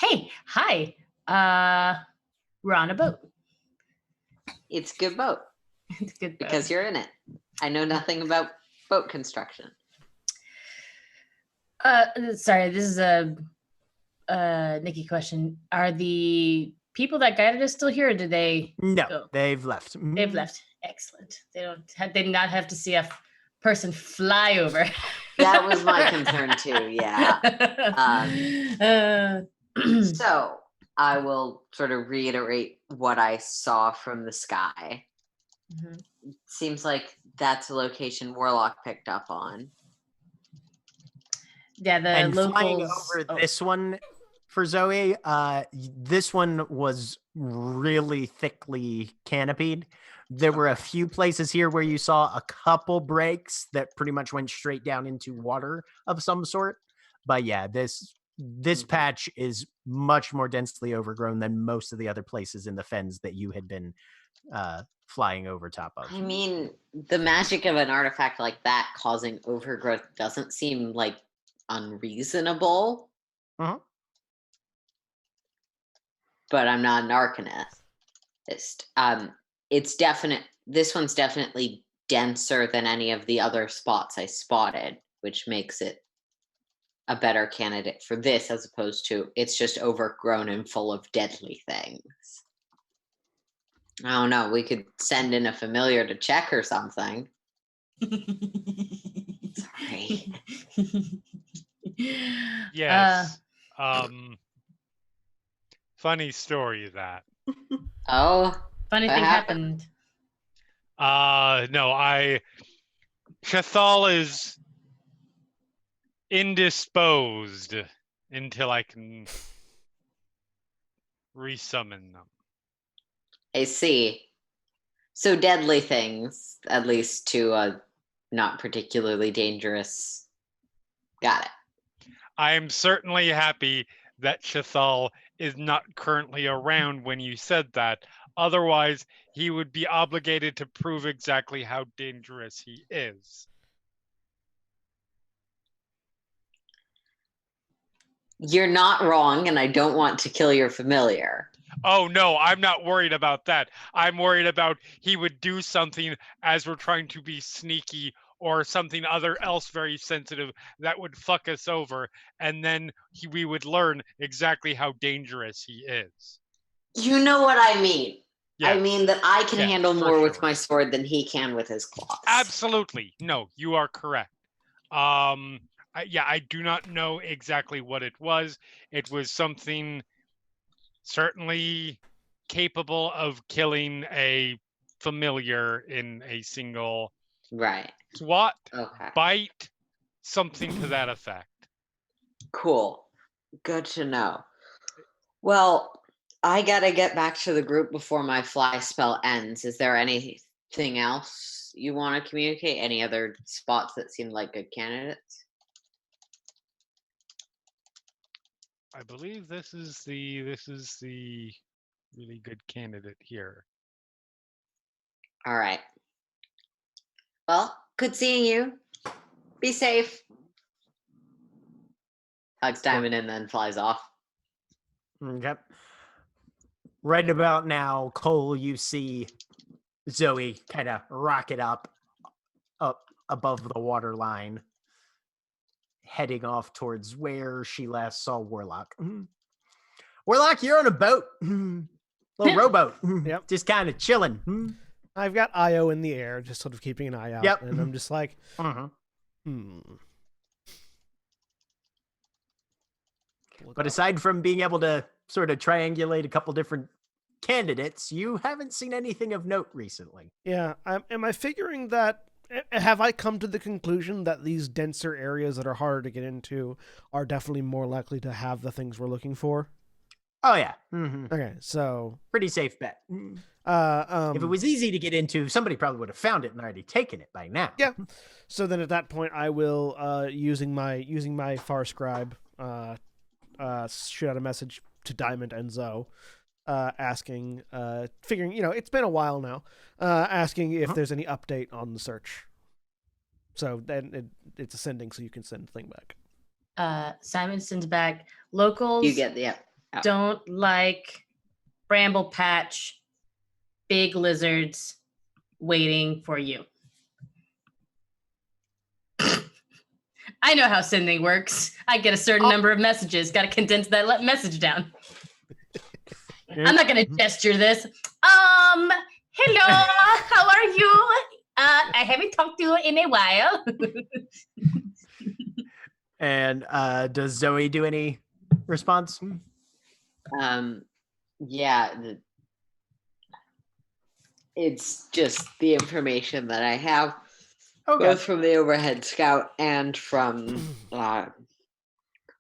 Hey, hi. We're on a boat. It's a good boat It's a good boat. because you're in it. I know nothing about boat construction. Sorry, this is a Nikki question. Are the people that guided us still here, or did they? No, go? they've left. They've left. Excellent. They did not have to see a person fly over. That was my concern too. Yeah. So I will sort of reiterate what I saw from the sky. Mhm. Seems like that's a location Warlock picked up on. Yeah, the And locals. flying over this one for Zoe, this one was really thickly canopied. There were a few places here where you saw a couple breaks that pretty much went straight down into water of some sort. But yeah, this patch is much more densely overgrown than most of the other places in the fens that you had been flying over top of. I mean, the magic of an artifact like that causing overgrowth doesn't seem like unreasonable. Uh-huh. But I'm not an arcanist. It's definite. This one's definitely denser than any of the other spots I spotted, which makes it a better candidate for this as opposed to it's just overgrown and full of deadly things. I don't know. We could send in a familiar to check or something. Sorry. yes. Funny story that. Oh, Funny what thing happened? happened. No, Shathal is indisposed until I can resummon them. I see. So deadly things, at least to a not particularly dangerous. Got it. I am certainly happy that Shathal is not currently around when you said that. Otherwise, he would be obligated to prove exactly how dangerous he is. You're not wrong, and I don't want to kill your familiar. Oh, no, I'm not worried about that. I'm worried about he would do something as we're trying to be sneaky or something else very sensitive that would fuck us over. And then we would learn exactly how dangerous he is. You know what I mean. Yes. I mean that I can Yes, handle for more with sure. my sword than he can with his claws. Absolutely. No, you are correct. I do not know exactly what it was. It was something certainly capable of killing a familiar in a single Right. swat, Okay. bite, something to that effect. Cool. Good to know. Well, I gotta get back to the group before my fly spell ends. Is there anything else you want to communicate? Any other spots that seem like good candidates? I believe this is the really good candidate here. All right. Well, good seeing you. Be safe. Hugs Diamond and then flies off. Okay. Right about now, Cole, you see Zoe kind of rocket up above the water line, heading off towards where she last saw Warlock. Warlock, you're on a boat. Little rowboat. Yep. Just kind of chilling. I've got Io in the air, just sort of keeping an eye out. Yep. And I'm just like, But aside from being able to sort of triangulate a couple different candidates, you haven't seen anything of note recently. Yeah. Am I figuring that? Have I come to the conclusion that these denser areas that are harder to get into are definitely more likely to have the things we're looking for? Oh, yeah. Okay, so Pretty safe bet. If it was easy to get into, somebody probably would have found it and already taken it by now. Yeah. So then at that point, I will, using my Far Scribe, shoot out a message to Diamond and Zoe, asking, figuring, it's been a while now, asking if there's any update on the search. So then it's ascending, so you can send the thing back. Simon sends back, locals You get the don't like bramble patch, big lizards waiting for you. I know how sending works. I get a certain number of messages. Got to condense that message down. I'm not going to gesture this. Hello, how are you? I haven't talked to you in a while. And does Zoe do any response? Yeah. It's just the information that I have, both from the overhead scout and from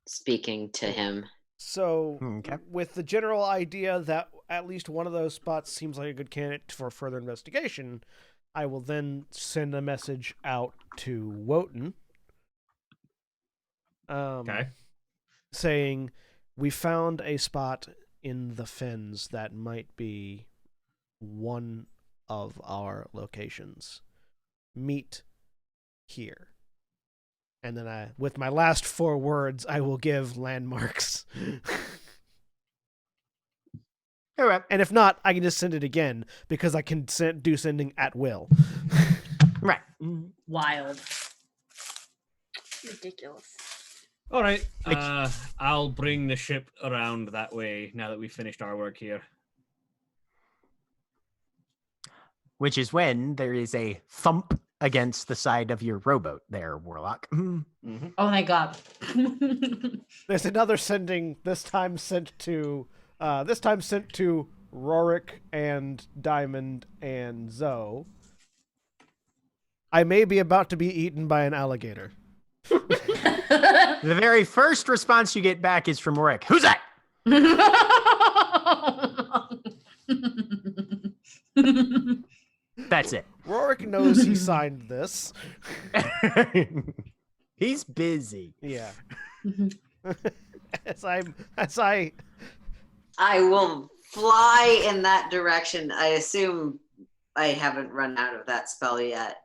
speaking to him. So, with the general idea that at least one of those spots seems like a good candidate for further investigation, I will then send a message out to Wotan, saying, we found a spot in the fens that might be one of our locations. Meet here. And then with my last 4 words, I will give landmarks. All right. And if not, I can just send it again, because I can do sending at will. Right. Wild. Ridiculous. All right. I'll bring the ship around that way now that we've finished our work here. Which is when there is a thump against the side of your rowboat there, Warlock. Oh, thank God. There's another sending, this time sent to Rorik and Diamond and Zoe. I may be about to be eaten by an alligator. The very first response you get back is from Rorik. Who's that? That's it. Rorik knows he signed this. He's busy. Yeah. I will fly in that direction. I assume I haven't run out of that spell yet.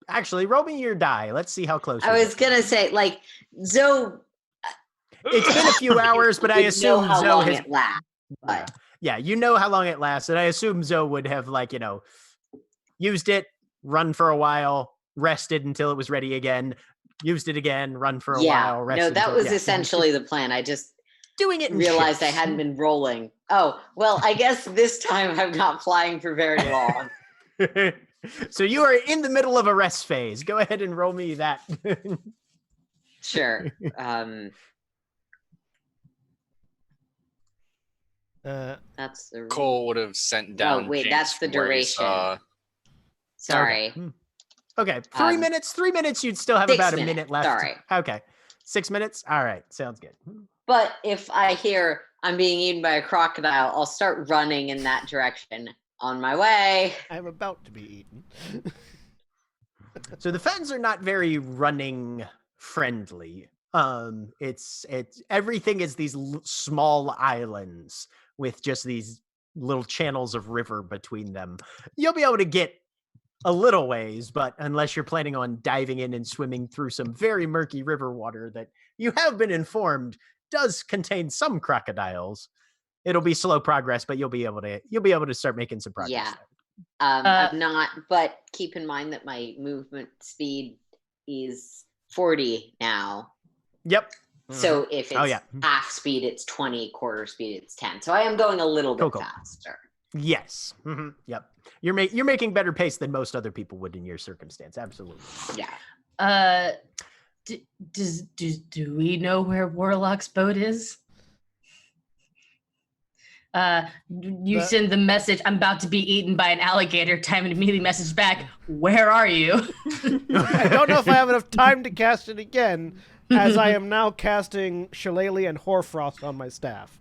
Actually, roll me your die. Let's see how close. I was gonna say, like, Zoe. It's been a few hours, but I assume how Zoe long has. it lasts. But Yeah, you know how long it lasts, and I assume Zoe would have, used it, run for a while, rested until it was ready again, used it again, run for a while, rested. No, that until, was essentially the plan. I just doing it. Realized I hadn't been rolling. Oh, well, I guess this time I'm not flying for very long. So you are in the middle of a rest phase. Go ahead and roll me that. Sure. That's the Cole would have sent down. Oh, wait, James that's the from where he duration. saw- Sorry. Okay, 3 minutes. 3 minutes. You'd still have 6 about a minutes, minute left. sorry. Okay. 6 minutes? All right, sounds good. But if I hear I'm being eaten by a crocodile, I'll start running in that direction. On my way. I'm about to be eaten. So the fens are not very running friendly. It's everything is these small islands with just these little channels of river between them. You'll be able to get a little ways, but unless you're planning on diving in and swimming through some very murky river water that you have been informed does contain some crocodiles, it'll be slow progress, but you'll be able to start making some progress. Yeah. I'm not, but keep in mind that my movement speed is 40 now. Yep. So if it's half speed, it's 20, quarter speed, it's 10. So I am going a little bit faster. Yes. Yep. You're making better pace than most other people would in your circumstance. Absolutely. Yeah. Do we know where Warlock's boat is? You send the message, I'm about to be eaten by an alligator. Time and immediately message back, where are you? I don't know if I have enough time to cast it again, as I am now casting Shillelagh and Hoarfrost on my staff.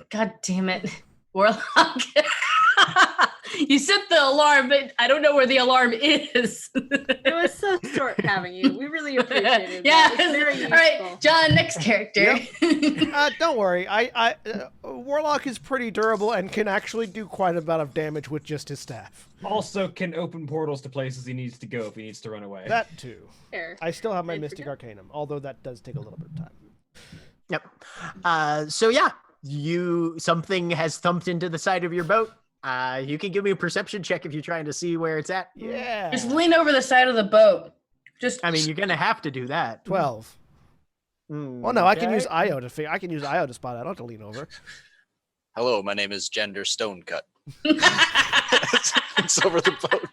God damn it. Warlock. You set the alarm, but I don't know where the alarm is. It was so short having you. We really appreciated yeah. that. It's very useful. All right, John, next character. Yep. Don't worry. Warlock is pretty durable and can actually do quite a bit of damage with just his staff. Also can open portals to places he needs to go if he needs to run away. That too. Fair. I still have my Mystic Arcanum, although that does take a little bit of time. Yep. So yeah, something has thumped into the side of your boat. You can give me a perception check if you're trying to see where it's at. Yeah. Just lean over the side of the boat. I mean, you're gonna have to do that. 12. Well, no, I can use Io to spot it. I don't have to lean over. Hello, my name is Gender Stonecut. It's over the boat.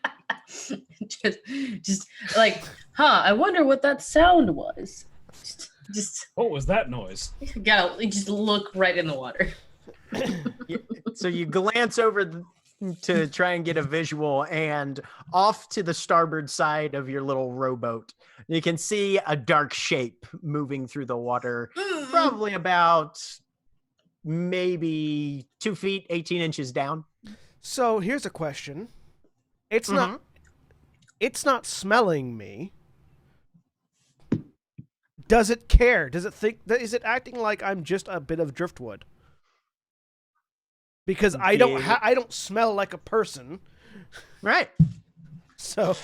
just like, I wonder what that sound was. Just what was that noise? You gotta just look right in the water. So you glance over to try and get a visual, and off to the starboard side of your little rowboat, you can see a dark shape moving through the water, probably about maybe 2 feet, 18 inches down. So here's a question. It's not smelling me. Does it care? Does it think is it acting like I'm just a bit of driftwood? Because I don't smell like a person. Right. So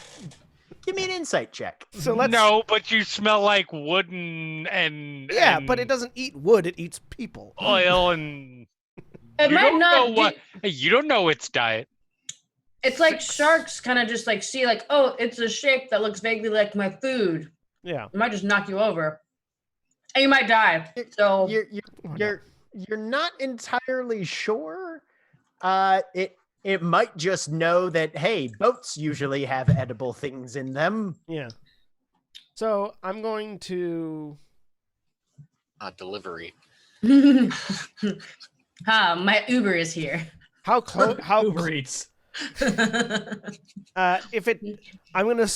give me an insight check. So let's No, but you smell like wooden and but it doesn't eat wood, it eats people. Oil and you don't know its diet. It's like sharks kind of just like see like, oh, it's a shape that looks vaguely like my food. Yeah. It might just knock you over. And you might die. So you're not entirely sure. It might just know that, hey, boats usually have edible things in them. Yeah. So I'm going to delivery. My Uber is here. How close? How Uber Eats. I'm gonna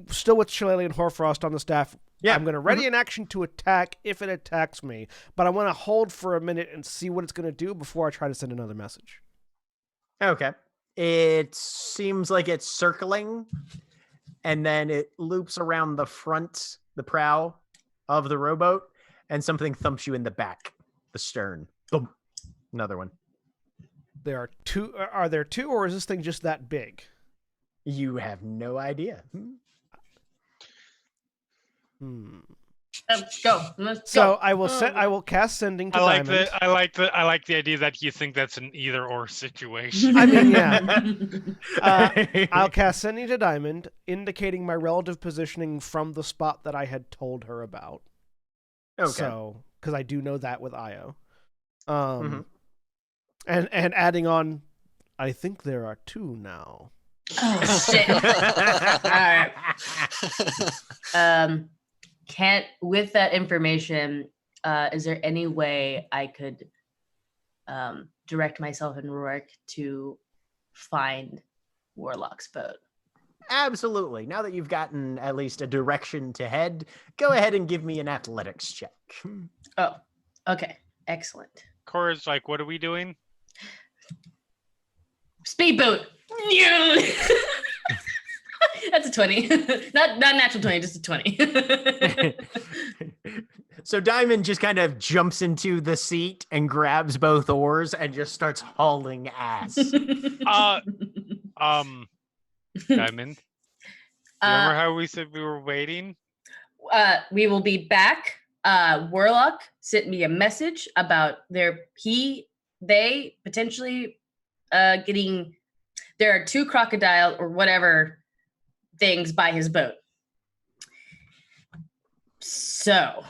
still with Shillelagh and Hoarfrost on the staff. Yeah. I'm gonna ready an action to attack if it attacks me, but I want to hold for a minute and see what it's gonna do before I try to send another message. Okay. It seems like it's circling, and then it loops around the prow of the rowboat, and something thumps you in the back, the stern. Boom. Another one. There are two. Are there two, or is this thing just that big? You have no idea. Go. Let's so go. I will cast sending to Diamond. I like the idea that you think that's an either or situation. I mean, yeah. I'll cast sending to Diamond, indicating my relative positioning from the spot that I had told her about. Okay. So, because I do know that with Io. And adding on, I think there are two now. Oh shit! All right. With that information, is there any way I could direct myself and Rourke to find Warlock's boat? Absolutely. Now that you've gotten at least a direction to head, go ahead and give me an athletics check. Oh, okay. Excellent. Cora's like, what are we doing? Speedboat. That's a 20. not natural 20, just a 20. So Diamond just kind of jumps into the seat and grabs both oars and just starts hauling ass. Diamond. Remember how we said we were waiting? We will be back. Warlock sent me a message about they potentially getting. There are 2 crocodile or whatever things by his boat. So,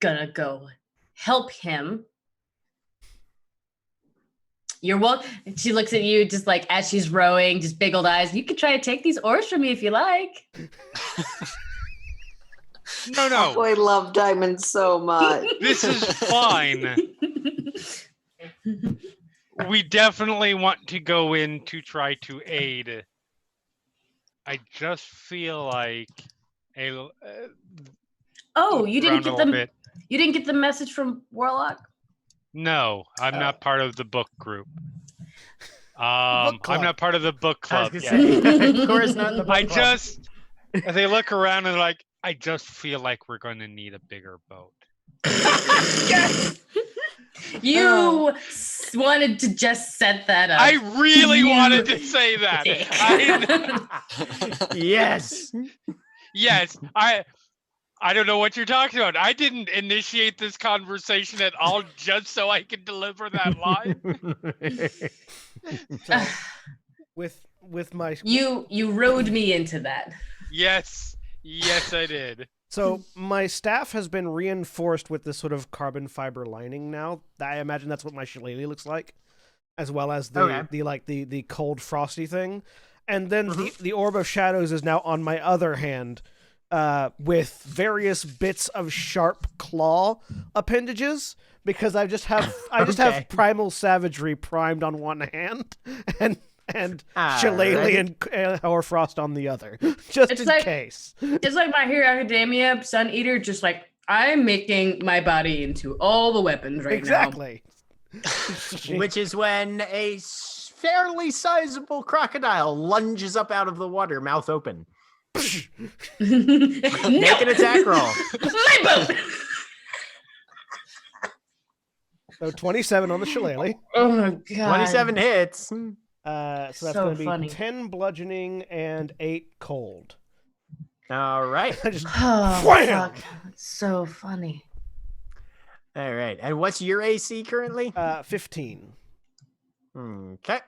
gonna go help him. You're welcome. She looks at you just like as she's rowing, just big old eyes. You could try to take these oars from me if you like. No. Oh, I love Diamond so much. This is fine. We definitely want to go in to try to aid. I just feel like Oh, you didn't get them. bit. You didn't get the message from Warlock? No, I'm not part of the book group. Book club. I'm not part of the book club. I was gonna say, Cora's not in the book I club. just, they look around and like, I just feel like we're going to need a bigger boat. Yes! You wanted to just set that up. I really wanted to say that. dick. Yes. Yes, I don't know what you're talking about. I didn't initiate this conversation at all just so I could deliver that line. So, with my You rode me into that. Yes, I did. So my staff has been reinforced with this sort of carbon fiber lining now. I imagine that's what my shillelagh looks like, as well as the cold frosty thing. And then the orb of shadows is now on my other hand, with various bits of sharp claw appendages, because I just have have primal savagery primed on one hand and shillelagh and hoarfrost on the other, just in case. It's like My Hero Academia, Sun Eater, just like, I'm making my body into all the weapons right now. Exactly. Which is when a fairly sizable crocodile lunges up out of the water, mouth open. Make an attack roll. My boat! So 27 on the shillelagh. Oh my god. 27 hits. So that's So going to be funny. 10 bludgeoning and 8 cold. All right. I just Oh, wham! fuck. That's so funny. All right. And what's your AC currently? 15. Okay.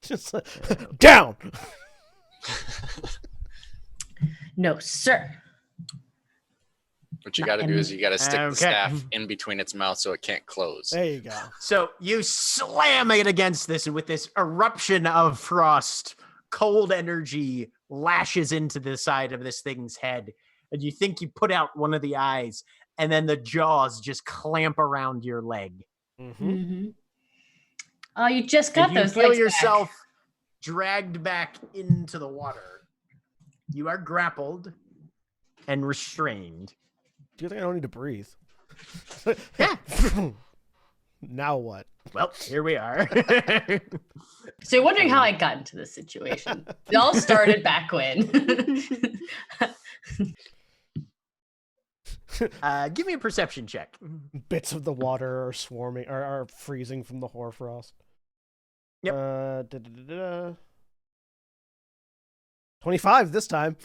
Just down. No, sir. What you got to do is you got to stick Okay. the staff in between its mouth so it can't close. There you go. So you slam it against this, and with this eruption of frost, cold energy lashes into the side of this thing's head. And you think you put out one of the eyes, and then the jaws just clamp around your leg. Mm-hmm. Oh, you just got And you those feel legs yourself dragged back into the water. You are grappled and restrained. Do you think I don't need to breathe? Yeah. Now what? Well, here we are. back. So you're wondering how I got into this situation. It all started back when. Give me a perception check. Bits of the water are swarming, are freezing from the hoarfrost. Yep. 25 this time.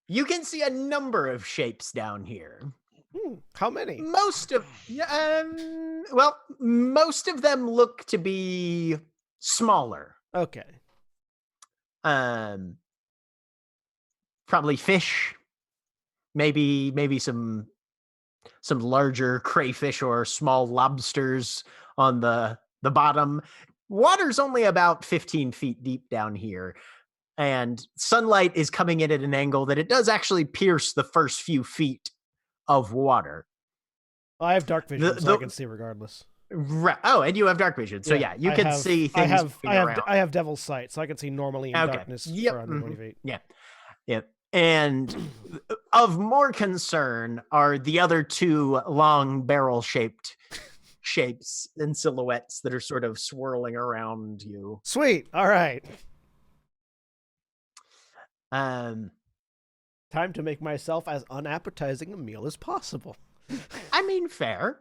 You can see a number of shapes down here. How many? Most of most of them look to be smaller. Okay. Probably fish. Maybe some larger crayfish or small lobsters on the bottom. Water's only about 15 feet deep down here, and sunlight is coming in at an angle that it does actually pierce the first few feet of water. I have dark vision, so The- I can see regardless. Right. Oh, and you have dark vision, so yeah, you I can have- see things moving around. I have devil's sight, so I can see normally in Okay. darkness Yep. for 120 feet. Yeah. Yep. And of more concern are the other two long barrel-shaped shapes and silhouettes that are sort of swirling around you. Sweet. All right. Um, Time to make myself as unappetizing a meal as possible. I mean, fair.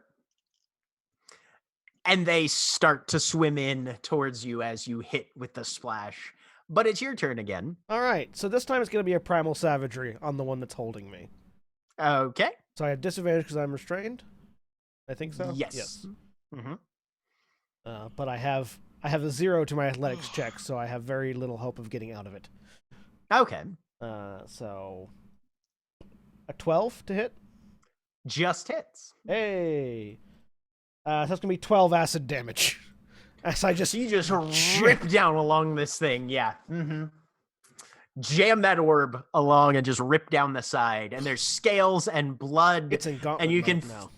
And they start to swim in towards you as you hit with the splash. But it's your turn again. All right. So this time it's going to be a primal savagery on the one that's holding me. Okay. So I have disadvantage because I'm restrained. I think so. Yes. Mm-hmm. But I have a 0 to my athletics check, so I have very little hope of getting out of it. Okay. So a 12 to hit. Just hits. Hey. So that's gonna be 12 acid damage. As I just You just rip down along this thing. Yeah. Jam that orb along and just rip down the side. And there's scales and blood. It's in gauntlet and you can mode now.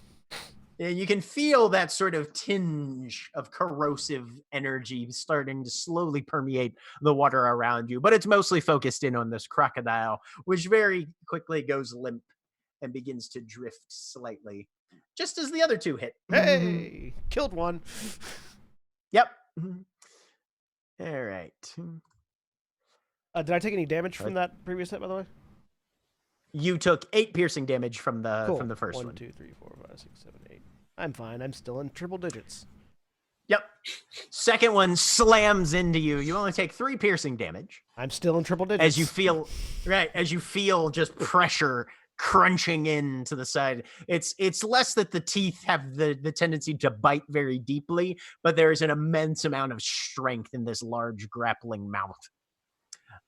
You can feel that sort of tinge of corrosive energy starting to slowly permeate the water around you, but it's mostly focused in on this crocodile, which very quickly goes limp and begins to drift slightly, just as the other two hit. Hey, killed one. Yep. All right. Did I take any damage from that previous hit, by the way? You took 8 piercing damage from the Cool. from the first one. 1, 2, 3, 4, 5, 6, 7, 8. I'm fine. I'm still in triple digits. Yep. Second one slams into you. You only take 3 piercing damage. I'm still in triple digits. As you feel just pressure crunching into the side. It's less that the teeth have the tendency to bite very deeply, but there is an immense amount of strength in this large grappling mouth.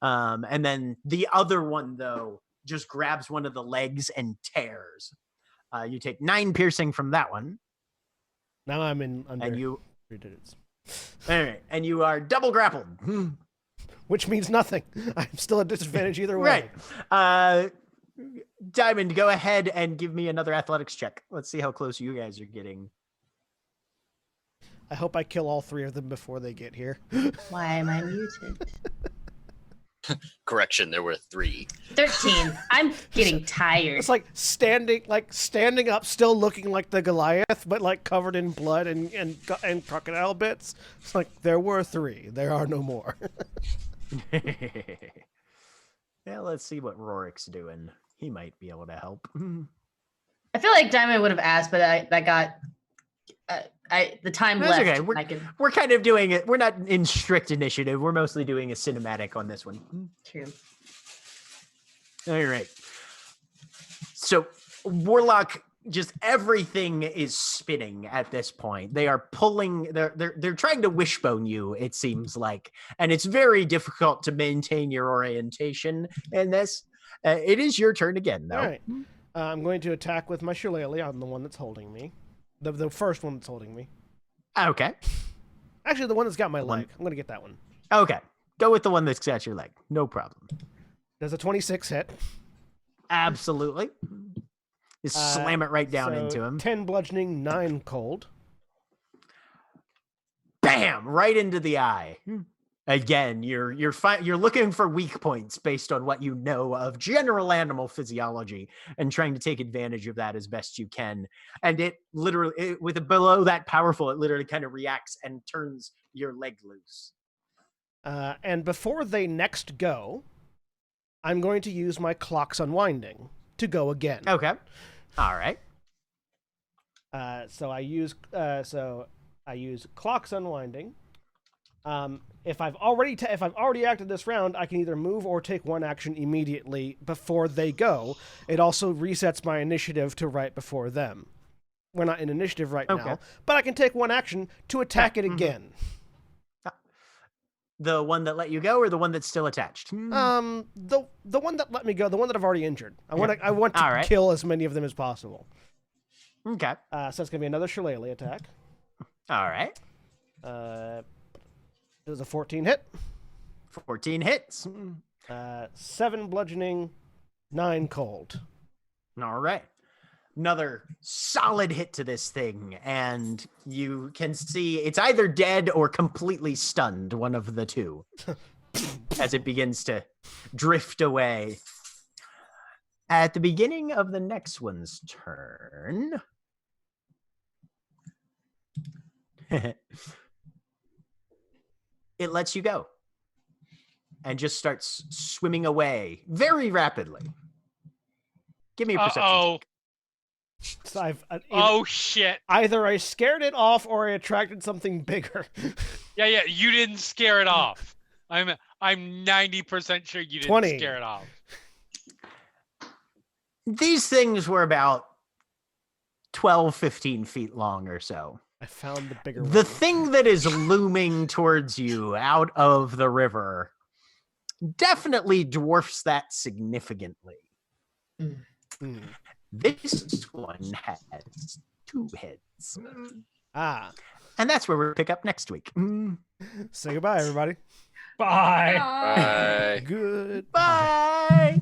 And then the other one, though, just grabs one of the legs and tears. You take 9 piercing from that one. Now I'm in under And you 3 digits. all right, and you are double grappled. Which means nothing. I'm still at disadvantage either way. Right. Diamond, go ahead and give me another athletics check. Let's see how close you guys are getting. I hope I kill all 3 of them before they get here. Why am I muted? Correction, there were 3. 13. I'm getting tired. It's like standing up, still looking like the Goliath, but like covered in blood and crocodile bits. It's like there were 3. There are no more. Yeah, let's see what Rorik's doing. He might be able to help. I feel like Diamond would have asked, but I got the time That's left. okay. We're kind of doing it. We're not in strict initiative. We're mostly doing a cinematic on this one. True. All right. So Warlock, just everything is spinning at this point. They are pulling. They're trying to wishbone you. It seems like, and it's very difficult to maintain your orientation in this. It is your turn again, though. All right. I'm going to attack with my shillelagh on the one that's holding me. The first one that's holding me. Okay. Actually, the one that's got my leg. I'm going to get that one. Okay. Go with the one that's got your leg. No problem. Does a 26 hit? Absolutely. You slam it right down into him. 10 bludgeoning, 9 cold. Bam! Right into the eye. Again, you're looking for weak points based on what you know of general animal physiology and trying to take advantage of that as best you can. And it literally, with a below that powerful, it literally kind of reacts and turns your leg loose. And before they next go, I'm going to use my Clock's Unwinding to go again. Okay. All right. So I use Clock's Unwinding. If I've already acted this round, I can either move or take one action immediately before they go. It also resets my initiative to right before them. We're not in initiative right now, but I can take one action to attack it again. The one that let you go, or the one that's still attached? The one that let me go, the one that I've already injured. I want to kill as many of them as possible. Okay. So it's gonna be another shillelagh attack. All right. It was a 14 hit. 14 hits. 7 bludgeoning, 9 cold. All right. another solid hit to this thing, and you can see it's either dead or completely stunned, one of the two, as it begins to drift away. At the beginning of the next one's turn, it lets you go and just starts swimming away very rapidly. Give me a perception Uh-oh. check. So Oh, shit. either I scared it off or I attracted something bigger. Yeah, you didn't scare it off. I'm 90% sure you didn't 20. scare it off. These things were about 12, 15 feet long or so. I found the bigger The one. thing that is looming towards you out of the river definitely dwarfs that significantly. Hmm. This one has 2 heads. Ah. And that's where we'll pick up next week. Say goodbye, everybody. Bye. Bye. Bye. Goodbye. Bye.